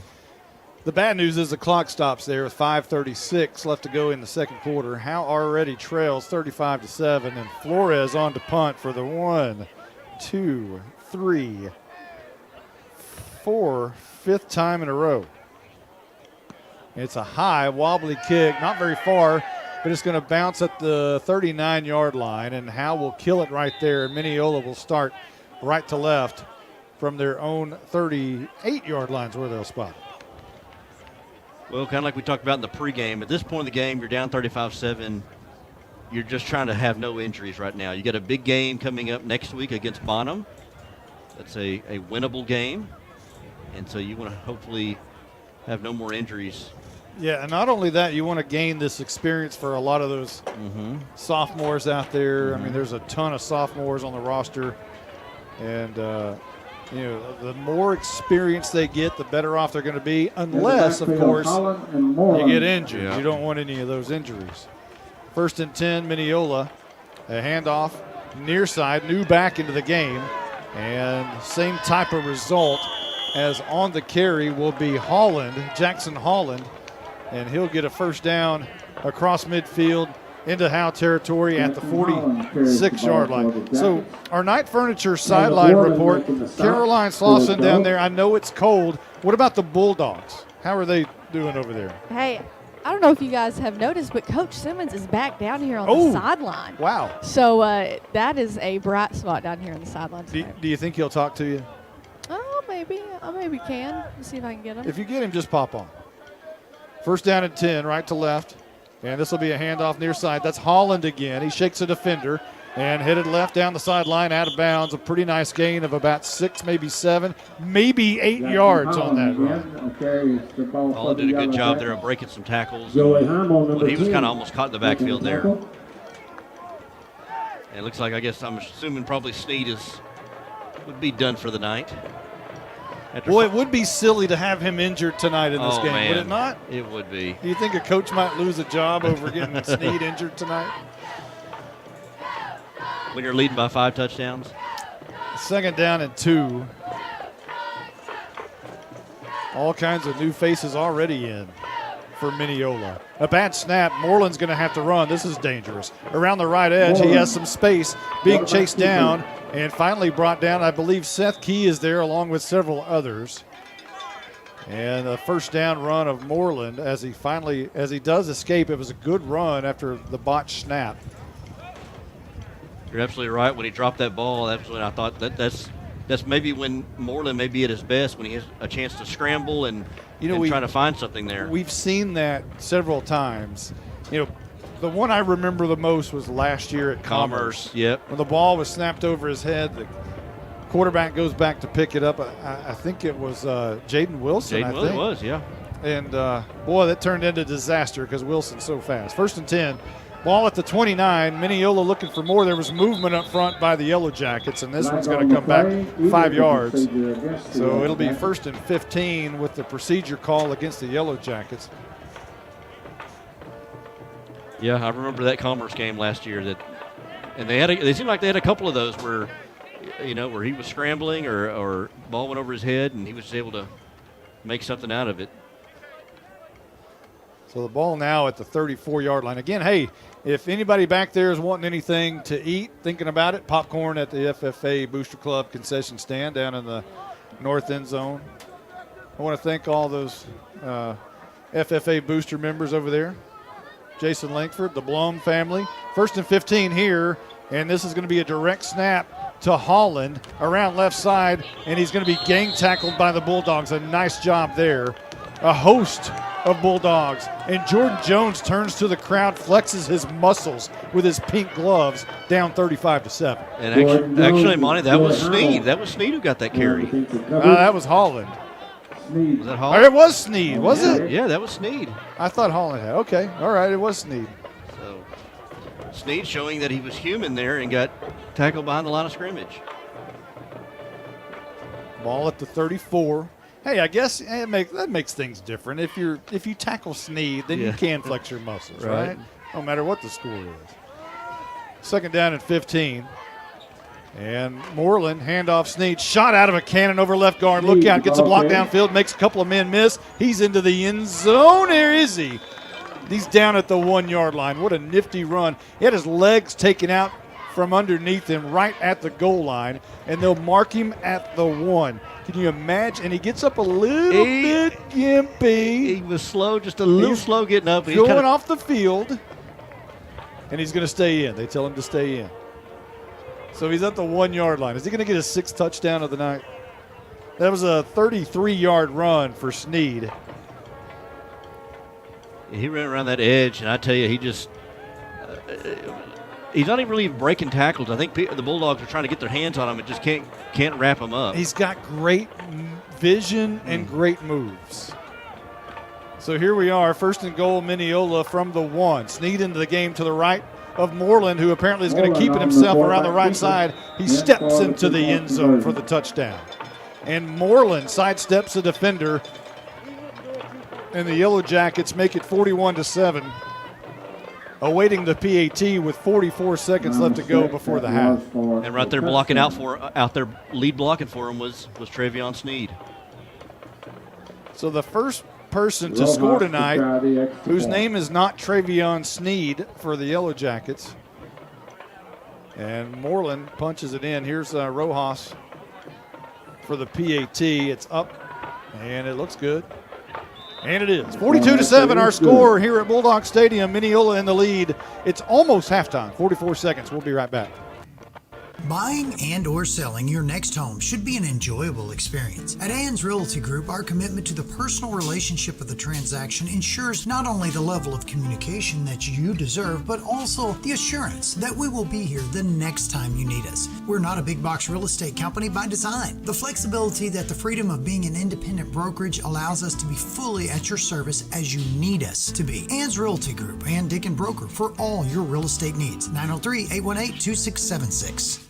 The bad news is the clock stops there with 5:36 left to go in the second quarter. Howe already trails 35-7, and Flores on to punt for the 1, 2, 3, 4, 5th time in a row. It's a high, wobbly kick, not very far, but it's going to bounce at the 39-yard line, and Howe will kill it right there. And Mineola will start right to left from their own 38-yard lines where they'll spot it. Well, kind of like we talked about in the pregame, at this point in the game, you're down 35-7. You're just trying to have no injuries right now. You got a big game coming up next week against Bonham. That's a winnable game, and so you want to hopefully have no more injuries. Yeah, and not only that, you want to gain this experience for a lot of those sophomores out there. I mean, there's a ton of sophomores on the roster, and you know, the more experience they get, the better off they're going to be, unless, of course, you get injured. Yeah. You don't want any of those injuries. 1st and 10, Mineola, a handoff, near side, new back into the game, and same type of result as on the carry will be Jackson Holland, and he'll get a 1st down across midfield into Howe territory at the 46-yard line. So our night furniture sideline report, Caroline Slauson down there, I know it's cold. What about the Bulldogs? How are they doing over there? Hey, I don't know if you guys have noticed, but Coach Simmons is back down here on the sideline. Wow. So that is a bright spot down here on the sideline. Do you think he'll talk to you? Oh, maybe. I maybe can. Let's see if I can get him. If you get him, just pop on. First down and 10, right to left. And this will be a handoff near side. That's Holland again. He shakes a defender and headed left down the sideline, out of bounds. A pretty nice gain of about 6, maybe 7, maybe 8 yards on that run. Holland did a good job there of breaking some tackles. But he was kind of almost caught in the backfield there. And it looks like, I guess I'm assuming probably Snead would be done for the night. Boy, it would be silly to have him injured tonight in this game, man. would it not? It would be. Do you think a coach might lose a job over getting Snead injured tonight? When you're leading by 5 touchdowns? Second down and 2. All kinds of new faces already in for Mineola. A bad snap. Moreland's going to have to run. This is dangerous. Around the right edge, he has some space, being chased down and finally brought down. I believe Seth Key is there along with several others. And a first down run of Moreland as he does escape. It was a good run after the botched snap. You're absolutely right. When he dropped that ball, that's when I thought that's maybe when Moreland may be at his best, when he has a chance to scramble and try to find something there. We've seen that several times. The one I remember the most was last year at Commerce. Yep. When the ball was snapped over his head, the quarterback goes back to pick it up. I think it was Jaden Wilson. I think it was, yeah. And boy, that turned into disaster because Wilson's so fast. First and 10. Ball at the 29. Mineola looking for more. There was movement up front by the Yellowjackets, and this one's going to come back 5 yards. So it'll be first and 15 with the procedure call against the Yellowjackets. Yeah, I remember that Commerce game last year. And they seemed like they had a couple of those where he was scrambling or ball went over his head, and he was able to make something out of it. So the ball now at the 34-yard line. Again, hey, if anybody back there is wanting anything to eat, thinking about it, popcorn at the FFA Booster Club concession stand down in the north end zone. I want to thank all those FFA Booster members over there. Jason Langford, the Blum family. First and 15 here, and this is going to be a direct snap to Holland around left side, and he's going to be gang tackled by the Bulldogs. A nice job there. A host of Bulldogs. And Jordan Jones turns to the crowd, flexes his muscles with his pink gloves, down 35-7. And actually, Monty, that was Snead. That was Snead who got that carry. That was Holland. Was that Holland? It was Snead, was it? Yeah, that was Snead. I thought Holland had. Okay, all right, it was Snead. So Snead showing that he was human there and got tackled behind the line of scrimmage. Ball at the 34. Hey, I guess that makes things different. If you tackle Snead, then you can flex your muscles, right? No matter what the score is. Second down and 15. And Moreland, handoff Snead, shot out of a cannon over left guard. Look out, gets a block downfield, makes a couple of men miss. He's into the end zone. There is he. He's down at the 1-yard line. What a nifty run. He had his legs taken out from underneath him right at the goal line, and they'll mark him at the 1. Can you imagine? And he gets up a little bit gimpy. He was slow, just a little slow getting up. Going off the field, and he's going to stay in. They tell him to stay in. So he's at the 1-yard line. Is he going to get his 6th touchdown of the night? That was a 33-yard run for Snead. He ran around that edge, and I tell you, he just he's not even really breaking tackles. I think the Bulldogs are trying to get their hands on him and just can't wrap him up. He's got great vision and great moves. So here we are, first and goal, Mineola from the 1. Snead into the game to the right of Moreland, who apparently is going to keep it himself around the right side. He steps into the end zone for the touchdown. And Moreland sidesteps a defender, and the Yellowjackets make it 41-7. Awaiting the PAT with 44 seconds left to go before the half. And right there out there lead blocking for him was Travion Snead. So the first person to score tonight, whose name is not Travion Sneed for the Yellowjackets. And Moreland punches it in. Here's Rojas for the PAT. It's up, and it looks good. And it is. 42-7 our score here at Bulldog Stadium. Mineola in the lead. It's almost halftime, 44 seconds. We'll be right back. Buying and or selling your next home should be an enjoyable experience. At Ann's Realty Group, our commitment to the personal relationship of the transaction ensures not only the level of communication that you deserve, but also the assurance that we will be here the next time you need us. We're not a big box real estate company by design. The flexibility that the freedom of being an independent brokerage allows us to be fully at your service as you need us to be. Ann's Realty Group, Ann Dick & Broker for all your real estate needs. 903-818-2676.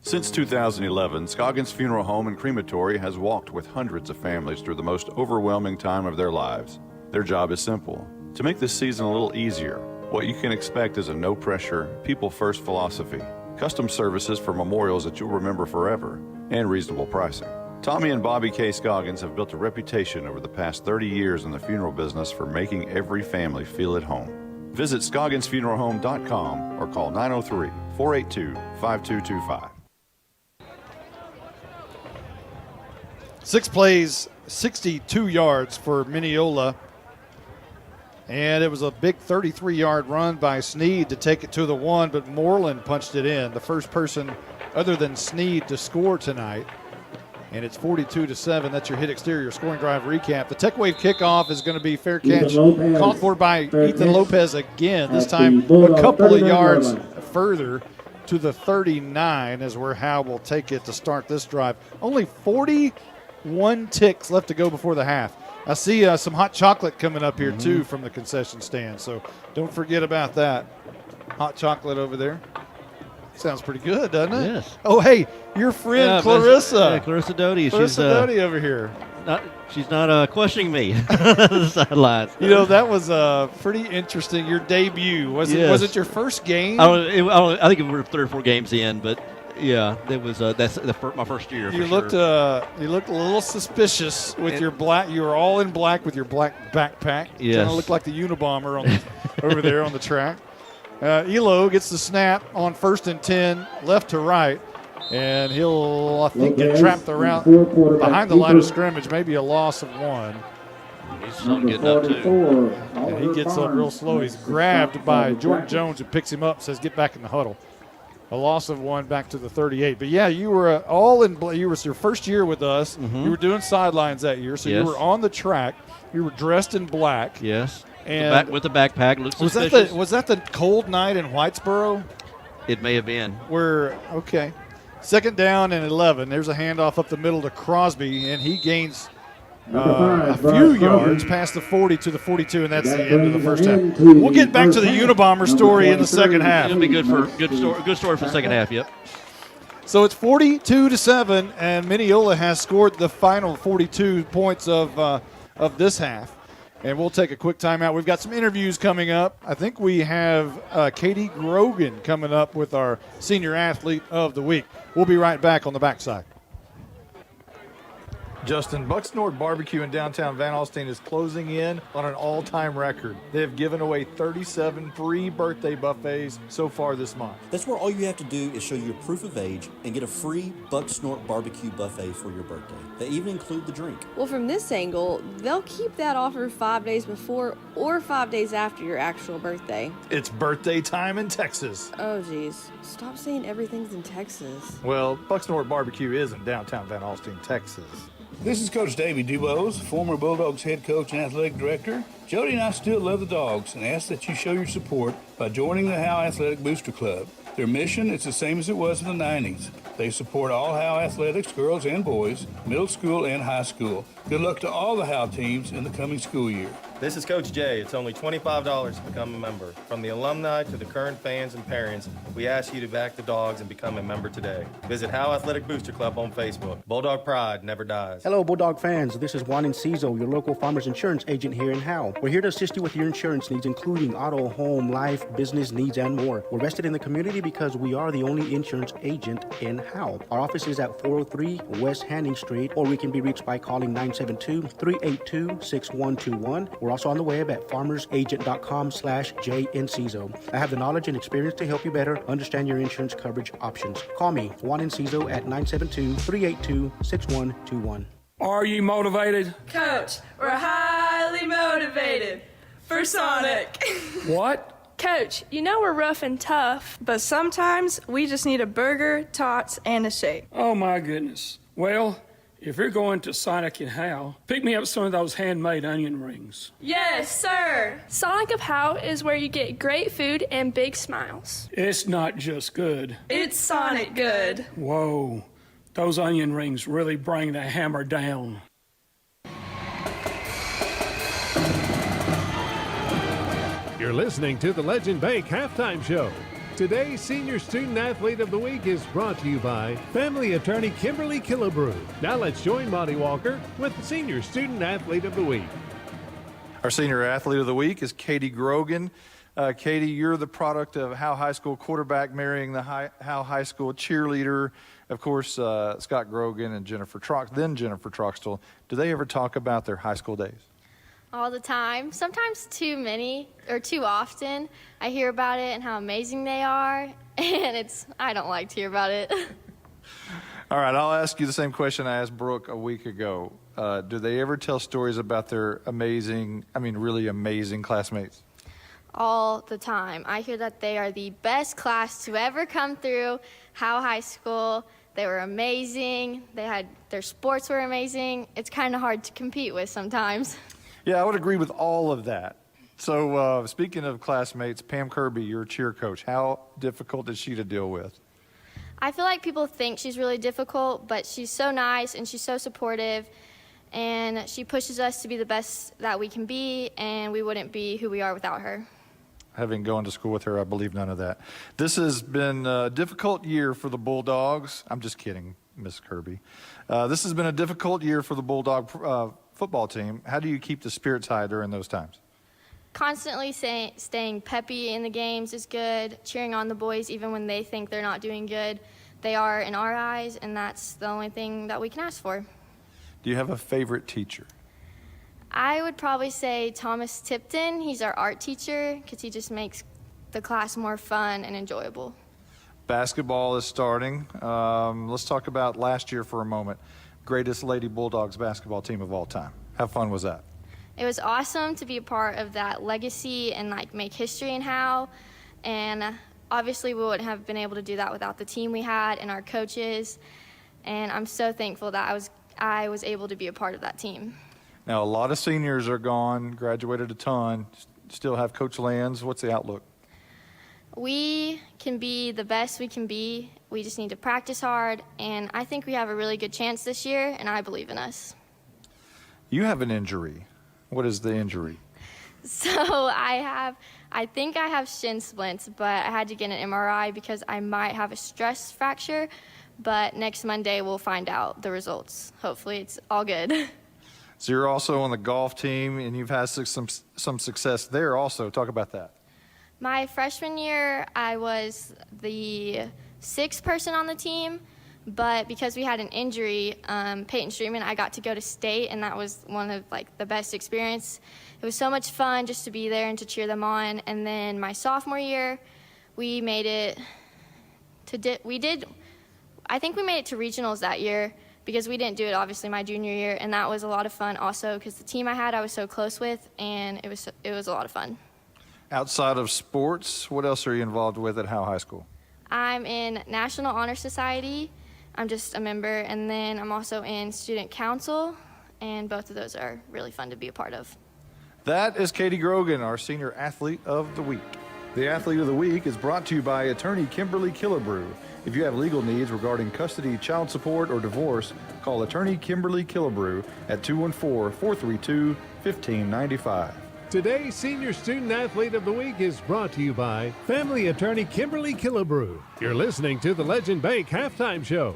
Since 2011, Scoggins Funeral Home and Crematory has walked with hundreds of families through the most overwhelming time of their lives. Their job is simple: to make this season a little easier. What you can expect is a no-pressure, people-first philosophy, custom services for memorials that you'll remember forever, and reasonable pricing. Tommy and Bobby K. Scoggins have built a reputation over the past 30 years in the funeral business for making every family feel at home. Visit ScogginsFuneralHome.com or call 903-482-5225. 6 plays, 62 yards for Mineola. And it was a big 33-yard run by Sneed to take it to the 1, but Moreland punched it in, the first person other than Sneed to score tonight. And it's 42-7. That's your hit exterior scoring drive recap. The Tech Wave kickoff is going to be fair catch, called for by Ethan Lopez again, this time a couple of yards further to the 39 is where Howe will take it to start this drive. Only 41 ticks left to go before the half. I see some hot chocolate coming up here, too, from the concession stand, so don't forget about that. Hot chocolate over there. Sounds pretty good, doesn't it? Yes. Oh, hey, your friend Clarissa. Yeah, Clarissa Doty. Clarissa Doty over here. She's not questioning me. The sidelines. You know, that was pretty interesting. Your debut. Was it your first game? I think we were 3 or 4 games in, but yeah, it was. That's my first year. You for looked sure. You looked a little suspicious with your black. You were all in black with your black backpack. Yes. Kind of looked like the Unabomber over there on the track. Elo gets the snap on 1st and 10, left to right, and he'll, I think, get trapped around behind the line of scrimmage, maybe a loss of 1. He's slow getting up, too. And he gets up real slow. He's grabbed by Jordan Jones, who picks him up, says, get back in the huddle. A loss of 1 back to the 38. But, yeah, you were all in – you were your first year with us. Mm-hmm. You were doing sidelines that year, so yes. you were on the track. You were dressed in black. Yes. And with the backpack. Looks was suspicious. was that the cold night in Whitesboro? It may have been. Okay. 2nd down and 11. There's a handoff up the middle to Crosby, and he gains a few yards past the 40 to the 42, and that's the end of the first half. We'll get back to the Unabomber story in the second half. It'll be good story for the second half. Yep. So it's 42-7, and Mineola has scored the final 42 points of this half. And we'll take a quick timeout. We've got some interviews coming up. I think we have Katie Grogan coming up with our Senior Athlete of the Week. We'll be right back on the backside. Justin, Bucks North Barbecue in downtown Van Alstyne is closing in on an all-time record. They have given away 37 free birthday buffets so far this month. That's where all you have to do is show your proof of age and get a free Bucks North Barbecue buffet for your birthday. They even include the drink. Well, from this angle, they'll keep that offer 5 days before or 5 days after your actual birthday. It's birthday time in Texas. Oh, geez. Stop saying everything's in Texas. Well, Bucks North Barbecue is in downtown Van Alstyne, Texas. This is Coach Davey Dubose, former Bulldogs head coach and athletic director. Jody and I still love the Dogs and ask that you show your support by joining the Howe Athletic Booster Club. Their mission is the same as it was in the 90s. They support all Howe athletics, girls and boys, middle school and high school. Good luck to all the Howe teams in the coming school year. This is Coach Jay. It's only $25 to become a member. From the alumni to the current fans and parents, we ask you to back the Dogs and become a member today. Visit Howe Athletic Booster Club on Facebook. Bulldog pride never dies. Hello, Bulldog fans. This is Juan Enciso, your local farmers insurance agent here in Howe. We're here to assist you with your insurance needs, including auto, home, life, business needs, and more. We're vested in the community because we are the only insurance agent in Howe. Our office is at 403 West Hanning Street, or we can be reached by calling 972-382-6121. We're also on the web at farmersagent.com/JNCiso. I have the knowledge and experience to help you better understand your insurance coverage options. Call me, Juan Enciso, at 972-382-6121. Are you motivated? Coach, we're highly motivated for Sonic. What? Coach, you know we're rough and tough, but sometimes we just need a burger, tots, and a shake. Oh my goodness. Well, if you're going to Sonic and Howe, pick me up some of those handmade onion rings. Yes, sir. Sonic of Howe is where you get great food and big smiles. It's not just good. It's Sonic good. Whoa, those onion rings really bring the hammer down. You're listening to the Legend Bank Halftime Show. Today's Senior Student Athlete of the Week is brought to you by Family Attorney Kimberly Killebrew. Now let's join Monty Walker with the Senior Student Athlete of the Week. Our Senior Athlete of the Week is Katie Grogan. Katie, you're the product of Howe High School quarterback marrying the Howe High School cheerleader. Of course, Scott Grogan and Jennifer Troxtel. Do they ever talk about their high school days? All the time. Sometimes too many or too often. I hear about it and how amazing they are, and I don't like to hear about it. All right, I'll ask you the same question I asked Brooke a week ago. Do they ever tell stories about their really amazing classmates? All the time. I hear that they are the best class to ever come through Howe High School. They were amazing. Their sports were amazing. It's kind of hard to compete with sometimes. Yeah, I would agree with all of that. So speaking of classmates, Pam Kirby, your cheer coach, how difficult is she to deal with? I feel like people think she's really difficult, but she's so nice and she's so supportive, and she pushes us to be the best that we can be, and we wouldn't be who we are without her. Having gone to school with her, I believe none of that. This has been a difficult year for the Bulldogs. I'm just kidding, Miss Kirby. This has been a difficult year for the Bulldog football team. How do you keep the spirits high during those times? Constantly staying peppy in the games is good. Cheering on the boys even when they think they're not doing good. They are in our eyes, and that's the only thing that we can ask for. Do you have a favorite teacher? I would probably say Thomas Tipton. He's our art teacher because he just makes the class more fun and enjoyable. Basketball is starting. Let's talk about last year for a moment. Greatest Lady Bulldogs basketball team of all time. How fun was that? It was awesome to be a part of that legacy and make history in Howe. And obviously we wouldn't have been able to do that without the team we had and our coaches. And I'm so thankful that I was able to be a part of that team. Now, a lot of seniors are gone, graduated a ton, still have Coach Lands. What's the outlook? We can be the best we can be. We just need to practice hard, and I think we have a really good chance this year, and I believe in us. You have an injury. What is the injury? So I think I have shin splints, but I had to get an MRI because I might have a stress fracture, but next Monday we'll find out the results. Hopefully it's all good. So you're also on the golf team, and you've had some success there also. Talk about that. My freshman year, I was the 6th person on the team, but because we had an injury, Peyton Streetman, I got to go to state, and that was one of the best experience. It was so much fun just to be there and to cheer them on. And then my sophomore year, we made it to I think we made it to regionals that year because we didn't do it obviously my junior year, and that was a lot of fun also because the team I was so close with, and it was a lot of fun. Outside of sports, what else are you involved with at Howe High School? I'm in National Honor Society. I'm just a member, and then I'm also in Student Council, and both of those are really fun to be a part of. That is Katie Grogan, our Senior Athlete of the Week. The Athlete of the Week is brought to you by attorney Kimberly Killebrew. If you have legal needs regarding custody, child support, or divorce, call attorney Kimberly Killebrew at 214-432-1595. Today's Senior Student Athlete of the Week is brought to you by Family Attorney Kimberly Killebrew. You're listening to the Legend Bank Halftime Show.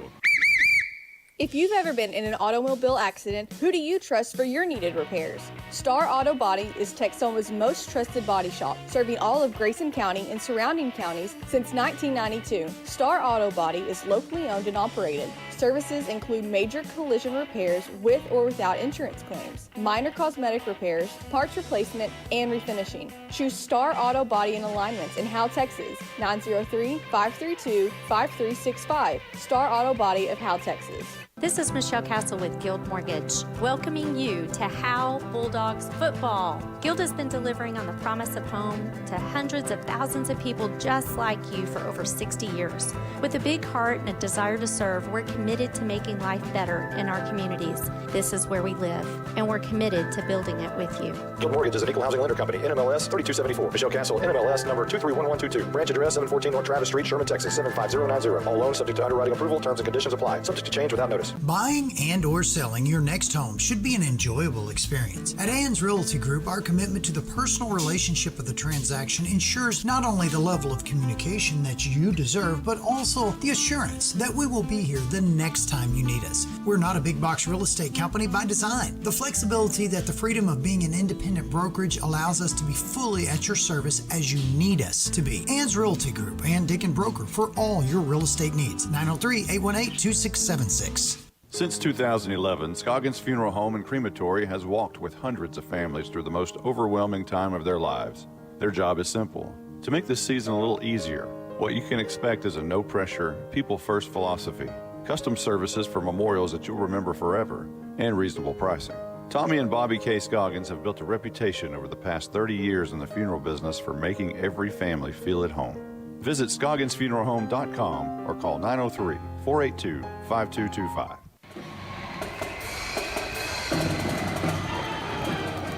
If you've ever been in an automobile accident, who do you trust for your needed repairs? Star Auto Body is Texoma's most trusted body shop, serving all of Grayson County and surrounding counties since 1992. Star Auto Body is locally owned and operated. Services include major collision repairs with or without insurance claims, minor cosmetic repairs, parts replacement, and refinishing. Choose Star Auto Body and Alignments in Howe, Texas, 903-532-5365. Star Auto Body of Howe, Texas. This is Michelle Castle with Guild Mortgage, welcoming you to Howe Bulldogs football. Guild has been delivering on the promise of home to hundreds of thousands of people just like you for over 60 years. With a big heart and a desire to serve, we're committed to making life better in our communities. This is where we live, and we're committed to building it with you. Guild Mortgage is an equal housing lender company. NMLS 3274. Michelle Castle. NMLS number 231122. Branch address 714 North Travis Street, Sherman, Texas 75090. All loans subject to underwriting approval. Terms and conditions apply. Subject to change without notice. Buying and or selling your next home should be an enjoyable experience. At Ann's Realty Group, our commitment to the personal relationship of the transaction ensures not only the level of communication that you deserve, but also the assurance that we will be here the next time you need us. We're not a big box real estate company by design. The flexibility that the freedom of being an independent brokerage allows us to be fully at your service as you need us to be. Ann's Realty Group, Ann Dick and Broker for all your real estate needs. 903-818-2676. Since 2011, Scoggins Funeral Home and Crematory has walked with hundreds of families through the most overwhelming time of their lives. Their job is simple: to make this season a little easier. What you can expect is a no-pressure, people-first philosophy, custom services for memorials that you'll remember forever, and reasonable pricing. Tommy and Bobby K. Scoggins have built a reputation over the past 30 years in the funeral business for making every family feel at home. Visit ScogginsFuneralHome.com or call 903-482-5225.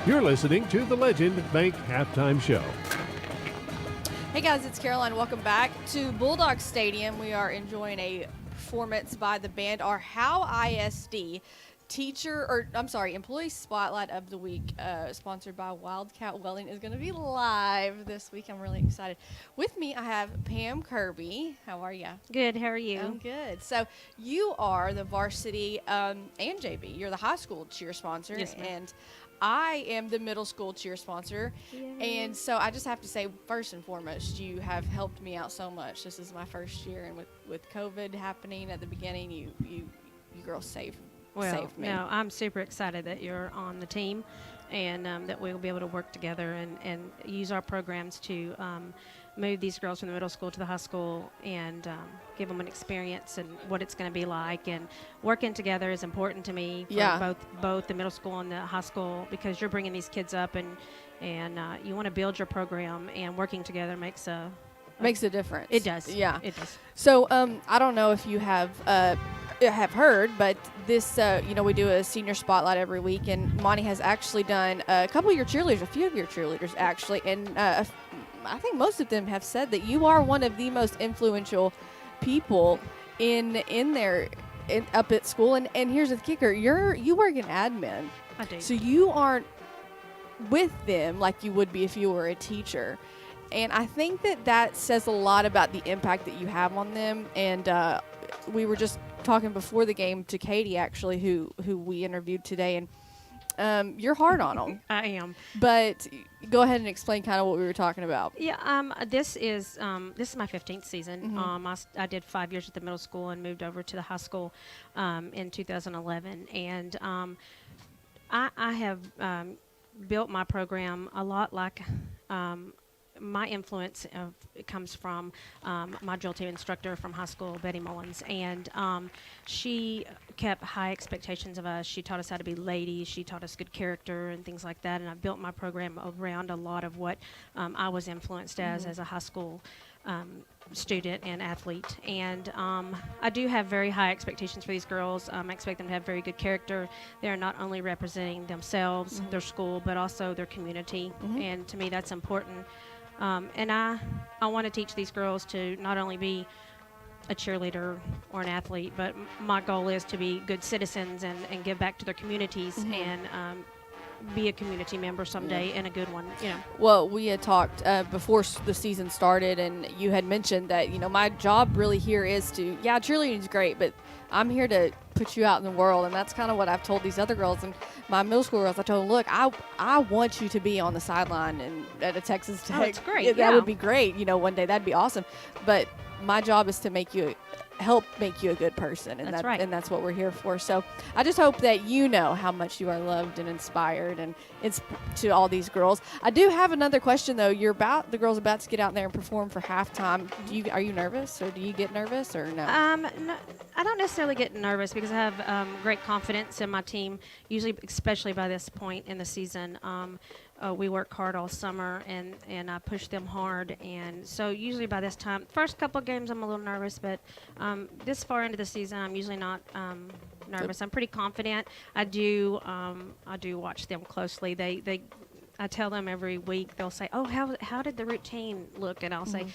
You're listening to the Legend Bank Halftime Show. Hey guys, it's Caroline. Welcome back to Bulldogs Stadium. We are enjoying a performance by the band. Our Howe ISD Employee Spotlight of the Week, sponsored by Wildcat Welding, is going to be live this week. I'm really excited. With me, I have Pam Kirby. How are you? Good. How are you? I'm good. So you are the varsity and JV. You're the high school cheer sponsor. Yes, ma'am. And I am the middle school cheer sponsor. Yay. And so I just have to say, first and foremost, you have helped me out so much. This is my first year, and with COVID happening at the beginning, you girls saved me. No, I'm super excited that you're on the team, and that we'll be able to work together and use our programs to move these girls from the middle school to the high school and give them an experience and what it's going to be like. And working together is important to me for both the middle school and the high school, because you're bringing these kids up and you want to build your program, and working together makes a difference. It does. Yeah. It does. So I don't know if you have heard, but this, we do a senior spotlight every week, and Monty has actually done a few of your cheerleaders actually, and I think most of them have said that you are one of the most influential people up at school, and here's the kicker: you work in admin. I do. So you aren't with them like you would be if you were a teacher. And I think that says a lot about the impact that you have on them. And we were just talking before the game to Katie, actually, who we interviewed today, and you're hard on them. I am. But go ahead and explain kind of what we were talking about. Yeah. This is my 15th season. Mm-hmm. I did 5 years at the middle school and moved over to the high school in 2011, and I have built my program a lot like. My influence comes from my drill team instructor from high school, Betty Mullins, and she kept high expectations of us. She taught us how to be ladies. She taught us good character and things like that, and I built my program around a lot of what I was influenced as a high school student and athlete. And I do have very high expectations for these girls. I expect them to have very good character. They're not only representing themselves, their school, but also their community, and to me that's important. And I want to teach these girls to not only be a cheerleader or an athlete, but my goal is to be good citizens and give back to their communities and be a community member someday and a good one, you know. Well, we had talked before the season started, and you had mentioned that, you know, my job really here is to, cheerleading is great, but I'm here to put you out in the world, and that's kind of what I've told these other girls. And my middle school girls, I told them, look, I want you to be on the sideline and at a Texas Tech. Oh, it's great. That would be great. You know, one day that'd be awesome. But my job is to help make you a good person, and That's right. And that's what we're here for. So I just hope that you know how much you are loved and inspired, and it's to all these girls. I do have another question though. The girls about to get out there and perform for halftime. Are you nervous, or do you get nervous, or no? No, I don't necessarily get nervous because I have great confidence in my team. Usually, especially by this point in the season, we work hard all summer, and I push them hard. And so usually by this time, first couple of games, I'm a little nervous, but this far into the season, I'm usually not nervous. I'm pretty confident. I do watch them closely. I tell them every week. They'll say, "Oh, how did the routine look?" And I'll say,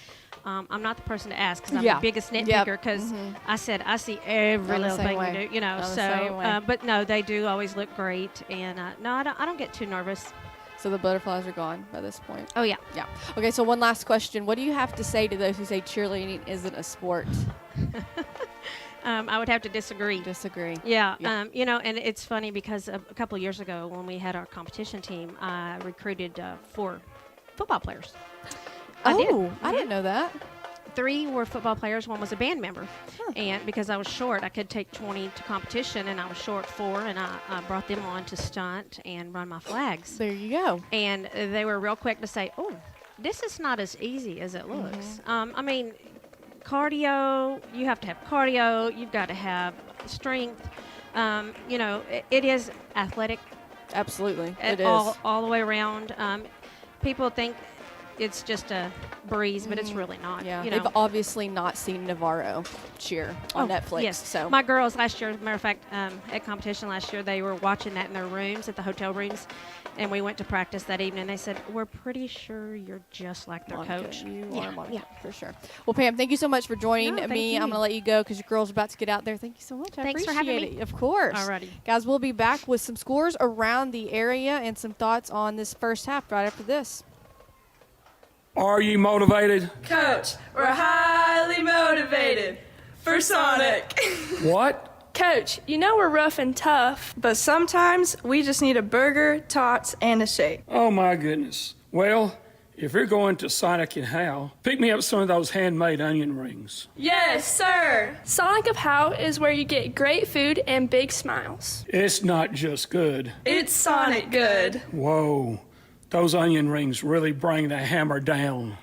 "I'm not the person to ask because I'm the biggest nitpicker." Because I said I see every little thing you do, you know. So, but no, they do always look great, and no, I don't get too nervous. So the butterflies are gone by this point. Oh, yeah. Yeah. Okay, so one last question. What do you have to say to those who say cheerleading isn't a sport? I would have to disagree. Yeah. You know, and it's funny because a couple of years ago when we had our competition team, I recruited 4 football players. I didn't know that. 3 were football players. 1 was a band member. And because I was short, I could take 20 to competition, and I was short 4, and I brought them on to stunt and run my flags. There you go. And they were real quick to say, "Oh, this is not as easy as it looks." I mean, cardio, you have to have cardio. You've got to have strength. You know, it is athletic. Absolutely. It is. All the way around. People think it's just a breeze, but it's really not. Yeah, you know. they've obviously not seen Navarro cheer on Netflix. Yes. So my girls last year, as a matter of fact, at competition last year, they were watching that in their rooms, at the hotel rooms, and we went to practice that evening. They said, "We're pretty sure you're just like their coach." You are Monica, for sure. Well, Pam, thank you so much for joining me. I'm going to let you go because your girl's about to get out there. Thank you so much. Thanks for appreciate having me. Of course. Alrighty. Guys, we'll be back with some scores around the area and some thoughts on this first half right after this. Are you motivated? Coach, we're highly motivated for Sonic. What? Coach, you know we're rough and tough, but sometimes we just need a burger, tots, and a shake. Oh, my goodness. Well, if you're going to Sonic and Howe, pick me up some of those handmade onion rings. Yes, sir. Sonic of Howe is where you get great food and big smiles. It's not just good. It's Sonic good. Whoa. Those onion rings really bring the hammer down.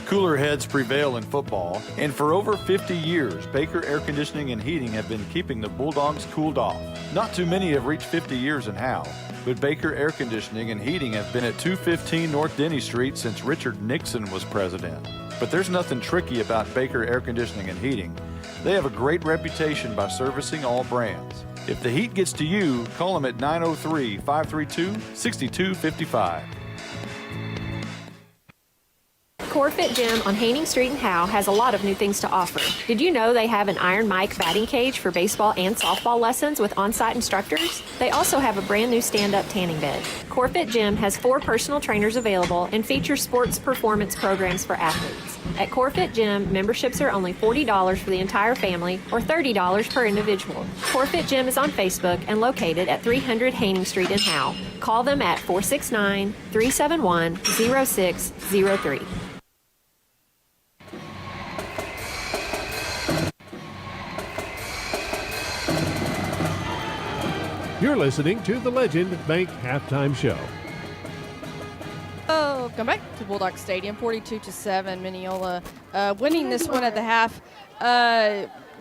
Cooler heads prevail in football, and for over 50 years, Baker Air Conditioning and Heating have been keeping the Bulldogs cooled off. Not too many have reached 50 years in Howe, but Baker Air Conditioning and Heating have been at 215 North Denny Street since Richard Nixon was president. But there's nothing tricky about Baker Air Conditioning and Heating. They have a great reputation by servicing all brands. If the heat gets to you, call them at 903-532-6255. Corfit Gym on Haining Street in Howe has a lot of new things to offer. Did you know they have an Iron Mike batting cage for baseball and softball lessons with on-site instructors? They also have a brand new stand-up tanning bed. Corfit Gym has 4 personal trainers available and features sports performance programs for athletes. At Corfit Gym, memberships are only $40 for the entire family or $30 per individual. Corfit Gym is on Facebook and located at 300 Haining Street in Howe. Call them at 469-371-0603. You're listening to the Legend Bank Halftime Show. Oh, come back to Bulldog Stadium, 42-7. Mineola winning this one at the half.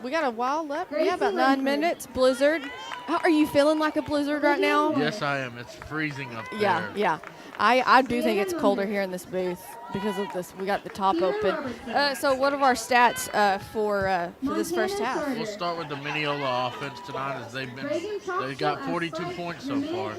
We got a while left. Yeah, about 9 minutes. Blizzard. How are you feeling like a blizzard right now? Yes, I am. It's freezing up there. Yeah. I do think it's colder here in this booth because of this. We got the top open. So what are our stats for this first half? We'll start with the Mineola offense tonight as they've got 42 points so far.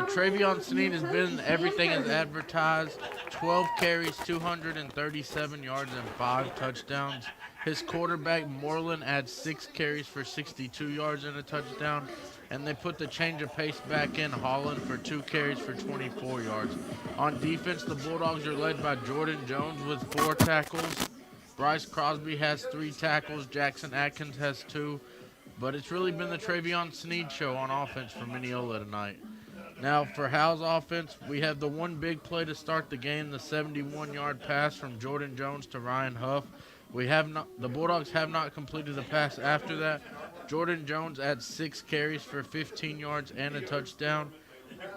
Travion Sneed has been everything as advertised. 12 carries, 237 yards, and 5 touchdowns. His quarterback, Moreland, adds 6 carries for 62 yards and a touchdown. And they put the change of pace back in, Holland, for 2 carries for 24 yards. On defense, the Bulldogs are led by Jordan Jones with 4 tackles. Bryce Crosby has 3 tackles. Jackson Atkins has 2. But it's really been the Travion Sneed show on offense for Mineola tonight. Now, for Howe's offense, we have the one big play to start the game, the 71-yard pass from Jordan Jones to Ryan Huff. The Bulldogs have not completed a pass after that. Jordan Jones adds 6 carries for 15 yards and a touchdown.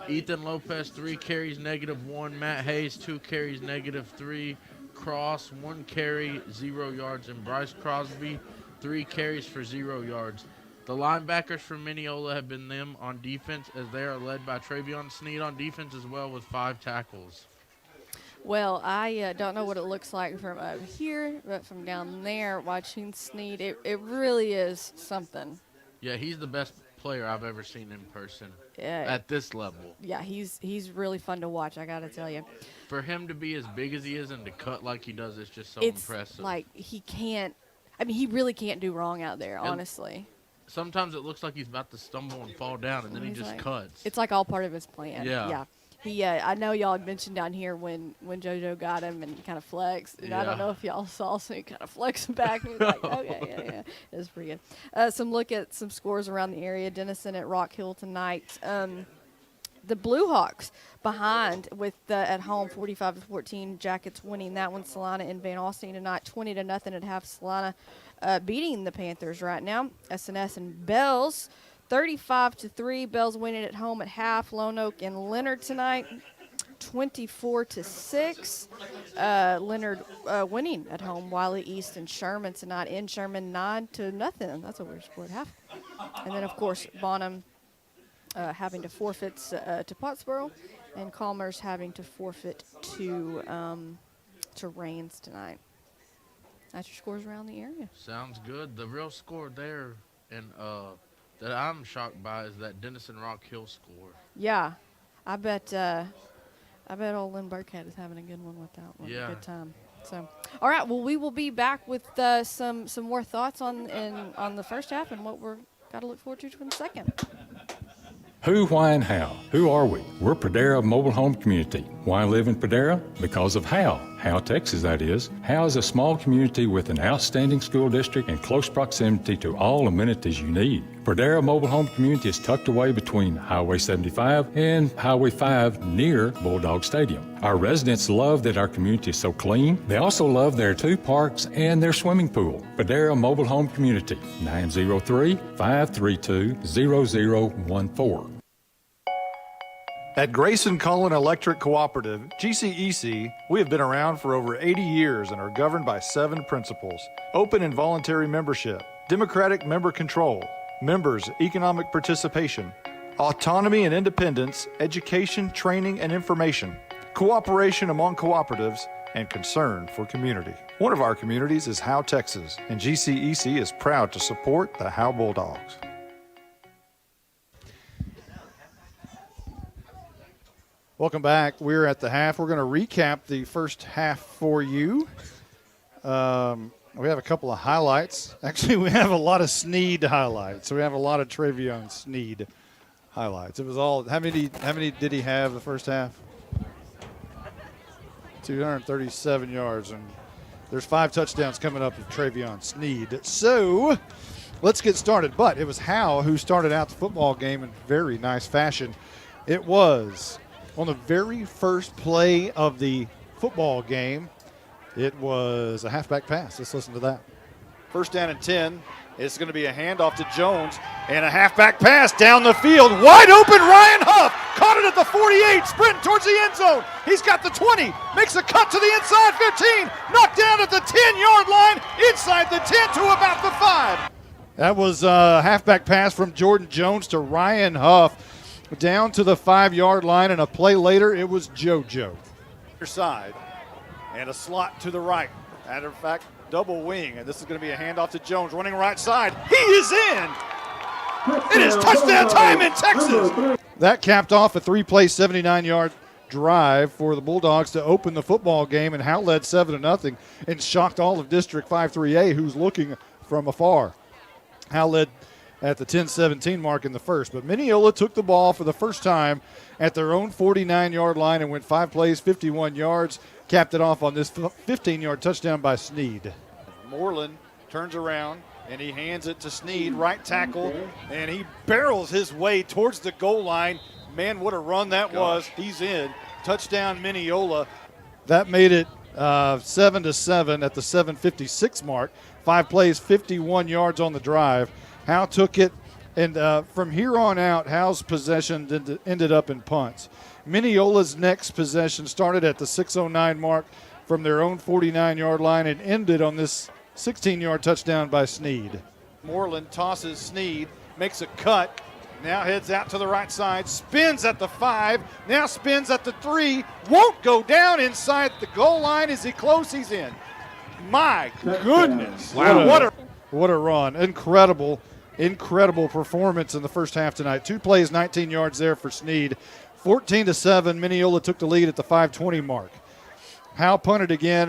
Ethan Lopez, 3 carries, -1. Matt Hayes, 2 carries, -3. Cross, 1 carry, 0 yards. And Bryce Crosby, 3 carries for 0 yards. The linebackers from Mineola have been them on defense, as they are led by Travion Sneed on defense as well with 5 tackles. Well, I don't know what it looks like from over here, but from down there watching Sneed, it really is something. Yeah, he's the best player I've ever seen in person at this level. Yeah, he's really fun to watch, I got to tell you. For him to be as big as he is and to cut like he does, it's just so It's impressive. like he really can't do wrong out there, honestly. Sometimes it looks like he's about to stumble and fall down, and then he just cuts. It's like all part of his plan. Yeah. I know y'all had mentioned down here when JoJo got him and kind of flexed. And I don't know if y'all saw, so he kind of flexed back. And he was like, okay, yeah. It was pretty good. Some look at some scores around the area. Denison at Rock Hill tonight. The Blue Hawks behind with at home 45-14. Jackets winning that one. Salina and Van Alstyne tonight 20-0 at half. Salina beating the Panthers right now. SNS and Bells 35-3. Bells winning at home at half. Lone Oak and Leonard tonight 24-6. Leonard winning at home. Wiley East and Sherman tonight in Sherman 9-0. That's a weird score at half. And then of course Bonham having to forfeit to Pottsboro, and Calmer's having to forfeit to Rains tonight. That's your scores around the area. Sounds good. The real score there, and that I'm shocked by, is that Denison Rock Hill score. Yeah, I bet old Lynn Burkhead is having a good one with that one. Yeah. A good time. So, all right. Well, we will be back with some more thoughts on the first half and what we're got to look forward to in the second. Who, why, and how? Who are we? We're Pradera Mobile Home Community. Why live in Pradera? Because of Howe, Texas, that is. Howe is a small community with an outstanding school district and close proximity to all amenities you need. Pradera Mobile Home Community is tucked away between Highway 75 and Highway 5 near Bulldog Stadium. Our residents love that our community is so clean. They also love their 2 parks and their swimming pool. Pradera Mobile Home Community, 903-532-0014. At Grayson Cullen Electric Cooperative, GCEC, we have been around for over 80 years and are governed by 7 principles: open and voluntary membership, democratic member control, members' economic participation, autonomy and independence, education, training, and information, cooperation among cooperatives, and concern for community. One of our communities is Howe, Texas, and GCEC is proud to support the Howe Bulldogs. Welcome back. We're at the half. We're going to recap the first half for you. We have a couple of highlights. Actually, we have a lot of Sneed highlights. So we have a lot of Travion Sneed highlights. It was all, how many did he have the first half? 237 yards, and there's 5 touchdowns coming up with Travion Sneed. So let's get started. But it was Howe who started out the football game in very nice fashion. It was on the very first play of the football game, it was a halfback pass. Let's listen to that. First down and 10. It's going to be a handoff to Jones and a halfback pass down the field. Wide open, Ryan Huff caught it at the 48, sprinting towards the end zone. He's got the 20, makes a cut to the inside 15, knocked down at the 10-yard line, inside the 10 to about the 5. That was a halfback pass from Jordan Jones to Ryan Huff down to the 5-yard line, and a play later it was JoJo. Side and a slot to the right. Matter of fact, double wing, and this is going to be a handoff to Jones, running right side. He is in. It is touchdown time in Texas. That capped off a 3-play, 79-yard drive for the Bulldogs to open the football game, and Howe led 7-0 and shocked all of District 5-3A, who's looking from afar. Howe led at the 10-17 mark in the first, but Mineola took the ball for the first time at their own 49-yard line and went 5 plays, 51 yards, capped it off on this 15-yard touchdown by Sneed. Moreland turns around, and he hands it to Sneed, right tackle, and he barrels his way towards the goal line. Man, what a run that was. He's in. Touchdown, Mineola. That made it 7-7 at the 7:56 mark. 5 plays, 51 yards on the drive. Howe took it, and from here on out, Howe's possession ended up in punts. Mineola's next possession started at the 6:09 mark from their own 49-yard line and ended on this 16-yard touchdown by Sneed. Moreland tosses Sneed, makes a cut, now heads out to the right side, spins at the 5, now spins at the 3, won't go down inside the goal line. Is he close? He's in. My goodness. Wow. What a run. Incredible performance in the first half tonight. 2 plays, 19 yards there for Sneed. 14-7, Mineola took the lead at the 5:20 mark. Howe punted again.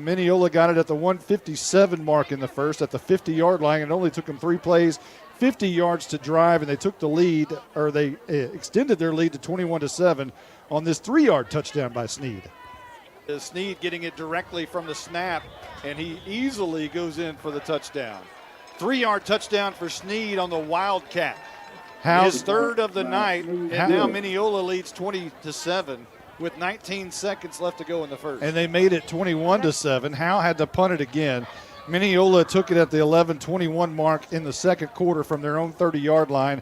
Mineola got it at the 1:57 mark in the first at the 50-yard line. It only took them 3 plays, 50 yards to drive, and they took the lead, or they extended their lead to 21-7 on this 3-yard touchdown by Sneed. Sneed getting it directly from the snap, and he easily goes in for the touchdown. 3-yard touchdown for Sneed on the Wildcat. His third of the night, and now Mineola leads 20-7. With 19 seconds left to go in the first. And they made it 21-7. Howe had to punt it again. Mineola took it at the 11:21 mark in the second quarter from their own 30-yard line.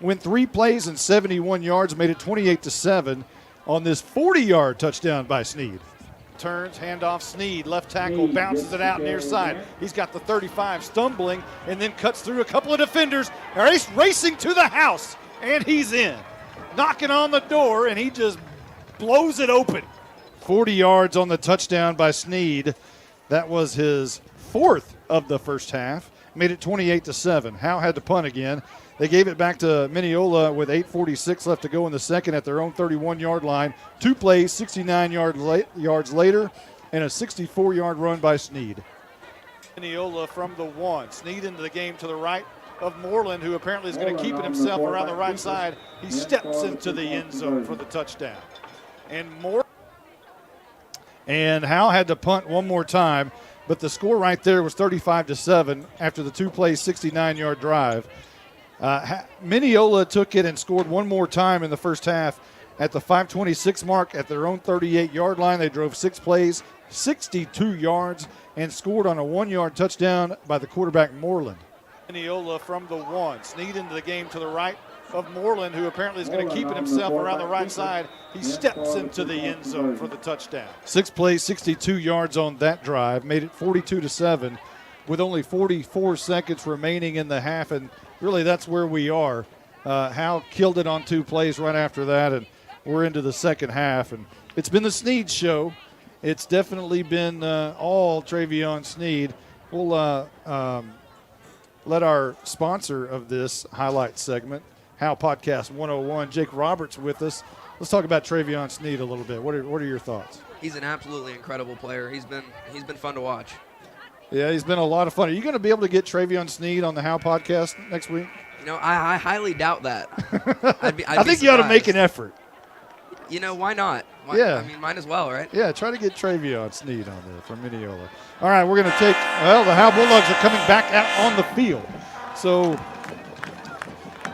Went 3 plays and 71 yards, made it 28-7 on this 40-yard touchdown by Sneed. Turns, handoff Sneed, left tackle, bounces it out near side. He's got the 35, stumbling, and then cuts through a couple of defenders. Racing to the house, and he's in. Knocking on the door, and he just blows it open. 40 yards on the touchdown by Sneed. That was his 4th of the first half. Made it 28-7. Howe had to punt again. They gave it back to Mineola with 8:46 left to go in the second at their own 31-yard line. 2 plays, 69 yards later, and a 64-yard run by Sneed. Mineola from the 1. Sneed into the game to the right of Moreland, who apparently is going to keep it himself around the right side. He steps into the end zone for the touchdown. And Howe had to punt one more time, but the score right there was 35-7 after the 2 plays, 69-yard drive. Mineola took it and scored one more time in the first half at the 5:26 mark at their own 38-yard line. They drove 6 plays, 62 yards, and scored on a 1-yard touchdown by the quarterback Moreland. Mineola from the 1. Sneed into the game to the right of Moreland, who apparently is going to keep it himself around the right side. He steps into the end zone for the touchdown. 6 plays, 62 yards on that drive, made it 42-7 with only 44 seconds remaining in the half, and really that's where we are. Howe killed it on 2 plays right after that, and we're into the second half, and it's been the Sneed show. It's definitely been all Travion Sneed. We'll let our sponsor of this highlight segment, Howe Podcast 101, Jake Roberts, with us. Let's talk about Travion Sneed a little bit. What are your thoughts? He's an absolutely incredible player. He's been fun to watch. Yeah, he's been a lot of fun. Are you going to be able to get Travion Sneed on the Howe Podcast next week? You know, I highly doubt that. I think you ought to make an effort. You know, why not? Yeah. I mean, might as well, right? Yeah, try to get Travion Sneed on there from Mineola. All right, we're going to take, the Howe Bulldogs are coming back out on the field. So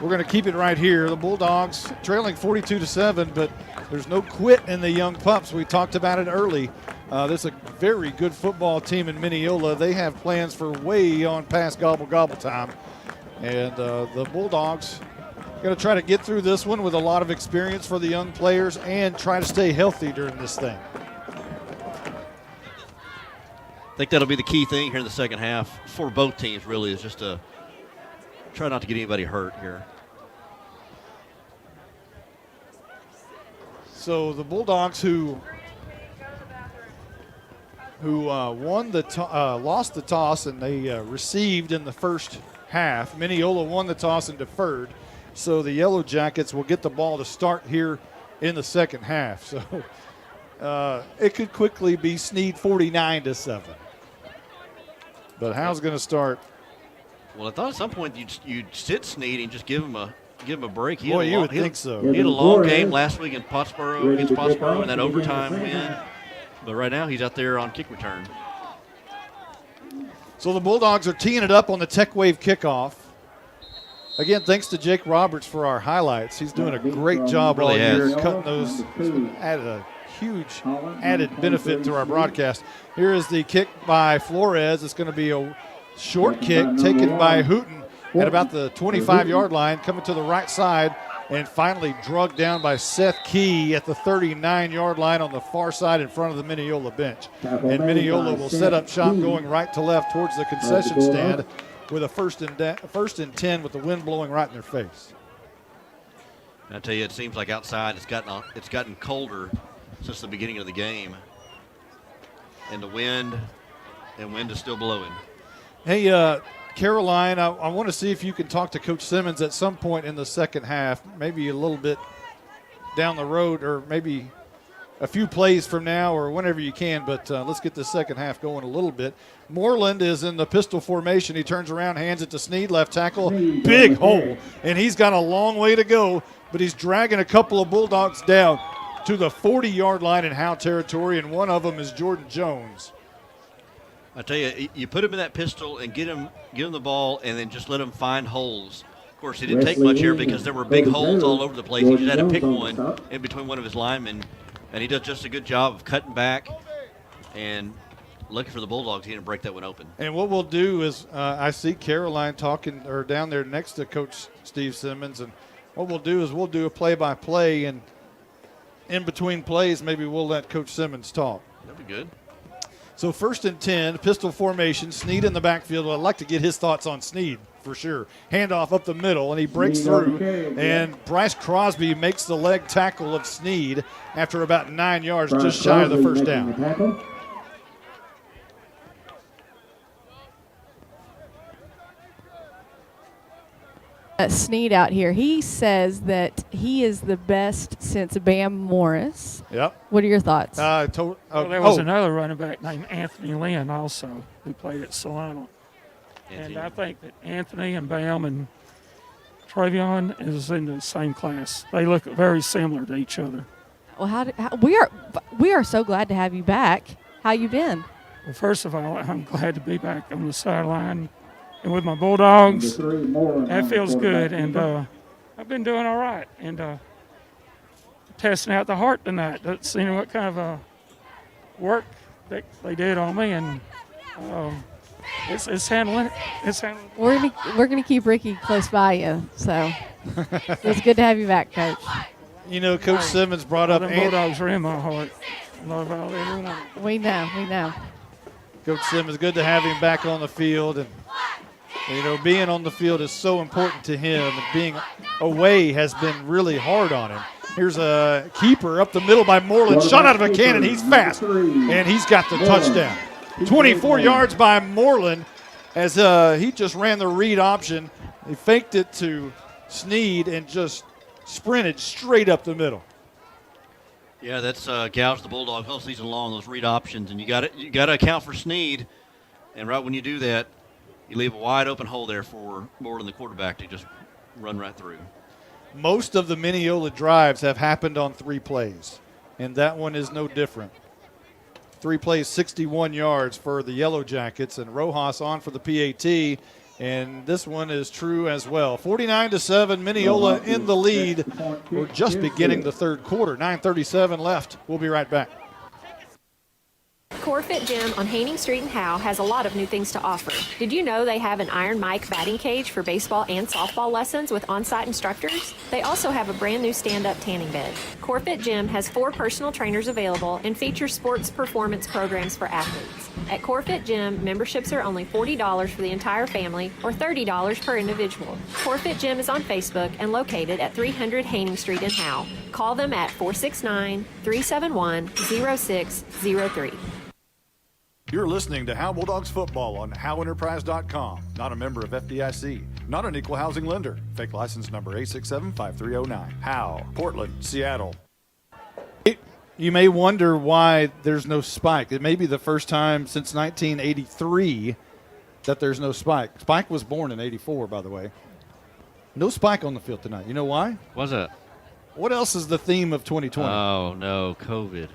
we're going to keep it right here. The Bulldogs trailing 42-7, but there's no quit in the young pups. We talked about it early. This is a very good football team in Mineola. They have plans for way on past gobble time. And the Bulldogs going to try to get through this one with a lot of experience for the young players and try to stay healthy during this thing. I think that'll be the key thing here in the second half for both teams, really, is just to try not to get anybody hurt here. So the Bulldogs who lost the toss and they received in the first half. Mineola won the toss and deferred. So the Yellowjackets will get the ball to start here in the second half. So it could quickly be Snead 49-7. But Howe's going to start. Well, I thought at some point you'd sit Snead and just give him a break. Boy, you would think so. He had a long game last week against Pottsboro in that overtime win. But right now he's out there on kick return. So the Bulldogs are teeing it up on the Tech Wave kickoff. Again, thanks to Jake Roberts for our highlights. He's doing a great job all year, cutting those. Added a huge added benefit to our broadcast. Here is the kick by Flores. It's going to be a short kick taken by Hooten at about the 25-yard line, coming to the right side, and finally drugged down by Seth Key at the 39-yard line on the far side in front of the Mineola bench. And Mineola will set up shop going right to left towards the concession stand with a first and 10 with the wind blowing right in their face. I tell you, it seems like outside it's gotten colder since the beginning of the game, and the wind is still blowing. Hey, Caroline, I want to see if you can talk to Coach Simmons at some point in the second half, maybe a little bit down the road, or maybe a few plays from now, or whenever you can. But let's get the second half going a little bit. Moreland is in the pistol formation. He turns around, hands it to Snead, left tackle, big hole, and he's got a long way to go, but he's dragging a couple of Bulldogs down to the 40-yard line in Howe territory, and one of them is Jordan Jones. I tell you, you put him in that pistol and give him the ball, and then just let him find holes. Of course, he didn't take much here because there were big holes all over the place. He just had to pick one in between one of his linemen, and he does just a good job of cutting back and looking for the Bulldogs. He didn't break that one open. And what we'll do is I see Caroline talking or down there next to Coach Steve Simmons, and what we'll do is we'll do a play-by-play, and in between plays maybe we'll let Coach Simmons talk. That'd be good. So 1st and 10, pistol formation, Snead in the backfield. I'd like to get his thoughts on Snead for sure. Handoff up the middle, and he breaks through. And Bryce Crosby makes the leg tackle of Snead after about 9 yards, just shy of the first down. Snead out here, he says that he is the best since Bam Morris. Yep. What are your thoughts? Well, there was another running back named Anthony Lynn also who played at Solano. And I think that Anthony and Bam and Travion is in the same class. They look very similar to each other. Well, we are so glad to have you back. How you been? Well, first of all, I'm glad to be back on the sideline and with my Bulldogs. That feels good, and I've been doing all right. And testing out the heart tonight, seeing what kind of work that they did on me, and it's handling it. It's handling it. We're gonna keep Ricky close by you, so it's good to have you back, Coach. You know, Coach Simmons brought up the Bulldogs are in my heart. I love all everyone. We know. Coach Simmons, good to have him back on the field, and you know, being on the field is so important to him, and being away has been really hard on him. Here's a keeper up the middle by Moreland, shot out of a cannon. He's fast, and he's got the touchdown. 24 yards by Moreland as he just ran the read option. He faked it to Snead and just sprinted straight up the middle. Yeah, that's gouged the Bulldogs all season long, those read options, and you got to account for Snead, and right when you do that, you leave a wide open hole there for Moreland, the quarterback, to just run right through. Most of the Mineola drives have happened on 3 plays, and that one is no different. 3 plays, 61 yards for the Yellowjackets, and Rojas on for the PAT, and this one is true as well. 49-7, Mineola in the lead. We're just beginning the third quarter. 9:37 left. We'll be right back. Corfit Gym on Haining Street in Howe has a lot of new things to offer. Did you know they have an Iron Mike batting cage for baseball and softball lessons with on-site instructors? They also have a brand new stand-up tanning bed. Corfit Gym has 4 personal trainers available and features sports performance programs for athletes. At Corfit Gym, memberships are only $40 for the entire family or $30 per individual. Corfit Gym is on Facebook and located at 300 Haining Street in Howe. Call them at 469-371-0603. You're listening to Howe Bulldogs football on HoweEnterprise.com. Not a member of FDIC. Not an equal housing lender. Fake license number 8675309. Howe, Portland, Seattle. you may wonder why there's no spike. It may be the first time since 1983 that there's no spike. Spike was born in 84, by the way. No spike on the field tonight. You know why? What's that? What else is the theme of 2020? Oh, no, COVID.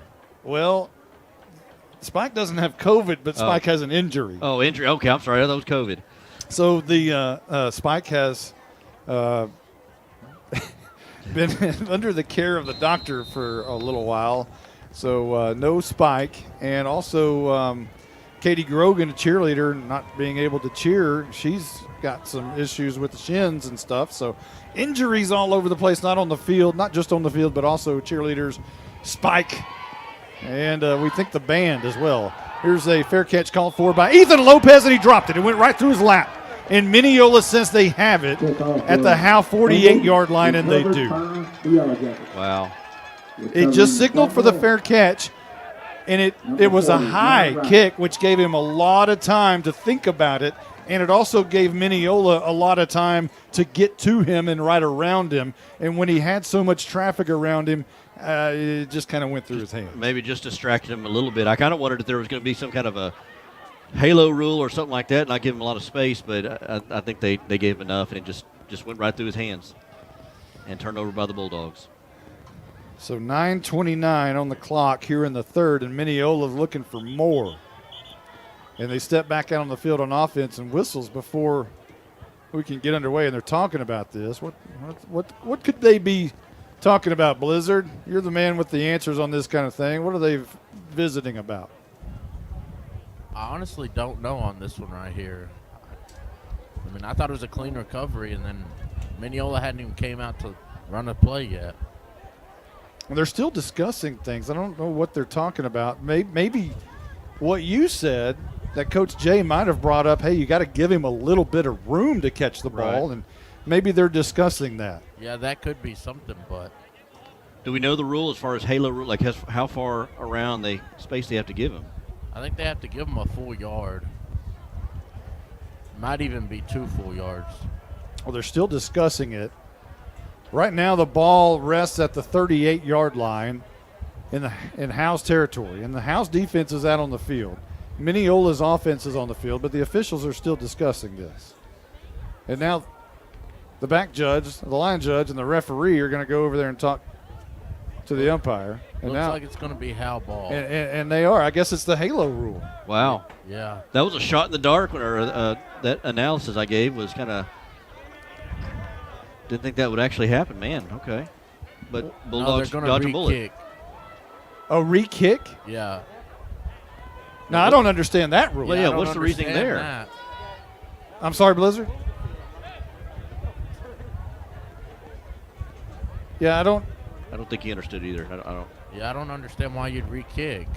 Well, Spike doesn't have COVID, but Spike has an injury. Oh, injury. Okay, I'm sorry. That was COVID. So the Spike has been under the care of the doctor for a little while. So no Spike. And also Katie Grogan, a cheerleader, not being able to cheer. She's got some issues with the shins and stuff. So injuries all over the place, not on the field, not just on the field, but also cheerleaders, Spike, and we think the band as well. Here's a fair catch called for by Ethan Lopez, and he dropped it. It went right through his lap. And Mineola says they have it at the Howe 48-yard line, and they do. Wow. It just signaled for the fair catch, and it was a high kick, which gave him a lot of time to think about it, and it also gave Mineola a lot of time to get to him and right around him. And when he had so much traffic around him, it just kind of went through his hands. Maybe just distracted him a little bit. I kind of wondered if there was going to be some kind of a halo rule or something like that, not give him a lot of space, but I think they gave him enough, and it just went right through his hands and turned over by the Bulldogs. So 9:29 on the clock here in the third, and Mineola's looking for more. And they step back out on the field on offense and whistles before we can get underway, and they're talking about this. What could they be talking about, Blizzard? You're the man with the answers on this kind of thing. What are they visiting about? I honestly don't know on this one right here. I mean, I thought it was a clean recovery, and then Mineola hadn't even came out to run a play yet. Well, they're still discussing things. I don't know what they're talking about. Maybe what you said, that Coach Jay might have brought up, hey, you got to give him a little bit of room to catch the ball, Right. and maybe they're discussing that. Yeah, that could be something, but Do we know the rule as far as halo rule, like how far around space they have to give him? I think they have to give him a full yard. Might even be 2 full yards. Well, they're still discussing it. Right now, the ball rests at the 38-yard line in Howe's territory, and the Howe's defense is out on the field. Mineola's offense is on the field, but the officials are still discussing this. And now the back judge, the line judge, and the referee are going to go over there and talk to the umpire. And Looks now, like it's going to be Howe ball. and they are. I guess it's the halo rule. Wow. Yeah. That was a shot in the dark. That analysis I gave was kind of didn't think that would actually happen. Man, okay. But Bulldogs dodge a bullet. Re-kick. A re-kick? Yeah. No, I don't understand that rule. Well, yeah, what's the reasoning there? That. I'm sorry, Blizzard? Yeah, I don't think he understood either. I don't. Yeah, I don't understand why you'd re-kick.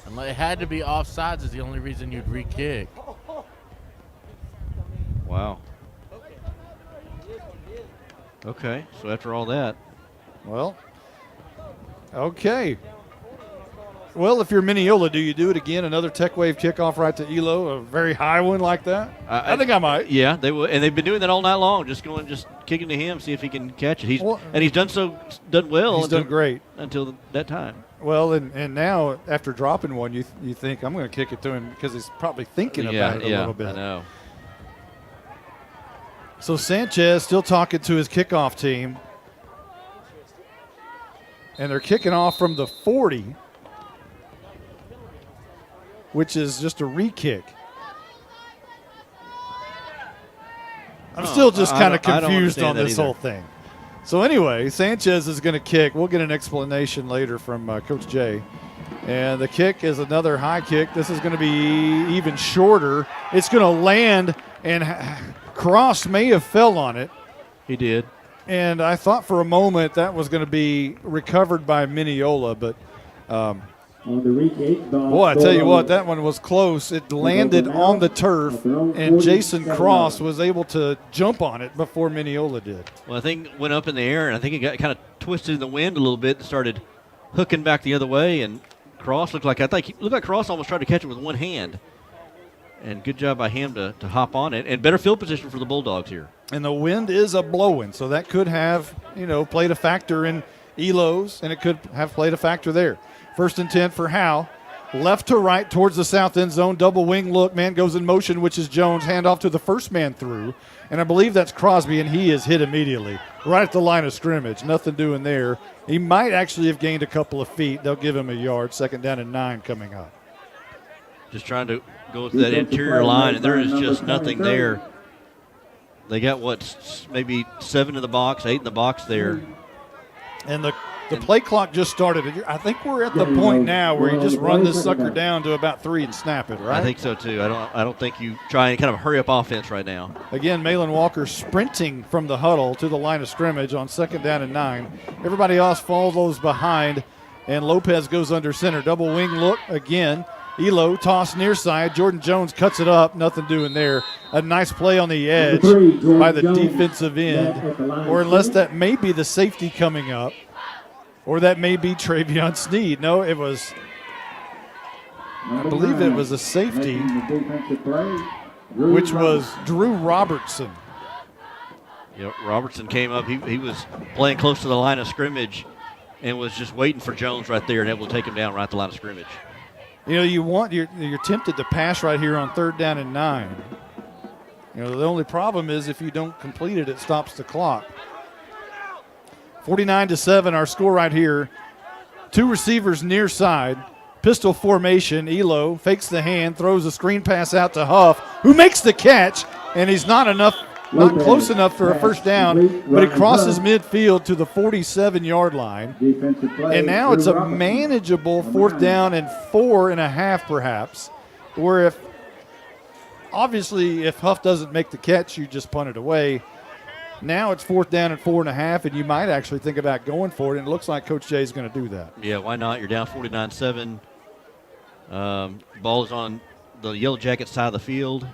And it had to be offsides is the only reason you'd re-kick. Wow. Okay, so after all that. Well, okay. Well, if you're Mineola, do you do it again? Another Tech Wave kickoff right to Elo, a very high one like that? I think I might. Yeah, they will, and they've been doing that all night long, just kicking to him, see if he can catch it. He's done well. He's done great until that time. Well, and now after dropping one, you think I'm going to kick it to him because he's probably thinking about it a little bit. I know. So Sanchez still talking to his kickoff team, and they're kicking off from the 40. Which is just a re-kick. I'm still just kind of confused on this whole thing. So anyway, Sanchez is going to kick. We'll get an explanation later from Coach Jay. And the kick is another high kick. This is going to be even shorter. It's going to land, and Cross may have fell on it. He did. And I thought for a moment that was going to be recovered by Mineola, but boy, I tell you what, that one was close. It landed on the turf, and Jason Cross was able to jump on it before Mineola did. Well, I think it went up in the air, and I think it got kind of twisted in the wind a little bit and started hooking back the other way, and Cross looked like Cross almost tried to catch it with one hand. And good job by him to hop on it, and better field position for the Bulldogs here. And the wind is a blowing, so that could have, played a factor in Elos, and it could have played a factor there. 1st and 10 for Howe. Left to right towards the south end zone. Double wing look. Man goes in motion, which is Jones. Handoff to the first man through. And I believe that's Crosby, and he is hit immediately. Right at the line of scrimmage. Nothing doing there. He might actually have gained a couple of feet. They'll give him a yard. 2nd down and 9 coming up. Just trying to go to that interior line, and there is just nothing there. They got, maybe 7 in the box, 8 in the box there. And the play clock just started. I think we're at the point now where you just run this sucker down to about 3 and snap it, right? I think so, too. I don't think you try any kind of hurry-up offense right now. Again, Malin Walker sprinting from the huddle to the line of scrimmage on 2nd down and 9. Everybody else follows behind, and Lopez goes under center. Double wing look again. Elo toss near side. Jordan Jones cuts it up. Nothing doing there. A nice play on the edge by the defensive end. Or unless that may be the safety coming up. Or that may be Travion Sneed. No, it was, I believe it was a safety, which was Drew Robertson. Yep, Robertson came up. He was playing close to the line of scrimmage and was just waiting for Jones right there and able to take him down right at the line of scrimmage. You know, you're tempted to pass right here on 3rd down and 9. You know, the only problem is if you don't complete it, it stops the clock. 49-7, our score right here. 2 receivers near side. Pistol formation. Elo fakes the hand, throws a screen pass out to Huff, who makes the catch, and he's not close enough for a first down, but he crosses midfield to the 47-yard line. And now it's a manageable 4th down and 4.5 perhaps, where if Huff doesn't make the catch, you just punt it away. Now it's 4th down and 4.5, and you might actually think about going for it, and it looks like Coach Jay is going to do that. Yeah, why not? You're down 49-7. Ball is on the Yellowjackets side of the field.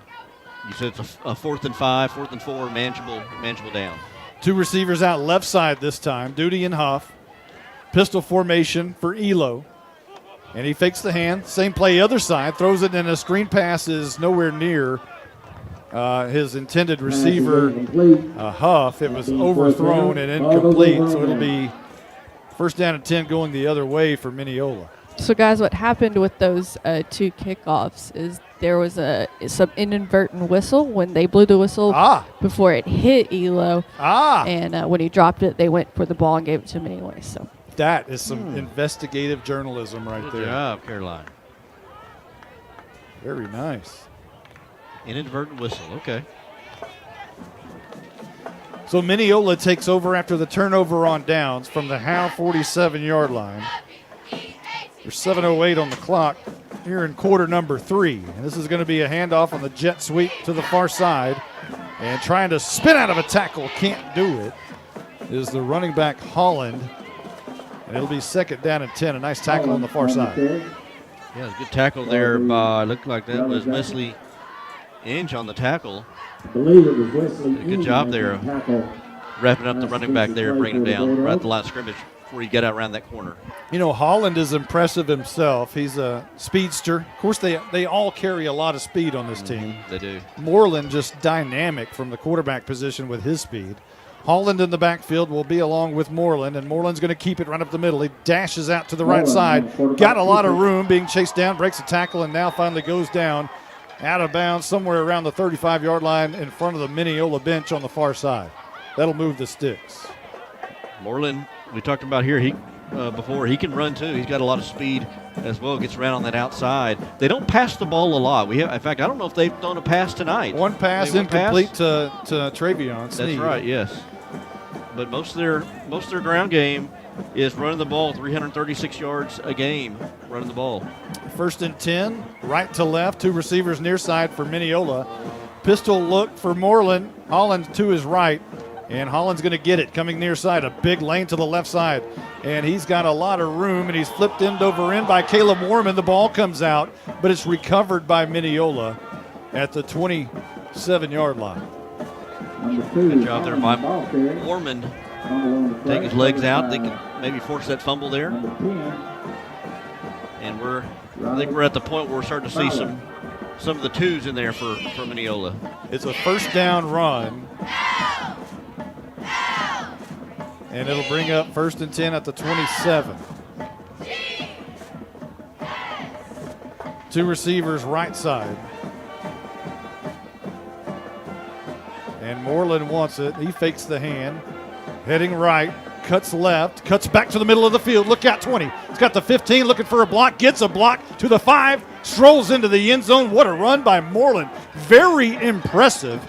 You said it's a 4th and 5, 4th and 4, manageable down. 2 receivers out left side this time, Duty and Huff. Pistol formation for Elo. And he fakes the hand. Same play other side, throws it, and a screen pass is nowhere near his intended receiver, Huff. It was overthrown and incomplete, so it'll be 1st down and 10 going the other way for Mineola. So, guys, what happened with those 2 kickoffs is there was some inadvertent whistle when they blew the whistle before it hit Elo. And when he dropped it, they went for the ball and gave it to him anyway. So that is some investigative journalism right there. Good job, Caroline. Very nice. Inadvertent whistle, okay. So Mineola takes over after the turnover on downs from the Howe 47-yard line. There's 7:08 on the clock here in quarter number 3. And this is going to be a handoff on the jet sweep to the far side. And trying to spin out of a tackle, can't do it, is the running back Holland. And it'll be 2nd down and 10. A nice tackle on the far side. Yeah, a good tackle there by, looked like that was Wesley Inge on the tackle. I believe it was Wesley. Good job there, wrapping up the running back there, bringing him down right at the line of scrimmage before you get out around that corner. You know, Holland is impressive himself. He's a speedster. Of course, they all carry a lot of speed on this team. They do. Moreland just dynamic from the quarterback position with his speed. Holland in the backfield will be along with Moreland, and Moreland's going to keep it right up the middle. He dashes out to the right side. Got a lot of room, being chased down, breaks a tackle, and now finally goes down out of bounds somewhere around the 35-yard line in front of the Mineola bench on the far side. That'll move the sticks. Moreland, we talked about here, before, he can run too. He's got a lot of speed as well, gets around on that outside. They don't pass the ball a lot. In fact, I don't know if they've thrown a pass tonight. One pass incomplete to Travion Sneed. That's right, yes. But most of their ground game is running the ball, 336 yards a game running the ball. 1st and 10, right to left, 2 receivers near side for Mineola. Pistol look for Moreland. Holland to his right, and Holland's going to get it coming near side. A big lane to the left side, and he's got a lot of room, and he's flipped end over end by Caleb Warman. The ball comes out, but it's recovered by Mineola at the 27-yard line. Good job there by Warman. Take his legs out. They can maybe force that fumble there. And I think we're at the point where we're starting to see some of the 2s in there for Mineola. It's a 1st down run. And it'll bring up 1st and 10 at the 27. Two receivers right side. And Moreland wants it. He fakes the hand. Heading right. Cuts left. Cuts back to the middle of the field. Look out, 20. He's got the 15 looking for a block. Gets a block to the 5. Strolls into the end zone. What a run by Moreland. Very impressive.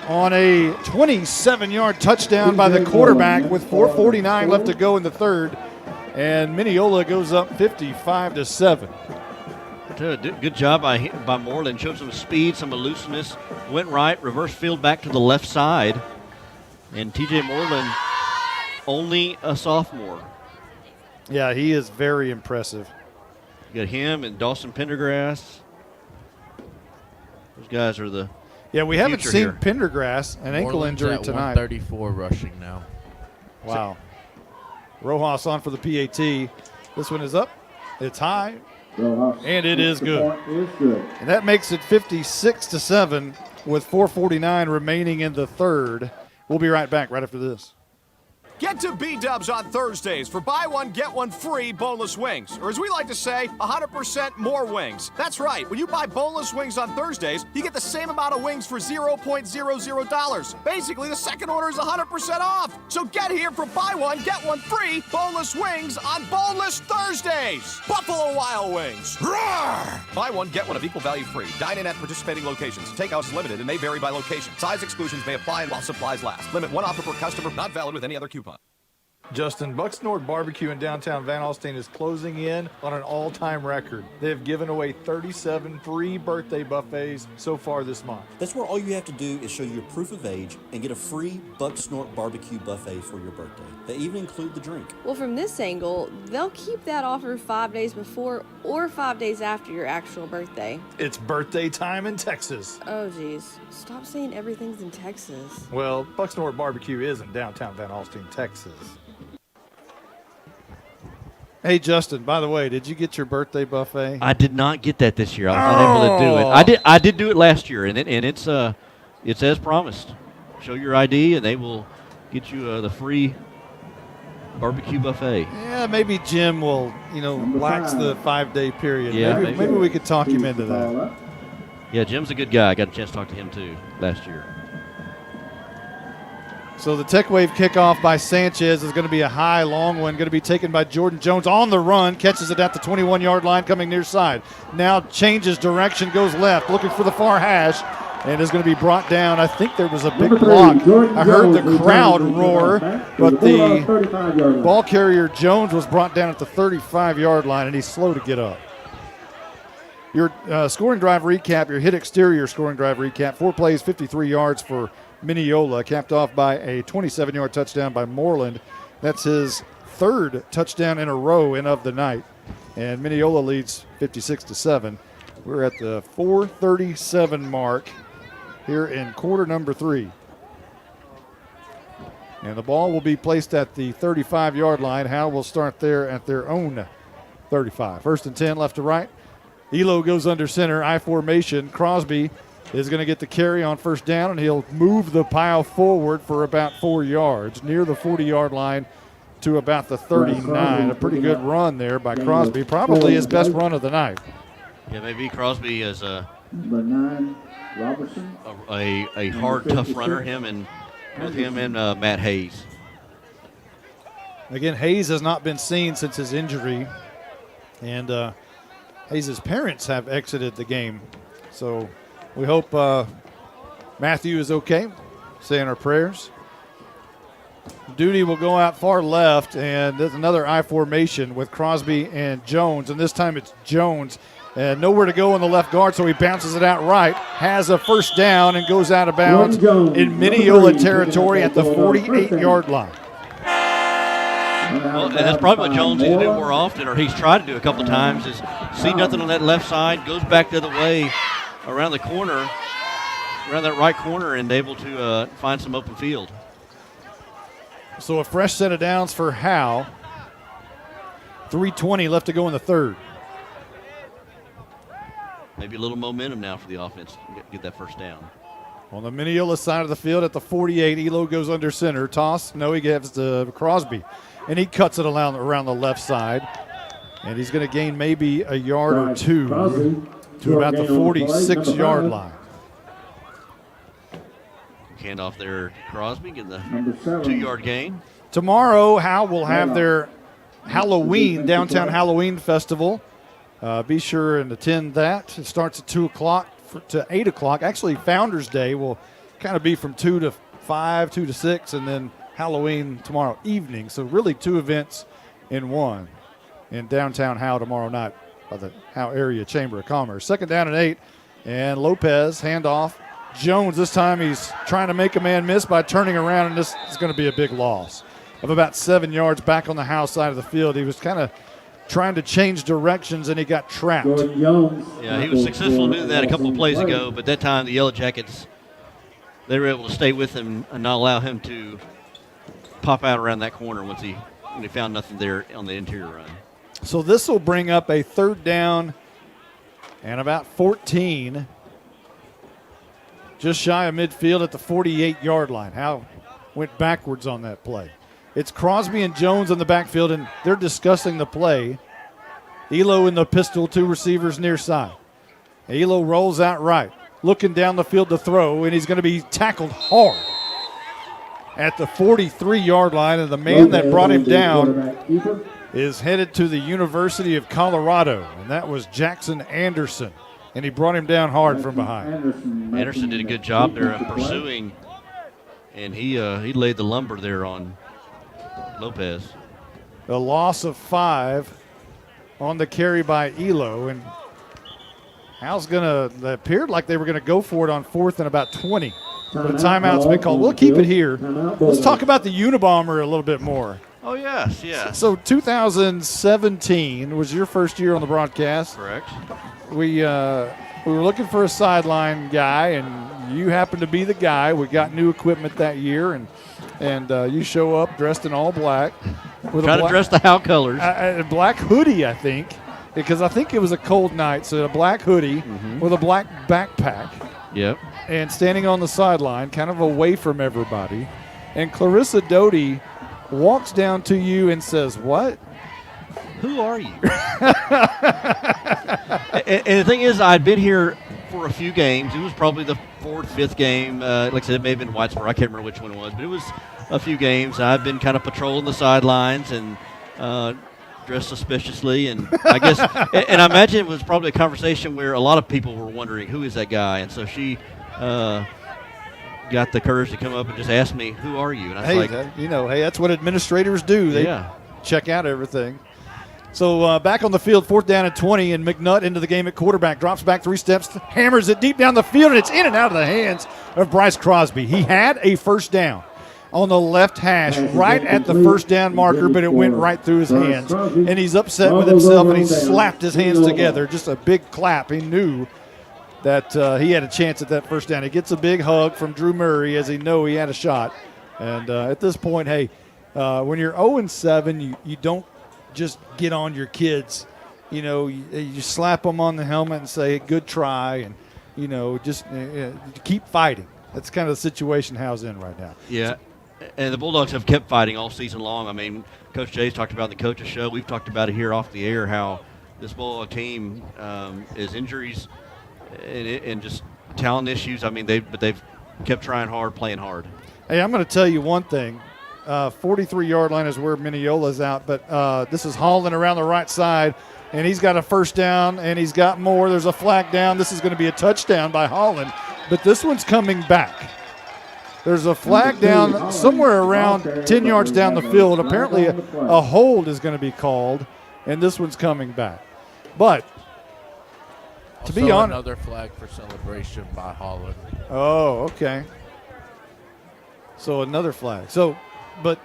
On a 27-yard touchdown by the quarterback with 4:49 left to go in the third. And Mineola goes up 55-7. Good job by Moreland. Showed some speed, some elusiveness. Went right, reverse field back to the left side. And TJ Moreland, only a sophomore. Yeah, he is very impressive. You got him and Dawson Pendergrass. Those guys are the we haven't seen here. Pendergrass, an ankle Moreland's injury at tonight. 134 rushing now. Wow. Rojas on for the PAT. This one is up. It's high. And it is good. And that makes it 56-7 with 4:49 remaining in the third. We'll be right back right after this. Get to B-Dubs on Thursdays for buy one, get one free boneless wings. Or as we like to say, 100% more wings. That's right. When you buy boneless wings on Thursdays, you get the same amount of wings for $0.00. Basically, the second order is 100% off. So get here for buy one, get one free boneless wings on Boneless Thursdays. Buffalo Wild Wings. Roar! Buy one, get one of equal value free. Dine in at participating locations. Takeout is limited and may vary by location. Size exclusions may apply while supplies last. Limit one offer per customer. Not valid with any other coupon. Justin, Bucks North Barbecue in downtown Van Alstyne is closing in on an all-time record. They have given away 37 free birthday buffets so far this month. That's where all you have to do is show your proof of age and get a free Bucks North Barbecue buffet for your birthday. They even include the drink. Well, from this angle, they'll keep that offer 5 days before or 5 days after your actual birthday. It's birthday time in Texas. Oh, geez. Stop saying everything's in Texas. Well, Bucks North Barbecue is in downtown Van Alstyne, Texas. Hey, Justin, by the way, did you get your birthday buffet? I did not get that this year. I was unable to do it. I did do it last year, and it's as promised. Show your ID, and they will get you the free barbecue buffet. Yeah, maybe Jim will, lax the 5-day period. Yeah, maybe we could talk him into that. Yeah, Jim's a good guy. I got a chance to talk to him, too, last year. So the Tech Wave kickoff by Sanchez is going to be a high, long one, going to be taken by Jordan Jones on the run, catches it at the 21-yard line coming near side. Now changes direction, goes left, looking for the far hash, and is going to be brought down. I think there was a big block. I heard the crowd roar, but the ball carrier Jones was brought down at the 35-yard line, and he's slow to get up. Your scoring drive recap, your hit exterior scoring drive recap, 4 plays, 53 yards for Mineola, capped off by a 27-yard touchdown by Moreland. That's his third touchdown in a row and of the night. And Mineola leads 56-7. We're at the 4:37 mark here in quarter number 3. And the ball will be placed at the 35-yard line. Howe will start there at their own 35. 1st and 10 left to right. Elo goes under center, I formation. Crosby is going to get the carry on 1st down, and he'll move the pile forward for about 4 yards, near the 40-yard line to about the 39. A pretty good run there by Crosby, probably his best run of the night. Yeah, maybe Crosby is a Robertson. A hard, tough runner, both him and Matt Hayes. Again, Hayes has not been seen since his injury, and Hayes' parents have exited the game. So we hope Matthew is okay, saying our prayers. Duty will go out far left, and there's another I formation with Crosby and Jones, and this time it's Jones. And nowhere to go in the left guard, so he bounces it out right, has a 1st down, and goes out of bounds in Mineola territory at the 48-yard line. Well, and that's probably what Jones needs to do more often, or he's tried to do a couple of times, is see nothing on that left side, goes back the other way around the corner, around that right corner, and able to find some open field. So a fresh set of downs for Howe. 3:20 left to go in the third. Maybe a little momentum now for the offense, get that 1st down. On the Mineola side of the field at the 48, Elo goes under center. Toss, no, he gives to Crosby. And he cuts it around the left side. And he's going to gain maybe a yard or two to about the 46-yard line. Handoff there, Crosby, getting the 2-yard gain. Tomorrow, Howe will have their downtown Halloween festival. Be sure and attend that. It starts at 2 o'clock to 8 o'clock. Actually, Founders Day will kind of be from 2 to 5, 2 to 6, and then Halloween tomorrow evening. So really 2 events in one in downtown Howe tomorrow night by the Howe Area Chamber of Commerce. 2nd down and 8, and Lopez handoff. Jones, this time he's trying to make a man miss by turning around, and this is going to be a big loss of about 7 yards back on the Howe side of the field. He was kind of trying to change directions, and he got trapped. Yeah, he was successful in doing that a couple of plays ago, but that time the Yellowjackets, they were able to stay with him and not allow him to pop out around that corner when he found nothing there on the interior run. So this will bring up a 3rd down and about 14, just shy of midfield at the 48-yard line. Howe went backwards on that play. It's Crosby and Jones in the backfield, and they're discussing the play. Elo in the pistol, 2 receivers near side. Elo rolls out right, looking down the field to throw, and he's going to be tackled hard at the 43-yard line, and the man that brought him down is headed to the University of Colorado, and that was Jackson Anderson, and he brought him down hard from behind. Anderson did a good job there of pursuing, and he laid the lumber there on Lopez. A loss of 5 on the carry by Elo, and Howe's it appeared like they were going to go for it on 4th and about 20. But a timeout's been called. We'll keep it here. Let's talk about the Unabomber a little bit more. Oh, yes, yes. So 2017 was your first year on the broadcast. Correct. We were looking for a sideline guy, and you happened to be the guy. We got new equipment that year, and you show up dressed in all black. Try to dress the Howe colors. A black hoodie, I think, because I think it was a cold night. So a black hoodie with a black backpack. Yep. And standing on the sideline, kind of away from everybody. And Clarissa Doty walks down to you and says, "What? Who are you?" and the thing is, I'd been here for a few games. It was probably the 4th, 5th game. Like I said, it may have been Whitesboro. I can't remember which one it was, but it was a few games. I've been kind of patrolling the sidelines and dressed suspiciously. And I guess, and I imagine it was probably a conversation where a lot of people were wondering, who is that guy? And so she got the courage to come up and just ask me, "Who are you?" And I was hey, that's what administrators do. They check out everything. So back on the field, 4th down and 20, and McNutt into the game at quarterback. Drops back 3 steps, hammers it deep down the field, and it's in and out of the hands of Bryce Crosby. He had a 1st down on the left hash right at the 1st down marker, but it went right through his hands. And he's upset with himself, and he slapped his hands together. Just a big clap. He knew that he had a chance at that 1st down. He gets a big hug from Drew Murray as he knew he had a shot. And at this point, hey, when you're 0-7, you don't just get on your kids. You slap them on the helmet and say, "Good try," and, just keep fighting. That's kind of the situation Howe's in right now. Yeah, and the Bulldogs have kept fighting all season long. I mean, Coach Jay's talked about the coaches show. We've talked about it here off the air, how this Bulldog team is injuries and just talent issues. I mean, they've kept trying hard, playing hard. Hey, I'm going to tell you one thing. 43-yard line is where Mineola's out, but this is Holland around the right side, and he's got a 1st down, and he's got more. There's a flag down. This is going to be a touchdown by Holland, but this one's coming back. There's a flag down somewhere around 10 yards down the field. Apparently a hold is going to be called, and this one's coming back. But to be honest, another flag for celebration by Holland. Oh, okay. So another flag. But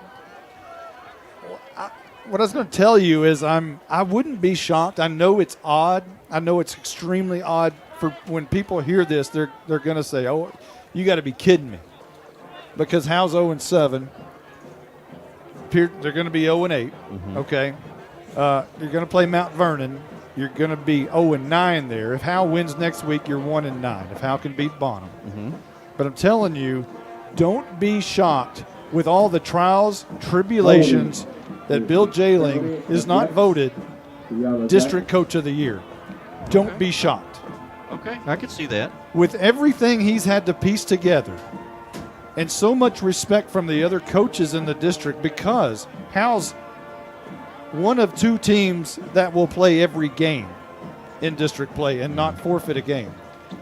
what I was going to tell you is I wouldn't be shocked. I know it's odd. I know it's extremely odd for when people hear this. They're going to say, "Oh, you got to be kidding me," because Howe's 0-7. They're going to be 0-8. Okay, you're going to play Mount Vernon. You're going to be 0-9 there. If Howe wins next week, you're 1-9. If Howe can beat Bonham. But I'm telling you, don't be shocked with all the trials, tribulations that Bill Jailing is not voted District Coach of the Year. Don't be shocked. Okay, I can see that. With everything he's had to piece together, and so much respect from the other coaches in the district, because Howe's one of 2 teams that will play every game in district play and not forfeit a game.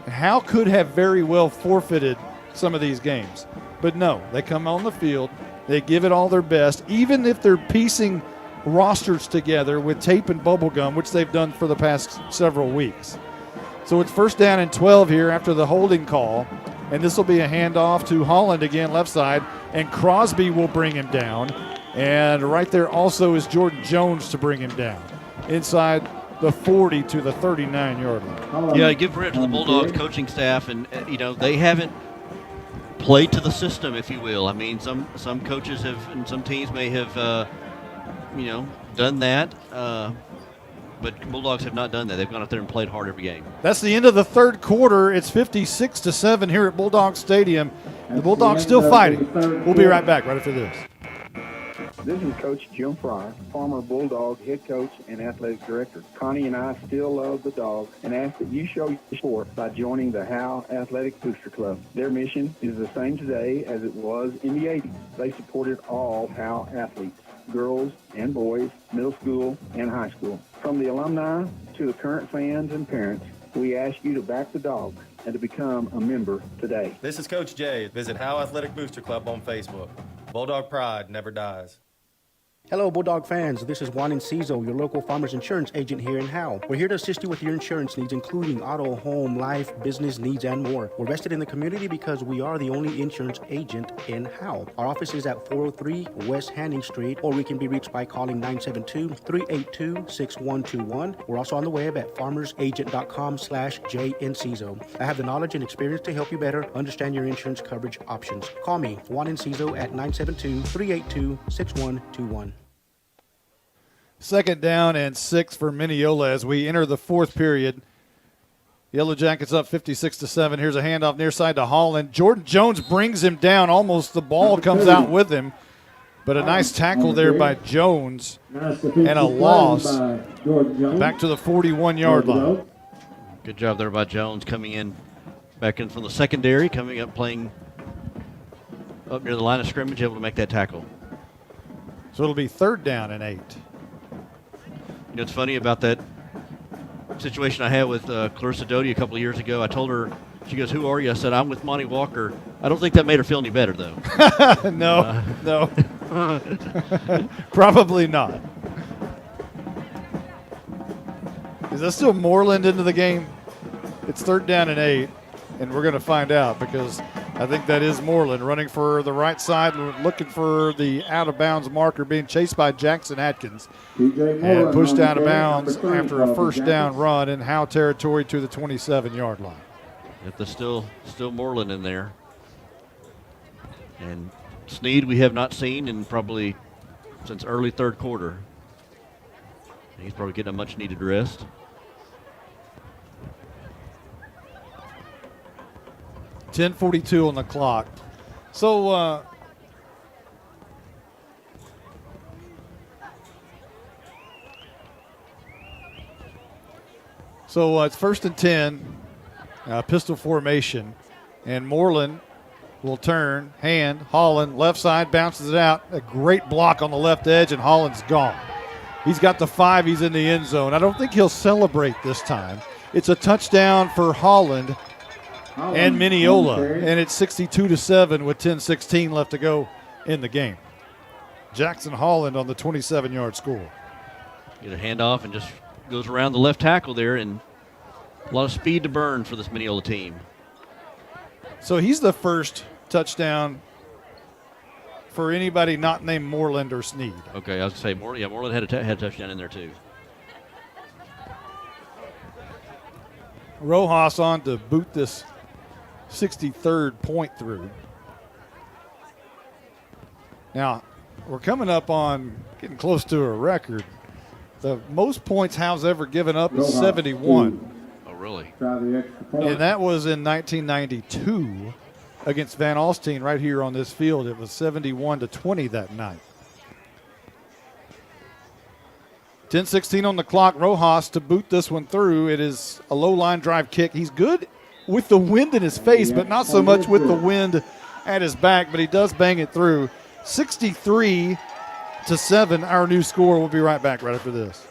Howe could have very well forfeited some of these games. But no, they come on the field, they give it all their best, even if they're piecing rosters together with tape and bubble gum, which they've done for the past several weeks. So it's 1st down and 12 here after the holding call, and this will be a handoff to Holland again, left side, and Crosby will bring him down. And right there also is Jordan Jones to bring him down inside the 40 to the 39-yard line. Yeah, give credit to the Bulldogs coaching staff, and they haven't played to the system, if you will. I mean, some coaches have, and some teams may have, done that. But Bulldogs have not done that. They've gone out there and played hard every game. That's the end of the 3rd quarter. It's 56-7 here at Bulldog Stadium. The Bulldogs still fighting. We'll be right back right after this. This is Coach Jim Fry, former Bulldog head coach and athletic director. Connie and I still love the Dogs and ask that you show your support by joining the Howe Athletic Booster Club. Their mission is the same today as it was in the 80s. They supported all Howe athletes, girls and boys, middle school and high school. From the alumni to the current fans and parents, we ask you to back the Dogs and to become a member today. This is Coach Jay. Visit Howe Athletic Booster Club on Facebook. Bulldog pride never dies. Hello, Bulldog fans. This is Juan Enciso, your local farmers insurance agent here in Howe. We're here to assist you with your insurance needs, including auto, home, life, business needs, and more. We're vested in the community because we are the only insurance agent in Howe. Our office is at 403 West Hanning Street, or we can be reached by calling 972-382-6121. We're also on the web at farmersagent.com/JEnciso. I have the knowledge and experience to help you better understand your insurance coverage options. Call me, Juan Enciso, at 972-382-6121. 2nd down and 6 for Mineola as we enter the 4th period. Yellowjackets up 56-7. Here's a handoff near side to Holland. Jordan Jones brings him down. Almost the ball comes out with him. But a nice tackle there by Jones and a loss back to the 41-yard line. Good job there by Jones coming in, back in from the secondary, coming up playing up near the line of scrimmage, able to make that tackle. So it'll be 3rd down and 8. You know, it's funny about that situation I had with Clarissa Doty a couple of years ago. I told her, she goes, "Who are you?" I said, "I'm with Monty Walker." I don't think that made her feel any better, though. No. Probably not. Is that still Moreland into the game? It's 3rd down and 8, and we're going to find out because I think that is Moreland running for the right side, looking for the out-of-bounds marker, being chased by Jackson Atkins. And pushed out of bounds after a 1st down run in Howe territory to the 27-yard line. There's still Moreland in there. And Sneed we have not seen in probably since early 3rd quarter. And he's probably getting a much-needed rest. .10:42 on the clock. So it's 1st and 10, pistol formation, and Moreland will turn, hand, Holland, left side, bounces it out. A great block on the left edge, and Holland's gone. He's got the 5. He's in the end zone. I don't think he'll celebrate this time. It's a touchdown for Holland and Mineola, and it's 62-7 with 10:16 left to go in the game. Jackson Holland on the 27-yard score. Get a handoff and just goes around the left tackle there, and a lot of speed to burn for this Mineola team. So he's the first touchdown for anybody not named Moreland or Sneed. Okay, I was going to say, Moreland had a touchdown in there too. Rojas on to boot this 63rd point through. Now, we're coming up on getting close to a record. The most points Howe's ever given up is 71. Oh, really? And that was in 1992. against Van Alstyne right here on this field. It was 71-20 that night. 10:16 on the clock. Rojas to boot this one through. It is a low line drive kick. He's good with the wind in his face, but not so much with the wind at his back, but he does bang it through. 63-7, our new score. We'll be right back right after this.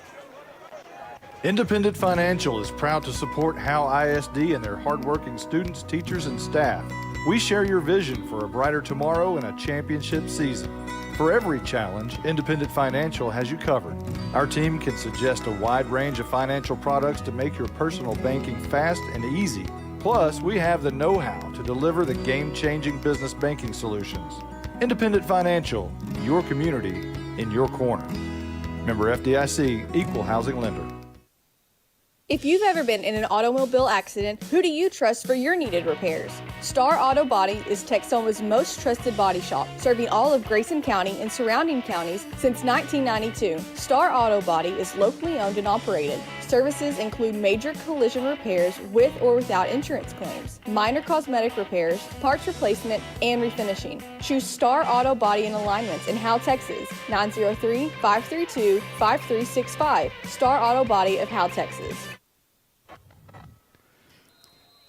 Independent Financial is proud to support Howe ISD and their hardworking students, teachers, and staff. We share your vision for a brighter tomorrow and a championship season. For every challenge, Independent Financial has you covered. Our team can suggest a wide range of financial products to make your personal banking fast and easy. Plus, we have the know-how to deliver the game-changing business banking solutions. Independent Financial, your community in your corner. Member FDIC, Equal Housing Lender. If you've ever been in an automobile accident, who do you trust for your needed repairs? Star Auto Body is Texoma's most trusted body shop, serving all of Grayson County and surrounding counties since 1992. Star Auto Body is locally owned and operated. Services include major collision repairs with or without insurance claims, minor cosmetic repairs, parts replacement, and refinishing. Choose Star Auto Body and Alignments in Howe, Texas, 903-532-5365. Star Auto Body of Howe, Texas.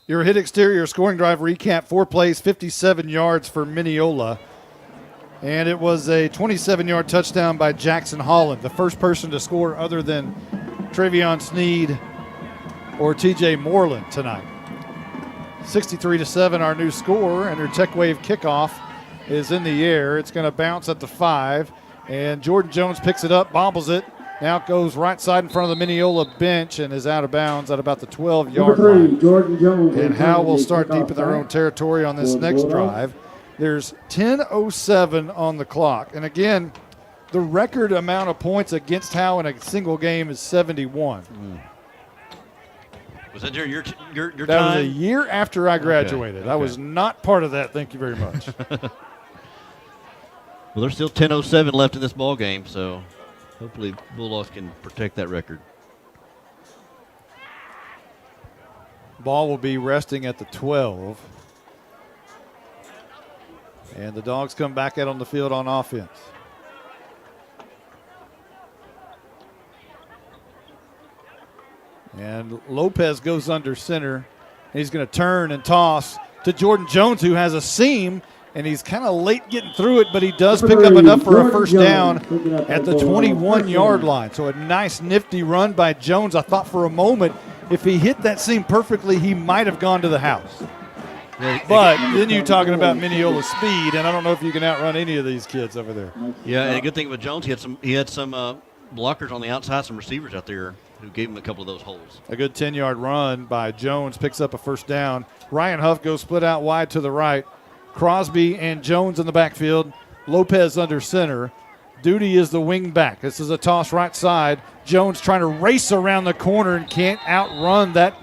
Your hit exterior scoring drive recap, 4 plays, 57 yards for Mineola. And it was a 27-yard touchdown by Jackson Holland, the first person to score other than Travion Sneed or TJ Moreland tonight. 63-7, our new score, and their Tech Wave kickoff is in the air. It's going to bounce at the 5, and Jordan Jones picks it up, bobbles it. Now it goes right side in front of the Mineola bench and is out of bounds at about the 12-yard line. Jordan Jones. And Howe will start deep in their own territory on this next drive. There's 10:07 on the clock. And again, the record amount of points against Howe in a single game is 71. Was that during your that time? Was a year after I graduated. Okay. I was not part of that. Thank you very much. Well, there's still 10:07 left in this ball game, so hopefully Bulldogs can protect that record. Ball will be resting at the 12. And the Dogs come back out on the field on offense. And Lopez goes under center. He's going to turn and toss to Jordan Jones, who has a seam. And he's kind of late getting through it, but he does pick up enough for a first down at the 21-yard line. So a nice, nifty run by Jones. I thought for a moment if he hit that seam perfectly, he might have gone to the house. But then you're talking about Mineola's speed, and I don't know if you can outrun any of these kids over there. Yeah, and a good thing with Jones, he had some blockers on the outside, some receivers out there who gave him a couple of those holes. A good 10-yard run by Jones picks up a first down. Ryan Huff goes split out wide to the right. Crosby and Jones in the backfield. Lopez under center. Duty is the wing back. This is a toss right side. Jones trying to race around the corner and can't outrun that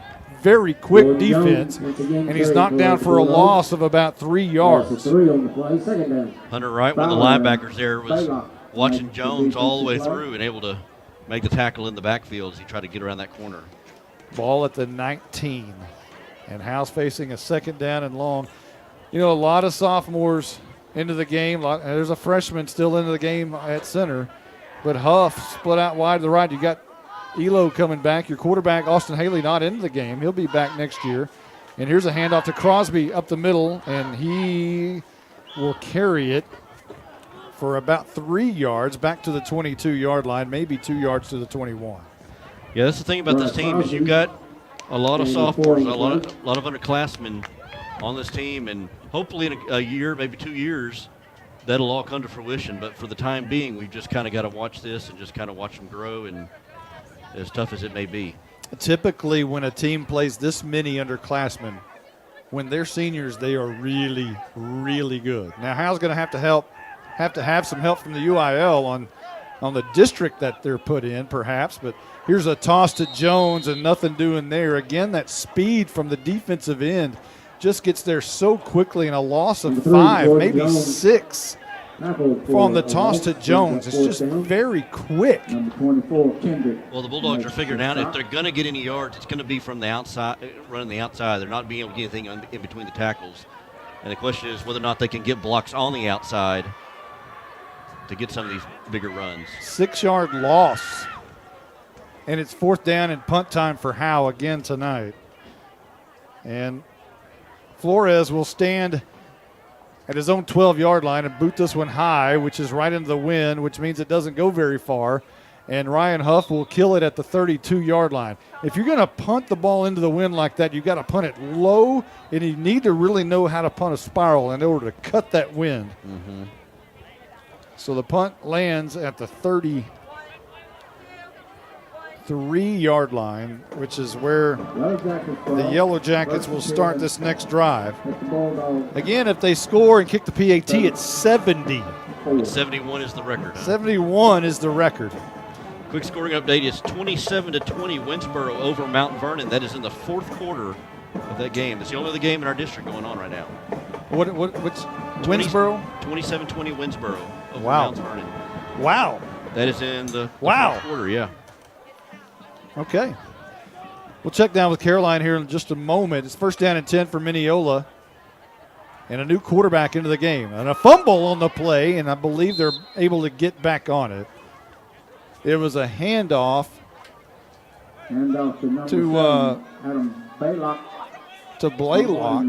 very quick defense. And he's knocked down for a loss of about 3 yards. Hunter Wright, one of the linebackers there, was watching Jones all the way through and able to make the tackle in the backfield as he tried to get around that corner. Ball at the 19. And Howe's facing a second down and long. You know, a lot of sophomores into the game. There's a freshman still into the game at center. But Huff split out wide to the right. You got Elo coming back. Your quarterback, Austin Haley, not into the game. He'll be back next year. And here's a handoff to Crosby up the middle, and he will carry it for about 3 yards back to the 22-yard line, maybe 2 yards to the 21. Yeah, that's the thing about this team is you've got a lot of sophomores, a lot of underclassmen on this team, and hopefully in a year, maybe 2 years, that'll all come to fruition. But for the time being, we've just kind of got to watch this and just kind of watch them grow, and as tough as it may be. Typically, when a team plays this many underclassmen, when they're seniors, they are really, really good. Now, Howe's going to have have some help from the UIL on the district that they're put in, perhaps. But here's a toss to Jones and nothing doing there. Again, that speed from the defensive end just gets there so quickly, and a loss of 5, maybe 6 on the toss to Jones. It's just very quick. Well, the Bulldogs are figuring out if they're going to get any yards, it's going to be from the outside, running the outside. They're not being able to get anything in between the tackles. And the question is whether or not they can get blocks on the outside to get some of these bigger runs. 6-yard loss. And it's 4th down and punt time for Howe again tonight. And Flores will stand at his own 12-yard line and boot this one high, which is right into the wind, which means it doesn't go very far. And Ryan Huff will kill it at the 32-yard line. If you're going to punt the ball into the wind like that, you've got to punt it low, and you need to really know how to punt a spiral in order to cut that wind. Mm-hmm. So the punt lands at the 33-yard line, which is where the Yellowjackets will start this next drive. Again, if they score and kick the PAT, it's 70. And 71 is the record. Huh? 71 is the record. Quick scoring update is 27-20 Winsboro over Mount Vernon. That is in the 4th quarter of that game. That's the only other game in our district going on right now. Which Winsboro? 27-20 Winsboro over Wow. Mount Vernon. Wow. That is in the Wow. 4th quarter, yeah. Okay. We'll check down with Caroline here in just a moment. It's 1st down and 10 for Mineola. And a new quarterback into the game. And a fumble on the play, and I believe they're able to get back on it. It was a handoff to Blaylock.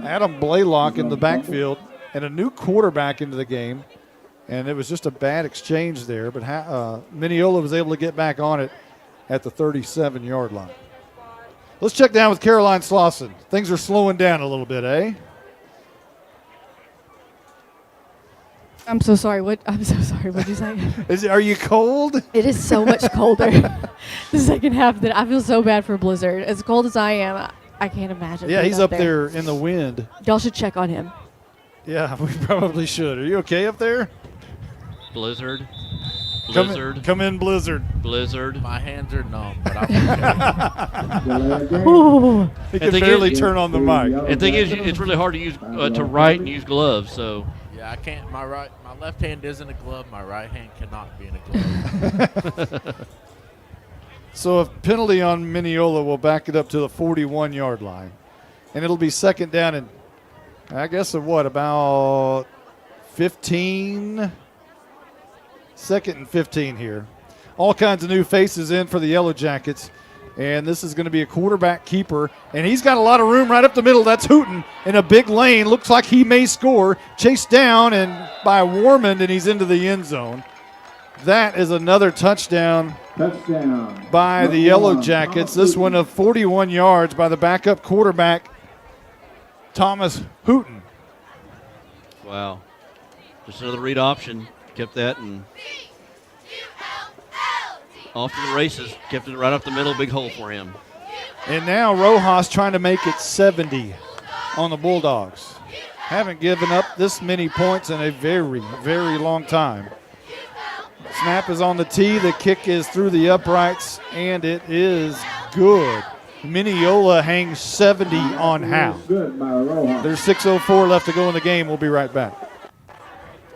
Adam Blaylock in the backfield, and a new quarterback into the game. And it was just a bad exchange there. But Mineola was able to get back on it at the 37-yard line. Let's check down with Caroline Slauson. Things are slowing down a little bit, eh? I'm so sorry. I'm so sorry. What'd you say? Are you cold? It is so much colder. The second half that I feel so bad for Blizzard. As cold as I am, I can't imagine. Yeah, he's up there in the wind. Y'all should check on him. Yeah, we probably should. Are you okay up there? Blizzard. Come in, Blizzard. Blizzard. My hands are numb, but I'm okay. He can barely turn on the mic. And the thing is, it's really hard to use to write and use gloves. So Yeah, I can't. My left hand isn't a glove. My right hand cannot be in a glove. So a penalty on Mineola will back it up to the 41-yard line. And it'll be 2nd down and, I guess, about 15. 2nd and 15 here. All kinds of new faces in for the Yellowjackets. And this is going to be a quarterback keeper. And he's got a lot of room right up the middle. That's Hooten in a big lane. Looks like he may score. Chased down and by Warmond, and he's into the end zone. That is another touchdown by the Yellowjackets. This one of 41 yards by the backup quarterback, Thomas Hooten. wow, just another read option. Kept that and off to the races. Kept it right up the middle. Big hole for him. And now Rojas trying to make it 70 on the Bulldogs. Haven't given up this many points in a very, very long time. Snap is on the tee. The kick is through the uprights, and it is good. Mineola hangs 70 on Howe. There's 6:04 left to go in the game. We'll be right back.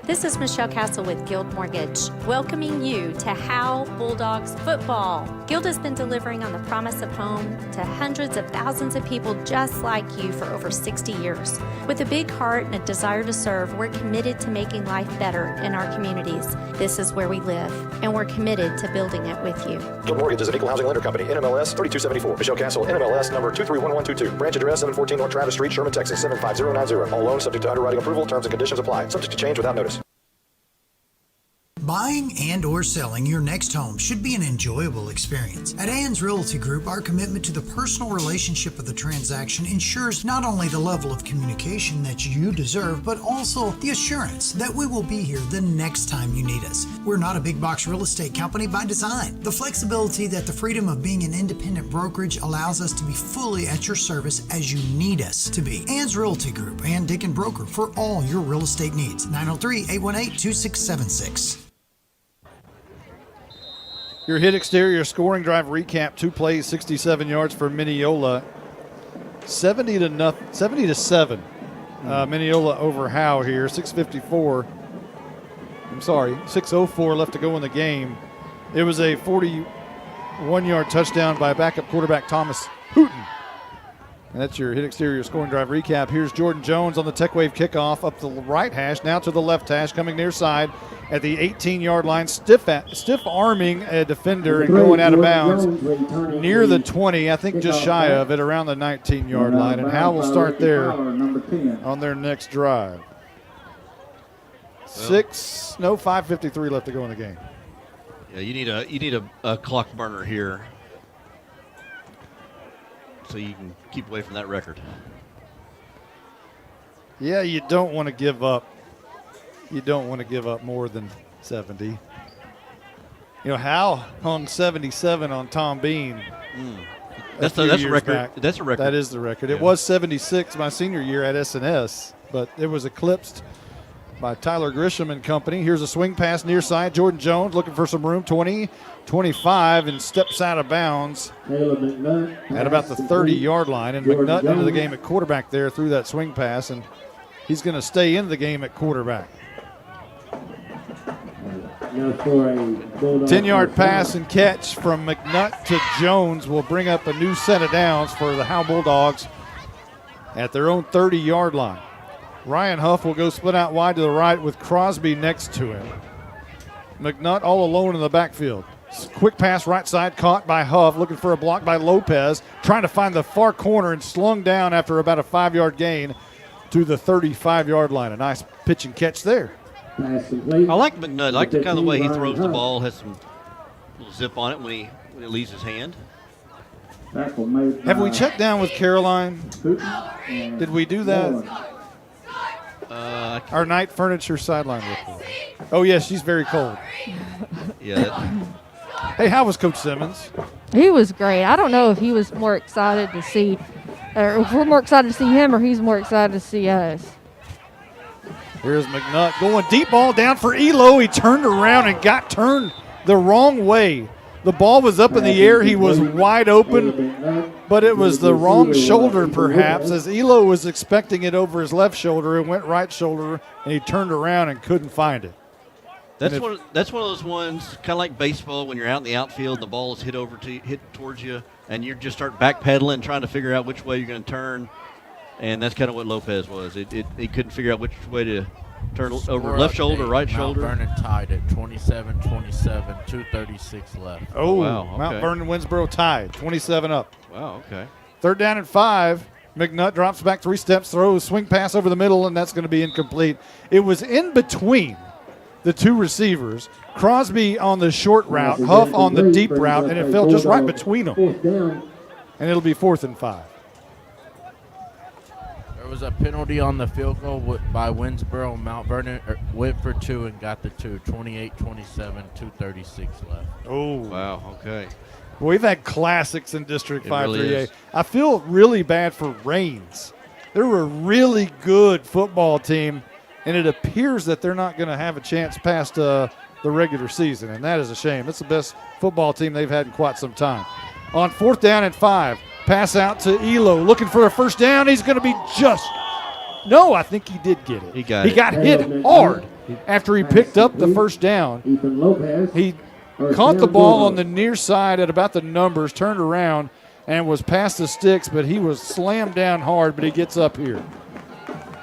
This is Michelle Castle with Guild Mortgage, welcoming you to Howe Bulldogs football. Guild has been delivering on the promise of home to hundreds of thousands of people just like you for over 60 years. With a big heart and a desire to serve, we're committed to making life better in our communities. This is where we live, and we're committed to building it with you. Guild Mortgage is an equal housing lender company, NMLS 3274. Michelle Castle, NMLS number 231122. Branch address 714 North Travis Street, Sherman, Texas 75090. All loans subject to underwriting approval. Terms and conditions apply. Subject to change without notice. Buying and or selling your next home should be an enjoyable experience. At Ann's Realty Group, our commitment to the personal relationship of the transaction ensures not only the level of communication that you deserve, but also the assurance that we will be here the next time you need us. We're not a big box real estate company by design. The flexibility that the freedom of being an independent brokerage allows us to be fully at your service as you need us to be. Ann's Realty Group, Ann Dicken Broker, for all your real estate needs. 903-818-2676. Your hit exterior scoring drive recap: 2 plays, 67 yards for Mineola. 70 to 7. Mineola over Howe here. 6:04 left to go in the game. It was a 41-yard touchdown by backup quarterback Thomas Hooten. And that's your hit exterior scoring drive recap. Here's Jordan Jones on the Tech Wave kickoff up the right hash, now to the left hash, coming near side at the 18-yard line, stiff arming a defender and going out of bounds near the 20, I think just shy of it, around the 19-yard line. And Howe will start there on their next drive. 5:53 left to go in the game. Yeah, you need a clock burner here, so you can keep away from that record. Yeah, you don't want to give up. You don't want to give up more than 70. You know, Howe hung 77 on Tom Bean. That's a record. Back. That's a record. That is the record. Yeah. It was 76 my senior year at SNS, but it was eclipsed by Tyler Grisham and company. Here's a swing pass near side. Jordan Jones looking for some room. 20, 25, and steps out of bounds at about the 30-yard line. And McNutt into the game at quarterback there through that swing pass, and he's going to stay in the game at quarterback. 10-yard pass and catch from McNutt to Jones will bring up a new set of downs for the Howe Bulldogs at their own 30-yard line. Ryan Huff will go split out wide to the right with Crosby next to him. McNutt all alone in the backfield. Quick pass right side caught by Huff, looking for a block by Lopez, trying to find the far corner and slung down after about a 5-yard gain to the 35-yard line. A nice pitch and catch there. I like McNutt. I like the kind of the way he throws the ball. Has some little zip on it when it leaves his hand. Have we checked down with Caroline? Did we do that? Our night furniture sideline report. Oh, yes, she's very cold. Yeah. Hey, how was Coach Simmons? He was great. I don't know if he was more excited to see, or if we're more excited to see him, or he's more excited to see us. Here's McNutt going deep ball down for Elo. He turned around and got turned the wrong way. The ball was up in the air. He was wide open, but it was the wrong shoulder perhaps, as Elo was expecting it over his left shoulder. It went right shoulder, and he turned around and couldn't find it. That's one of those ones, kind of like baseball, when you're out in the outfield and the ball is hit towards you, and you just start backpedaling, trying to figure out which way you're going to turn. And that's kind of what Lopez was. He couldn't figure out which way to turn over, left shoulder, right shoulder. Mount Vernon tied at 27-27, 2:36 left. Oh, wow. Okay. Mount Vernon, Winsboro tied, 27 up. Wow, okay. 3rd down and 5. McNutt drops back 3 steps, throws, swing pass over the middle, and that's going to be incomplete. It was in between the two receivers. Crosby on the short route, Huff on the deep route, and it fell just right between them. And it'll be 4th and 5. There was a penalty on the field goal by Winsboro. Mount Vernon went for 2 and got the 2. 28-27, 2:36 left. Oh. Wow, okay. Well, we've had classics in District 5-3A. Really I feel really bad for Raines. They're a really good football team, and it appears that they're not going to have a chance past the regular season, and that is a shame. It's the best football team they've had in quite some time. On 4th down and 5, pass out to Elo, looking for a first down. He's going to be no, I think he did get it. He got hit hard after he picked up the first down. He caught the ball on the near side at about the numbers, turned around, and was past the sticks, but he was slammed down hard, but he gets up here.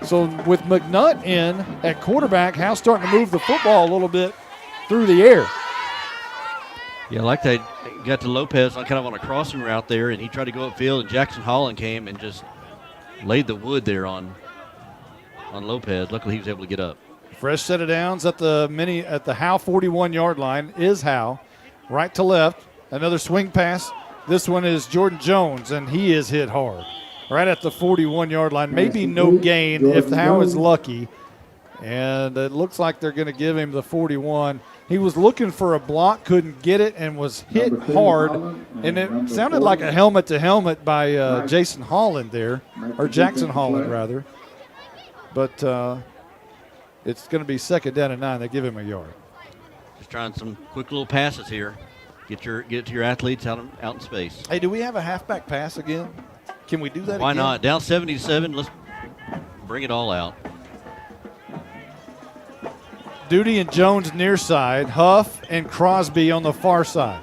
So with McNutt in at quarterback, Howe's starting to move the football a little bit through the air. Yeah, like they got to Lopez kind of on a crossing route there, and he tried to go upfield, and Jackson Holland came and just laid the wood there on Lopez. Luckily, he was able to get up. Fresh set of downs at the Howe 41-yard line is Howe. Right to left, another swing pass. This one is Jordan Jones, and he is hit hard. Right at the 41-yard line. Maybe no gain if Howe is lucky. And it looks like they're going to give him the 41. He was looking for a block, couldn't get it, and was hit hard. And it sounded like a helmet-to-helmet by Jason Holland there, or Jackson Holland, rather. But it's going to be 2nd down and 9. They give him a yard. Just trying some quick little passes here. Get it to your athletes out in space. Hey, do we have a halfback pass again? Can we do that Why again? not? Down 77, let's bring it all out. Duty and Jones near side, Huff and Crosby on the far side.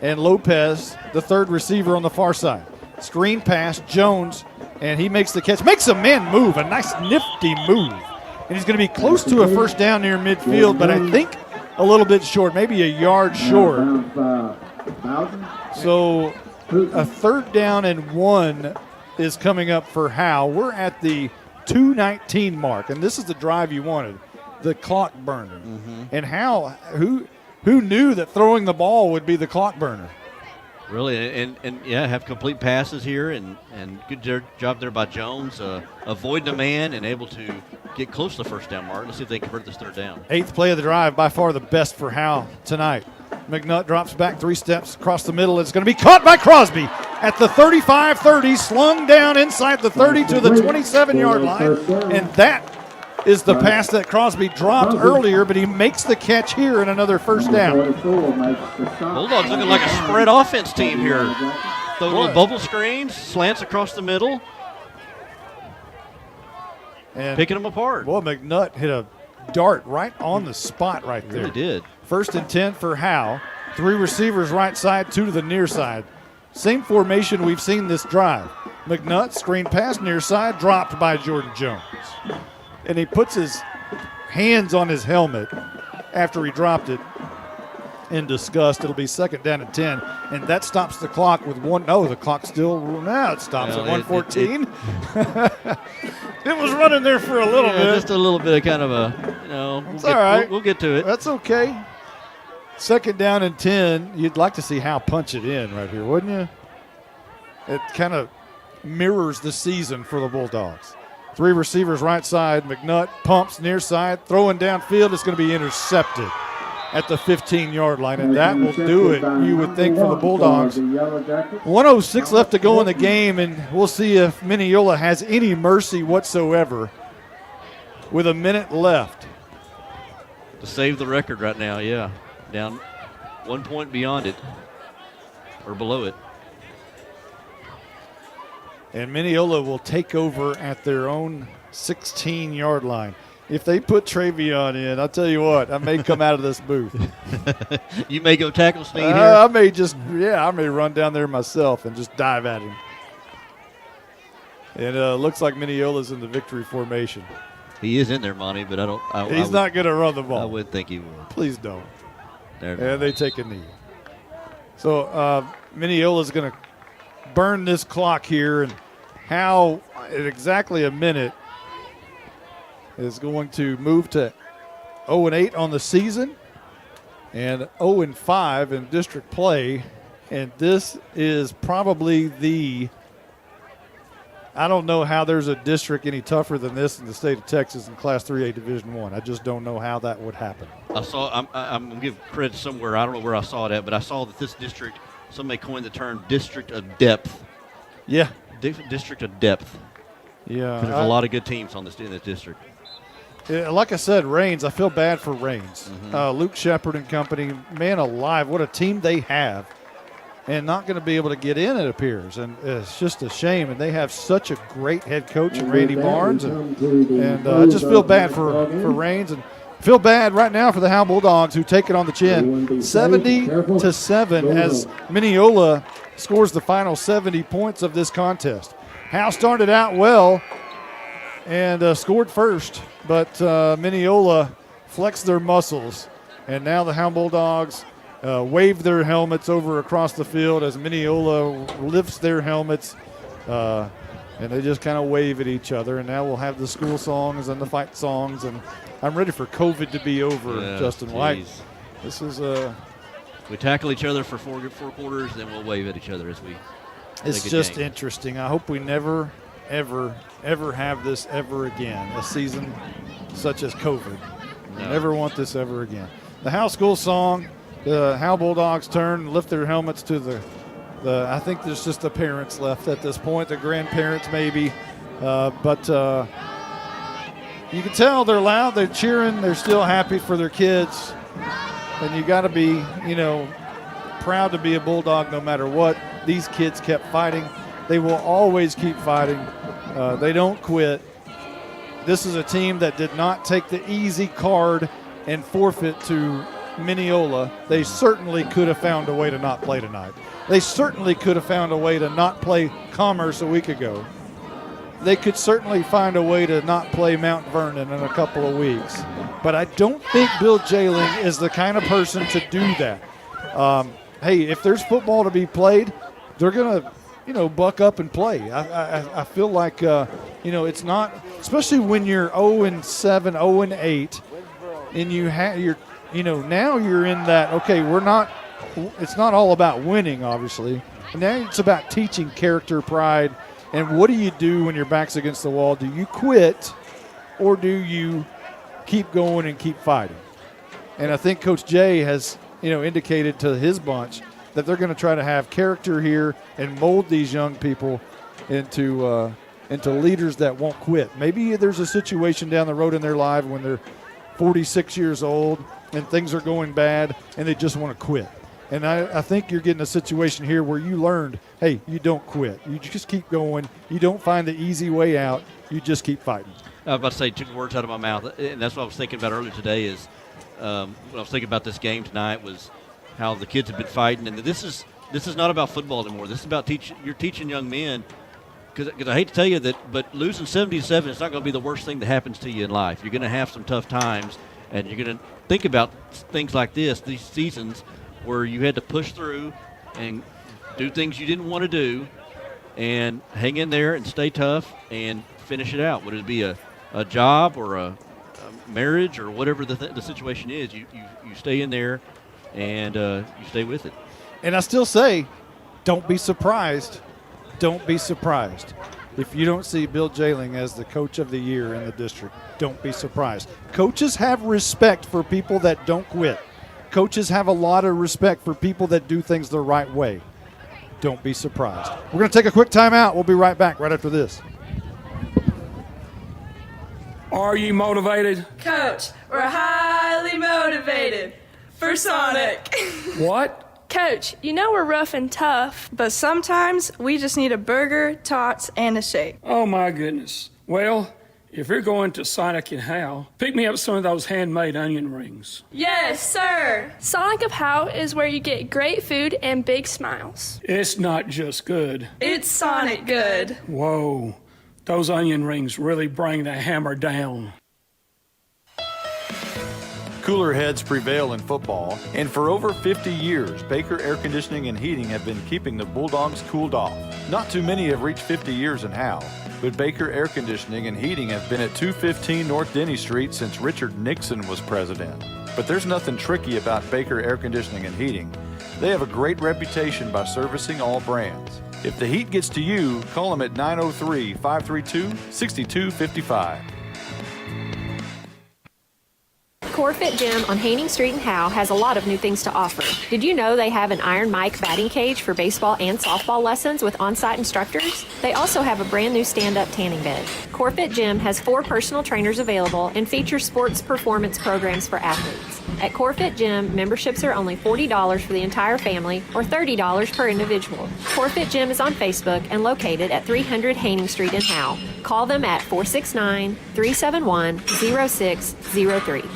And Lopez, the 3rd receiver, on the far side. Screen pass, Jones, and he makes the catch. Makes a man move, a nice nifty move. And he's going to be close to a first down near midfield, but I think a little bit short, maybe a yard short. So a 3rd down and 1 is coming up for Howe. We're at the 2:19 mark, and this is the drive you wanted, the clock burner. And Howe, who knew that throwing the ball would be the clock burner? Really, and yeah, have complete passes here, and good job there by Jones, avoiding a man and able to get close to the first down mark. Let's see if they convert this 3rd down. 8th play of the drive, by far the best for Howe tonight. McNutt drops back 3 steps across the middle. It's going to be caught by Crosby at the 35-30, slung down inside the 30 to the 27-yard line, and that is the pass that Crosby dropped earlier, but he makes the catch here in another first down. Bulldogs looking like a spread offense team here. Throw little bubble screens, slants across the middle, and picking them apart. Boy, McNutt hit a dart right on the spot right there. Really did. 1st and 10 for Howe. 3 receivers right side, 2 to the near side. Same formation we've seen this drive. McNutt, screen pass near side, dropped by Jordan Jones. And he puts his hands on his helmet after he dropped it in disgust. It'll be 2nd down and 10, and that stops the clock with one. No, the clock still, now it stops at 1:14. It was running there for a little bit. Just a little bit of kind of a, It's all right. We'll get to it. That's okay. 2nd down and 10. You'd like to see Howe punch it in right here, wouldn't you? It kind of mirrors the season for the Bulldogs. 3 receivers right side. McNutt pumps near side, throwing downfield. It's going to be intercepted at the 15-yard line, and that will do it, you would think, for the Bulldogs. 1:06 left to go in the game, and we'll see if Mineola has any mercy whatsoever with a minute left. To save the record right now, yeah. Down 1 point beyond it, or below it. And Mineola will take over at their own 16-yard line. If they put Travion in, I'll tell you what, I may come out of this booth. You may go tackle Snead here? I may run down there myself and just dive at him. And looks like Mineola's in the victory formation. He is in there, Monty, but he's not going to run the ball. I would think he would. Please don't. And they take a knee. So Mineola's going to burn this clock here, and Howe, at exactly a minute, is going to move to 0-8 on the season and 0-5 in district play. And this is probably I don't know how there's a district any tougher than this in the state of Texas in Class 3A Division I. I just don't know how that would happen. I'm going to give credit somewhere. I don't know where I saw it at, but I saw that this district, somebody coined the term district of depth. Yeah. District of depth. Yeah. There's a lot of good teams in this district. Yeah, like I said, Rains, I feel bad for Rains. Luke Shepard and company, man alive, what a team they have. And not going to be able to get in, it appears. And it's just a shame. And they have such a great head coach in Randy Barnes. And I just feel bad for Rains. And feel bad right now for the Howe Bulldogs, who take it on the chin. 70-7 as Mineola scores the final 70 points of this contest. Howe started out well and scored first, but Mineola flexed their muscles, and now the Howe Bulldogs wave their helmets over across the field as Mineola lifts their helmets, and they just kind of wave at each other. And now we'll have the school songs and the fight songs, and I'm ready for COVID to be over, Justin White. This is we tackle each other for four quarters, then we'll wave at each other as we. It's just interesting. I hope we never, ever have this ever again. A season such as COVID. No. Never want this ever again. The Howe School song. The Howe Bulldogs turn, lift their helmets to the I think there's just the parents left at this point, the grandparents maybe. But you can tell they're loud, they're cheering, they're still happy for their kids. And you got to be, proud to be a Bulldog no matter what. These kids kept fighting. They will always keep fighting. They don't quit. This is a team that did not take the easy card and forfeit to Mineola, they certainly could have found a way to not play tonight. They certainly could have found a way to not play Commerce a week ago. They could certainly find a way to not play Mount Vernon in a couple of weeks. But I don't think Bill Jailing is the kind of person to do that. Hey, if there's football to be played, they're going to, buck up and play. I feel like, it's not, especially when you're 0-7, 0-8, and now you're in that, okay, it's not all about winning, obviously. Now it's about teaching character, pride, and what do you do when your back's against the wall? Do you quit, or do you keep going and keep fighting? And I think Coach Jay has, indicated to his bunch that they're going to try to have character here and mold these young people into leaders that won't quit. Maybe there's a situation down the road in their life when they're 46 years old and things are going bad and they just want to quit. And I think you're getting a situation here where you learned, hey, you don't quit. You just keep going. You don't find the easy way out. You just keep fighting. I was about to say, took words out of my mouth, and that's what I was thinking about earlier today is what I was thinking about this game tonight was how the kids have been fighting. And this is not about football anymore. This is about you're teaching young men, because I hate to tell you that, but losing 77 is not going to be the worst thing that happens to you in life. You're going to have some tough times, and you're going to think about things like this, these seasons, where you had to push through and do things you didn't want to do and hang in there and stay tough and finish it out. Would it be a job or a marriage or whatever the situation is, you stay in there and you stay with it. And I still say, don't be surprised. Don't be surprised. If you don't see Bill Jailing as the coach of the year in the district, don't be surprised. Coaches have respect for people that don't quit. Coaches have a lot of respect for people that do things the right way. Don't be surprised. We're going to take a quick timeout. We'll be right back right after this. Are you motivated? Coach, we're highly motivated for Sonic. What? Coach, we're rough and tough, but sometimes we just need a burger, tots, and a shake. Oh, my goodness. Well, if you're going to Sonic and Howe, pick me up some of those handmade onion rings. Yes, sir. Sonic of Howe is where you get great food and big smiles. It's not just good. It's Sonic good. Whoa. Those onion rings really bring the hammer down. Cooler heads prevail in football, and for over 50 years, Baker Air Conditioning and Heating have been keeping the Bulldogs cooled off. Not too many have reached 50 years in Howe, but Baker Air Conditioning and Heating have been at 215 North Denny Street since Richard Nixon was president. But there's nothing tricky about Baker Air Conditioning and Heating. They have a great reputation by servicing all brands. If the heat gets to you, call them at 903-532-6255. Corfit Gym on Haining Street in Howe has a lot of new things to offer. Did you know they have an Iron Mike batting cage for baseball and softball lessons with on-site instructors? They also have a brand new stand-up tanning bed. Corfit Gym has 4 personal trainers available and features sports performance programs for athletes. At Corfit Gym, memberships are only $40 for the entire family or $30 per individual. Corfit Gym is on Facebook and located at 300 Haining Street in Howe. Call them at 469-371-0603.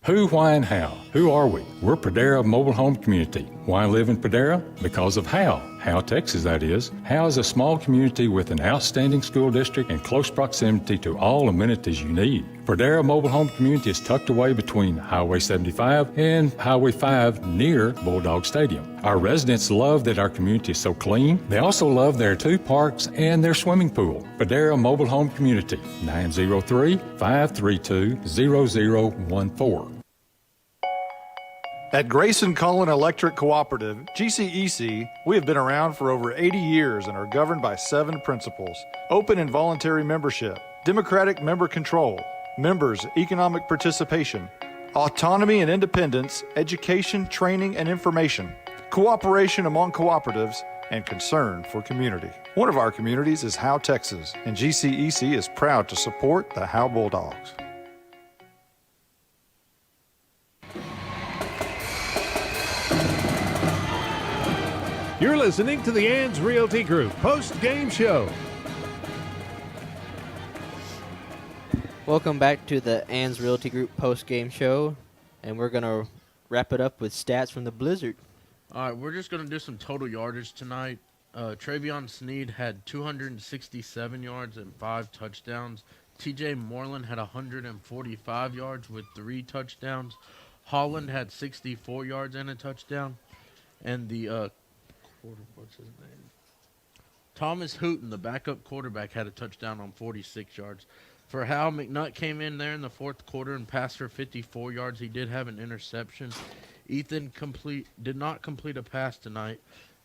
Who, why, and how? Who are we? We're Pradera Mobile Home Community. Why live in Pradera? Because of Howe. Howe, Texas, that is. Howe is a small community with an outstanding school district and close proximity to all amenities you need. Pradera Mobile Home Community is tucked away between Highway 75 and Highway 5 near Bulldog Stadium. Our residents love that our community is so clean. They also love their 2 parks and their swimming pool. Pradera Mobile Home Community, 903-532-0014. At Grayson Cullen Electric Cooperative, GCEC, we have been around for over 80 years and are governed by 7 principles: open and voluntary membership, democratic member control, members' economic participation, autonomy and independence, education, training, and information, cooperation among cooperatives, and concern for community. One of our communities is Howe, Texas, and GCEC is proud to support the Howe Bulldogs. You're listening to the Ann's Realty Group post-game show. Welcome back to the Ann's Realty Group post-game show. and we're going to wrap it up with stats from the Blizzard. All right, we're just going to do some total yardage tonight. Travion Sneed had 267 yards and 5 touchdowns. TJ Moreland had 145 yards with 3 touchdowns. Holland had 64 yards and a touchdown. And the what's his name? Thomas Hooten, the backup quarterback, had a touchdown on 46 yards. For Howe, McNutt came in there in the fourth quarter and passed for 54 yards. He did have an interception. Ethan did not complete a pass tonight.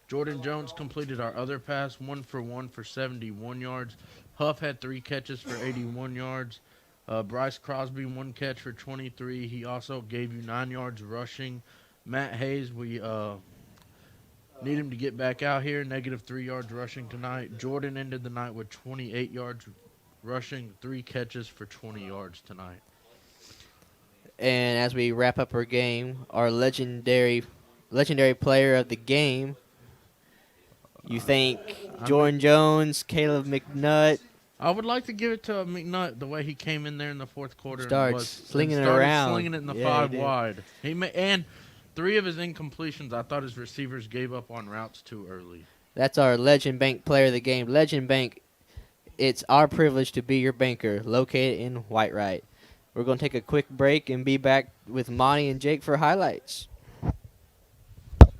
Jordan Jones completed our other pass, 1 for 1 for 71 yards. Huff had 3 catches for 81 yards. Bryce Crosby, 1 catch for 23. He also gave you 9 yards rushing. Matt Hayes, we need him to get back out here, -3 yards rushing tonight. Jordan ended the night with 28 yards rushing, 3 catches for 20 yards tonight. And as we wrap up our game, our legendary player of the game, you think Jordan Jones, Caleb McNutt? I would like to give it to McNutt, the way he came in there in the fourth quarter. Started slinging it around. Slinging it in the 5 wide. And 3 of his incompletions, I thought his receivers gave up on routes too early. That's our Legend Bank player of the game. Legend Bank, it's our privilege to be your banker, located in Whitewright. We're going to take a quick break and be back with Monty and Jake for highlights.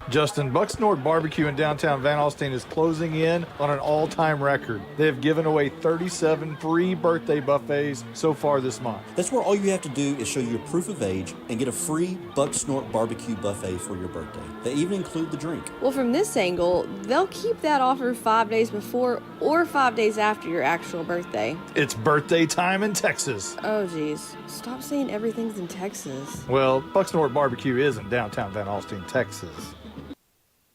Justin, Bucks North Barbecue in downtown Van Alstyne is closing in on an all-time record. They have given away 37 free birthday buffets so far this month. That's where all you have to do is show your proof of age and get a free Bucks North Barbecue buffet for your birthday. They even include the drink. Well, from this angle, they'll keep that offer 5 days before or 5 days after your actual birthday. It's birthday time in Texas. Oh, geez. Stop saying everything's in Texas. Well, Bucks North Barbecue is in downtown Van Alstyne, Texas.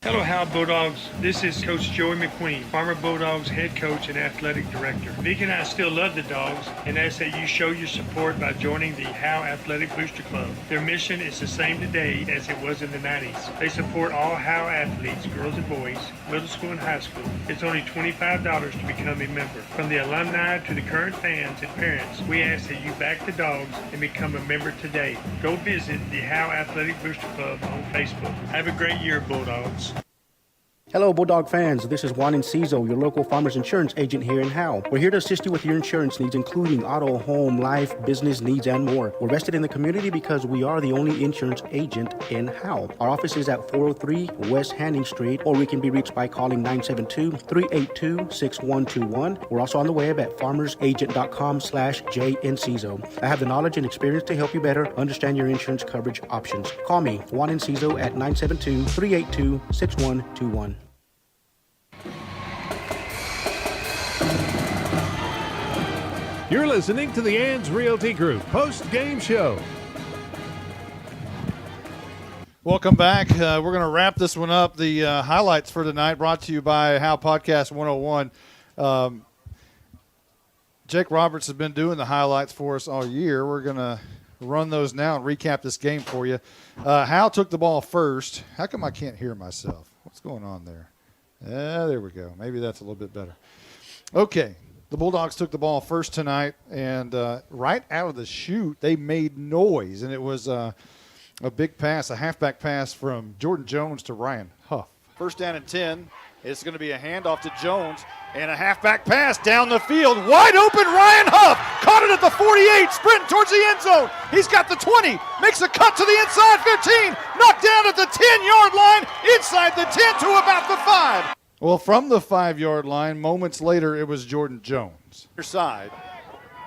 Hello, Howe Bulldogs. This is Coach Joey McQueen, former Bulldogs head coach and athletic director. Vic and I still love the Dogs and ask that you show your support by joining the Howe Athletic Booster Club. Their mission is the same today as it was in the 90s. They support all Howe athletes, girls and boys, middle school and high school. It's only $25 to become a member. From the alumni to the current fans and parents, we ask that you back the Dogs and become a member today. Go visit the Howe Athletic Booster Club on Facebook. Have a great year, Bulldogs. Hello, Bulldog fans. This is Juan Enciso, your local farmer's insurance agent here in Howe. We're here to assist you with your insurance needs, including auto, home, life, business needs, and more. We're vested in the community because we are the only insurance agent in Howe. Our office is at 403 West Hanning Street, or we can be reached by calling 972-382-6121. We're also on the web at farmersagent.com/JEnciso. I have the knowledge and experience to help you better understand your insurance coverage options. Call me, Juan Enciso, at 972-382-6121. You're listening to the Ann's Realty Group post-game show. Welcome back. We're going to wrap this one up. The highlights for tonight brought to you by Howe Podcast 101. Jake Roberts has been doing the highlights for us all year. We're going to run those now and recap this game for you. Howe took the ball first. How come I can't hear myself? What's going on there? There we go. Maybe that's a little bit better. Okay. The Bulldogs took the ball first tonight, and right out of the chute, they made noise, and it was a big pass, a halfback pass from Jordan Jones to Ryan Huff. First down and 10. It's going to be a handoff to Jones, and a halfback pass down the field. Wide open, Ryan Huff caught it at the 48, sprinting towards the end zone. He's got the 20, makes a cut to the inside 15, knocked down at the 10-yard line, inside the 10 to about the 5. Well, from the 5-yard line, moments later, it was Jordan Jones. Side,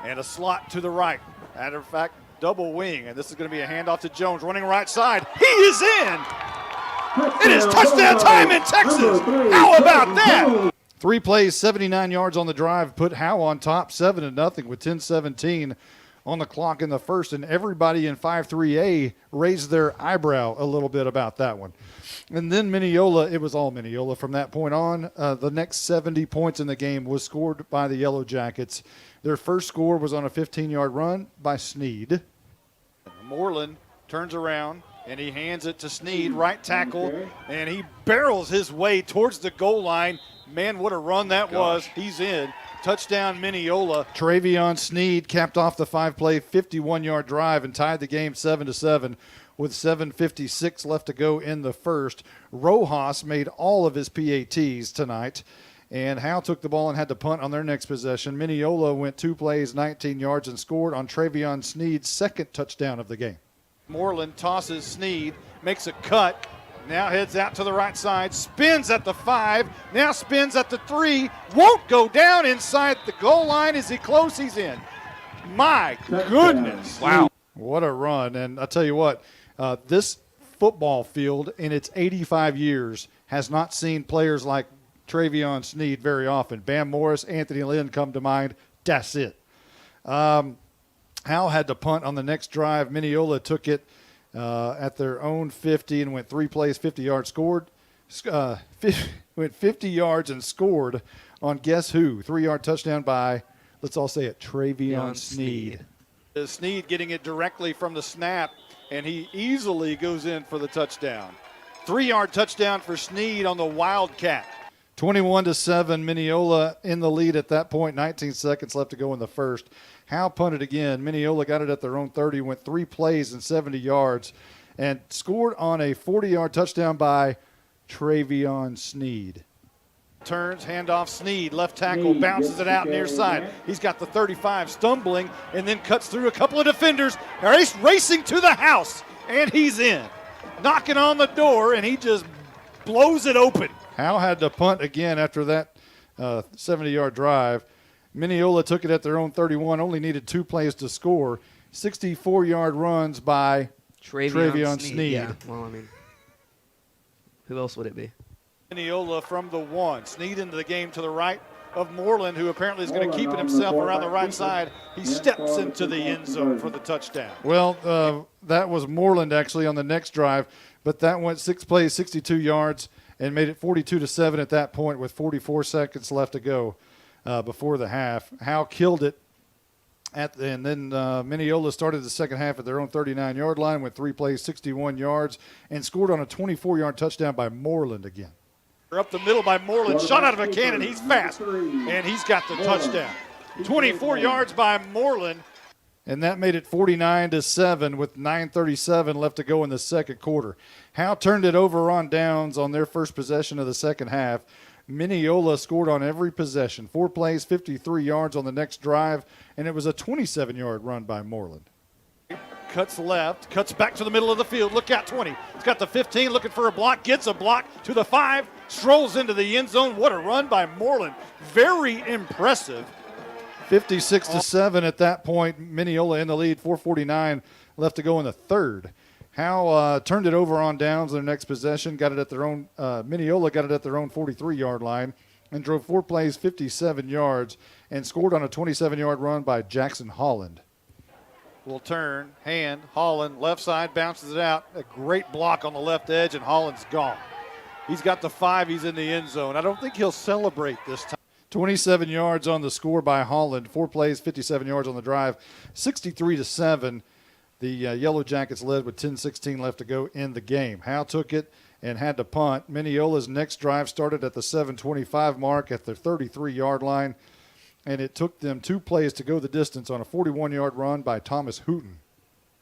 and a slot to the right. Matter of fact, double wing, and this is going to be a handoff to Jones, running right side. He is in! It is touchdown time in Texas! How about that? 3 plays, 79 yards on the drive, put Howe on top, 7-0 with 10-17 on the clock in the first, and everybody in 5-3A raised their eyebrow a little bit about that one. And then Mineola, it was all Mineola from that point on. The next 70 points in the game was scored by the Yellowjackets. Their first score was on a 15-yard run by Sneed. Moreland turns around, and he hands it to Sneed, right tackle, and he barrels his way towards the goal line. Man, what a run that was. He's in. Touchdown, Mineola. Travion Sneed capped off the 5-play, 51-yard drive and tied the game 7-7 with 7:56 left to go in the first. Rojas made all of his PATs tonight, and Howe took the ball and had to punt on their next possession. Mineola went 2 plays, 19 yards, and scored on Travion Sneed's second touchdown of the game. Moreland tosses Sneed, makes a cut, now heads out to the right side, spins at the 5, now spins at the 3, won't go down inside the goal line. Is he close? He's in. My goodness. Wow. What a run. And I'll tell you what, this football field in its 85 years has not seen players like Travion Sneed very often. Bam Morris, Anthony Lynn come to mind. That's it. Howe had to punt on the next drive. Mineola took it at their own 50 and went 3 plays, 50 yards, scored. Went 50 yards and scored on guess who? 3-yard touchdown by, let's all say it, Travion Sneed. Sneed getting it directly from the snap, and he easily goes in for the touchdown. 3-yard touchdown for Sneed on the Wildcat. 21-7, Mineola in the lead at that point. 19 seconds left to go in the first. Howe punted again. Mineola got it at their own 30, went 3 plays and 70 yards, and scored on a 40-yard touchdown by Travion Sneed. Turns, handoff, Sneed, left tackle, bounces it out near side. He's got the 35, stumbling, and then cuts through a couple of defenders, racing to the house, and he's in. Knocking on the door, and he just blows it open. Howe had to punt again after that 70-yard drive. Mineola took it at their own 31, only needed 2 plays to score. 64-yard runs by Travion Sneed. Yeah, well, I mean, who else would it be? Mineola from the 1. Sneed into the game to the right of Moreland, who apparently is going to keep it himself around the right side. He steps into the end zone for the touchdown. Well, that was Moreland actually on the next drive, but that went 6 plays, 62 yards, and made it 42-7 at that point with 44 seconds left to go before the half. Howe killed it, and then Mineola started the second half at their own 39-yard line with 3 plays, 61 yards, and scored on a 24-yard touchdown by Moreland again. Up the middle by Moreland, shot out of a cannon. He's fast, and he's got the touchdown. 24 yards by Moreland, and that made it 49-7 with 9:37 left to go in the second quarter. Howe turned it over on downs on their first possession of the second half. Mineola scored on every possession. 4 plays, 53 yards on the next drive, and it was a 27-yard run by Moreland. Cuts left, cuts back to the middle of the field. Look out, 20. He's got the 15, looking for a block, gets a block to the 5, strolls into the end zone. What a run by Moreland. Very impressive. 56-7 at that point. Mineola in the lead, 4:49 left to go in the third. Howe turned it over on downs in their next possession, got it at their own, Mineola got it at their own 43-yard line and drove 4 plays, 57 yards, and scored on a 27-yard run by Jackson Holland. Will turn, hand, Holland, left side, bounces it out. A great block on the left edge, and Holland's gone. He's got the 5, he's in the end zone. I don't think he'll celebrate this time. 27 yards on the score by Holland, 4 plays, 57 yards on the drive, 63-7. The Yellowjackets led with 10:16 left to go in the game. Howe took it and had to punt. Mineola's next drive started at the 7:25 mark at their 33-yard line, and it took them 2 plays to go the distance on a 41-yard run by Thomas Hooten.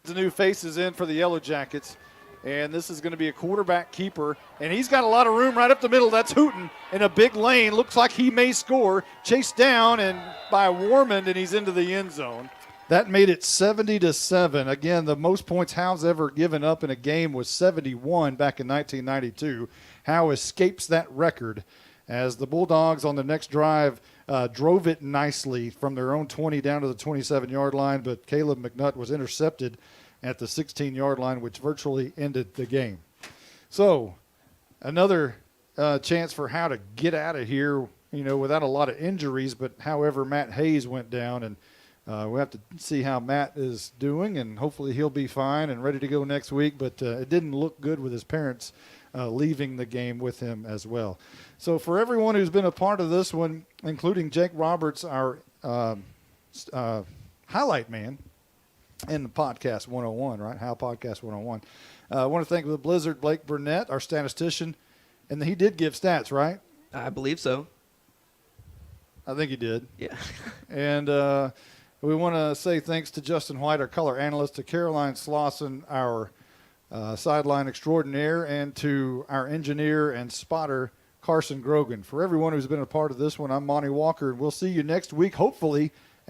The new faces in for the Yellowjackets, and this is going to be a quarterback keeper, and he's got a lot of room right up the middle. That's Hooten in a big lane. Looks like he may score. Chased down and by Warmond, and he's into the end zone. That made it 70-7. Again, the most points Howe's ever given up in a game was 71 back in 1992. Howe escapes that record as the Bulldogs on the next drive drove it nicely from their own 20 down to the 27-yard line, but Caleb McNutt was intercepted at the 16-yard line, which virtually ended the game. So another chance for Howe to get out of here, without a lot of injuries, but however, Matt Hayes went down, and we'll have to see how Matt is doing, and hopefully he'll be fine and ready to go next week. But it didn't look good with his parents leaving the game with him as well. So for everyone who's been a part of this one, including Jake Roberts, our highlight man in the Podcast 101, right? How Podcast 101. I want to thank the Blizzard Blake Burnett, our statistician, and he did give stats, right? I believe so. I think he did. Yeah. And we want to say thanks to Justin White, our color analyst, to Caroline Slauson, our sideline extraordinaire, and to our engineer and spotter, Carson Grogan. For everyone who's been a part of this one, I'm Monty Walker, and we'll see you next week, hopefully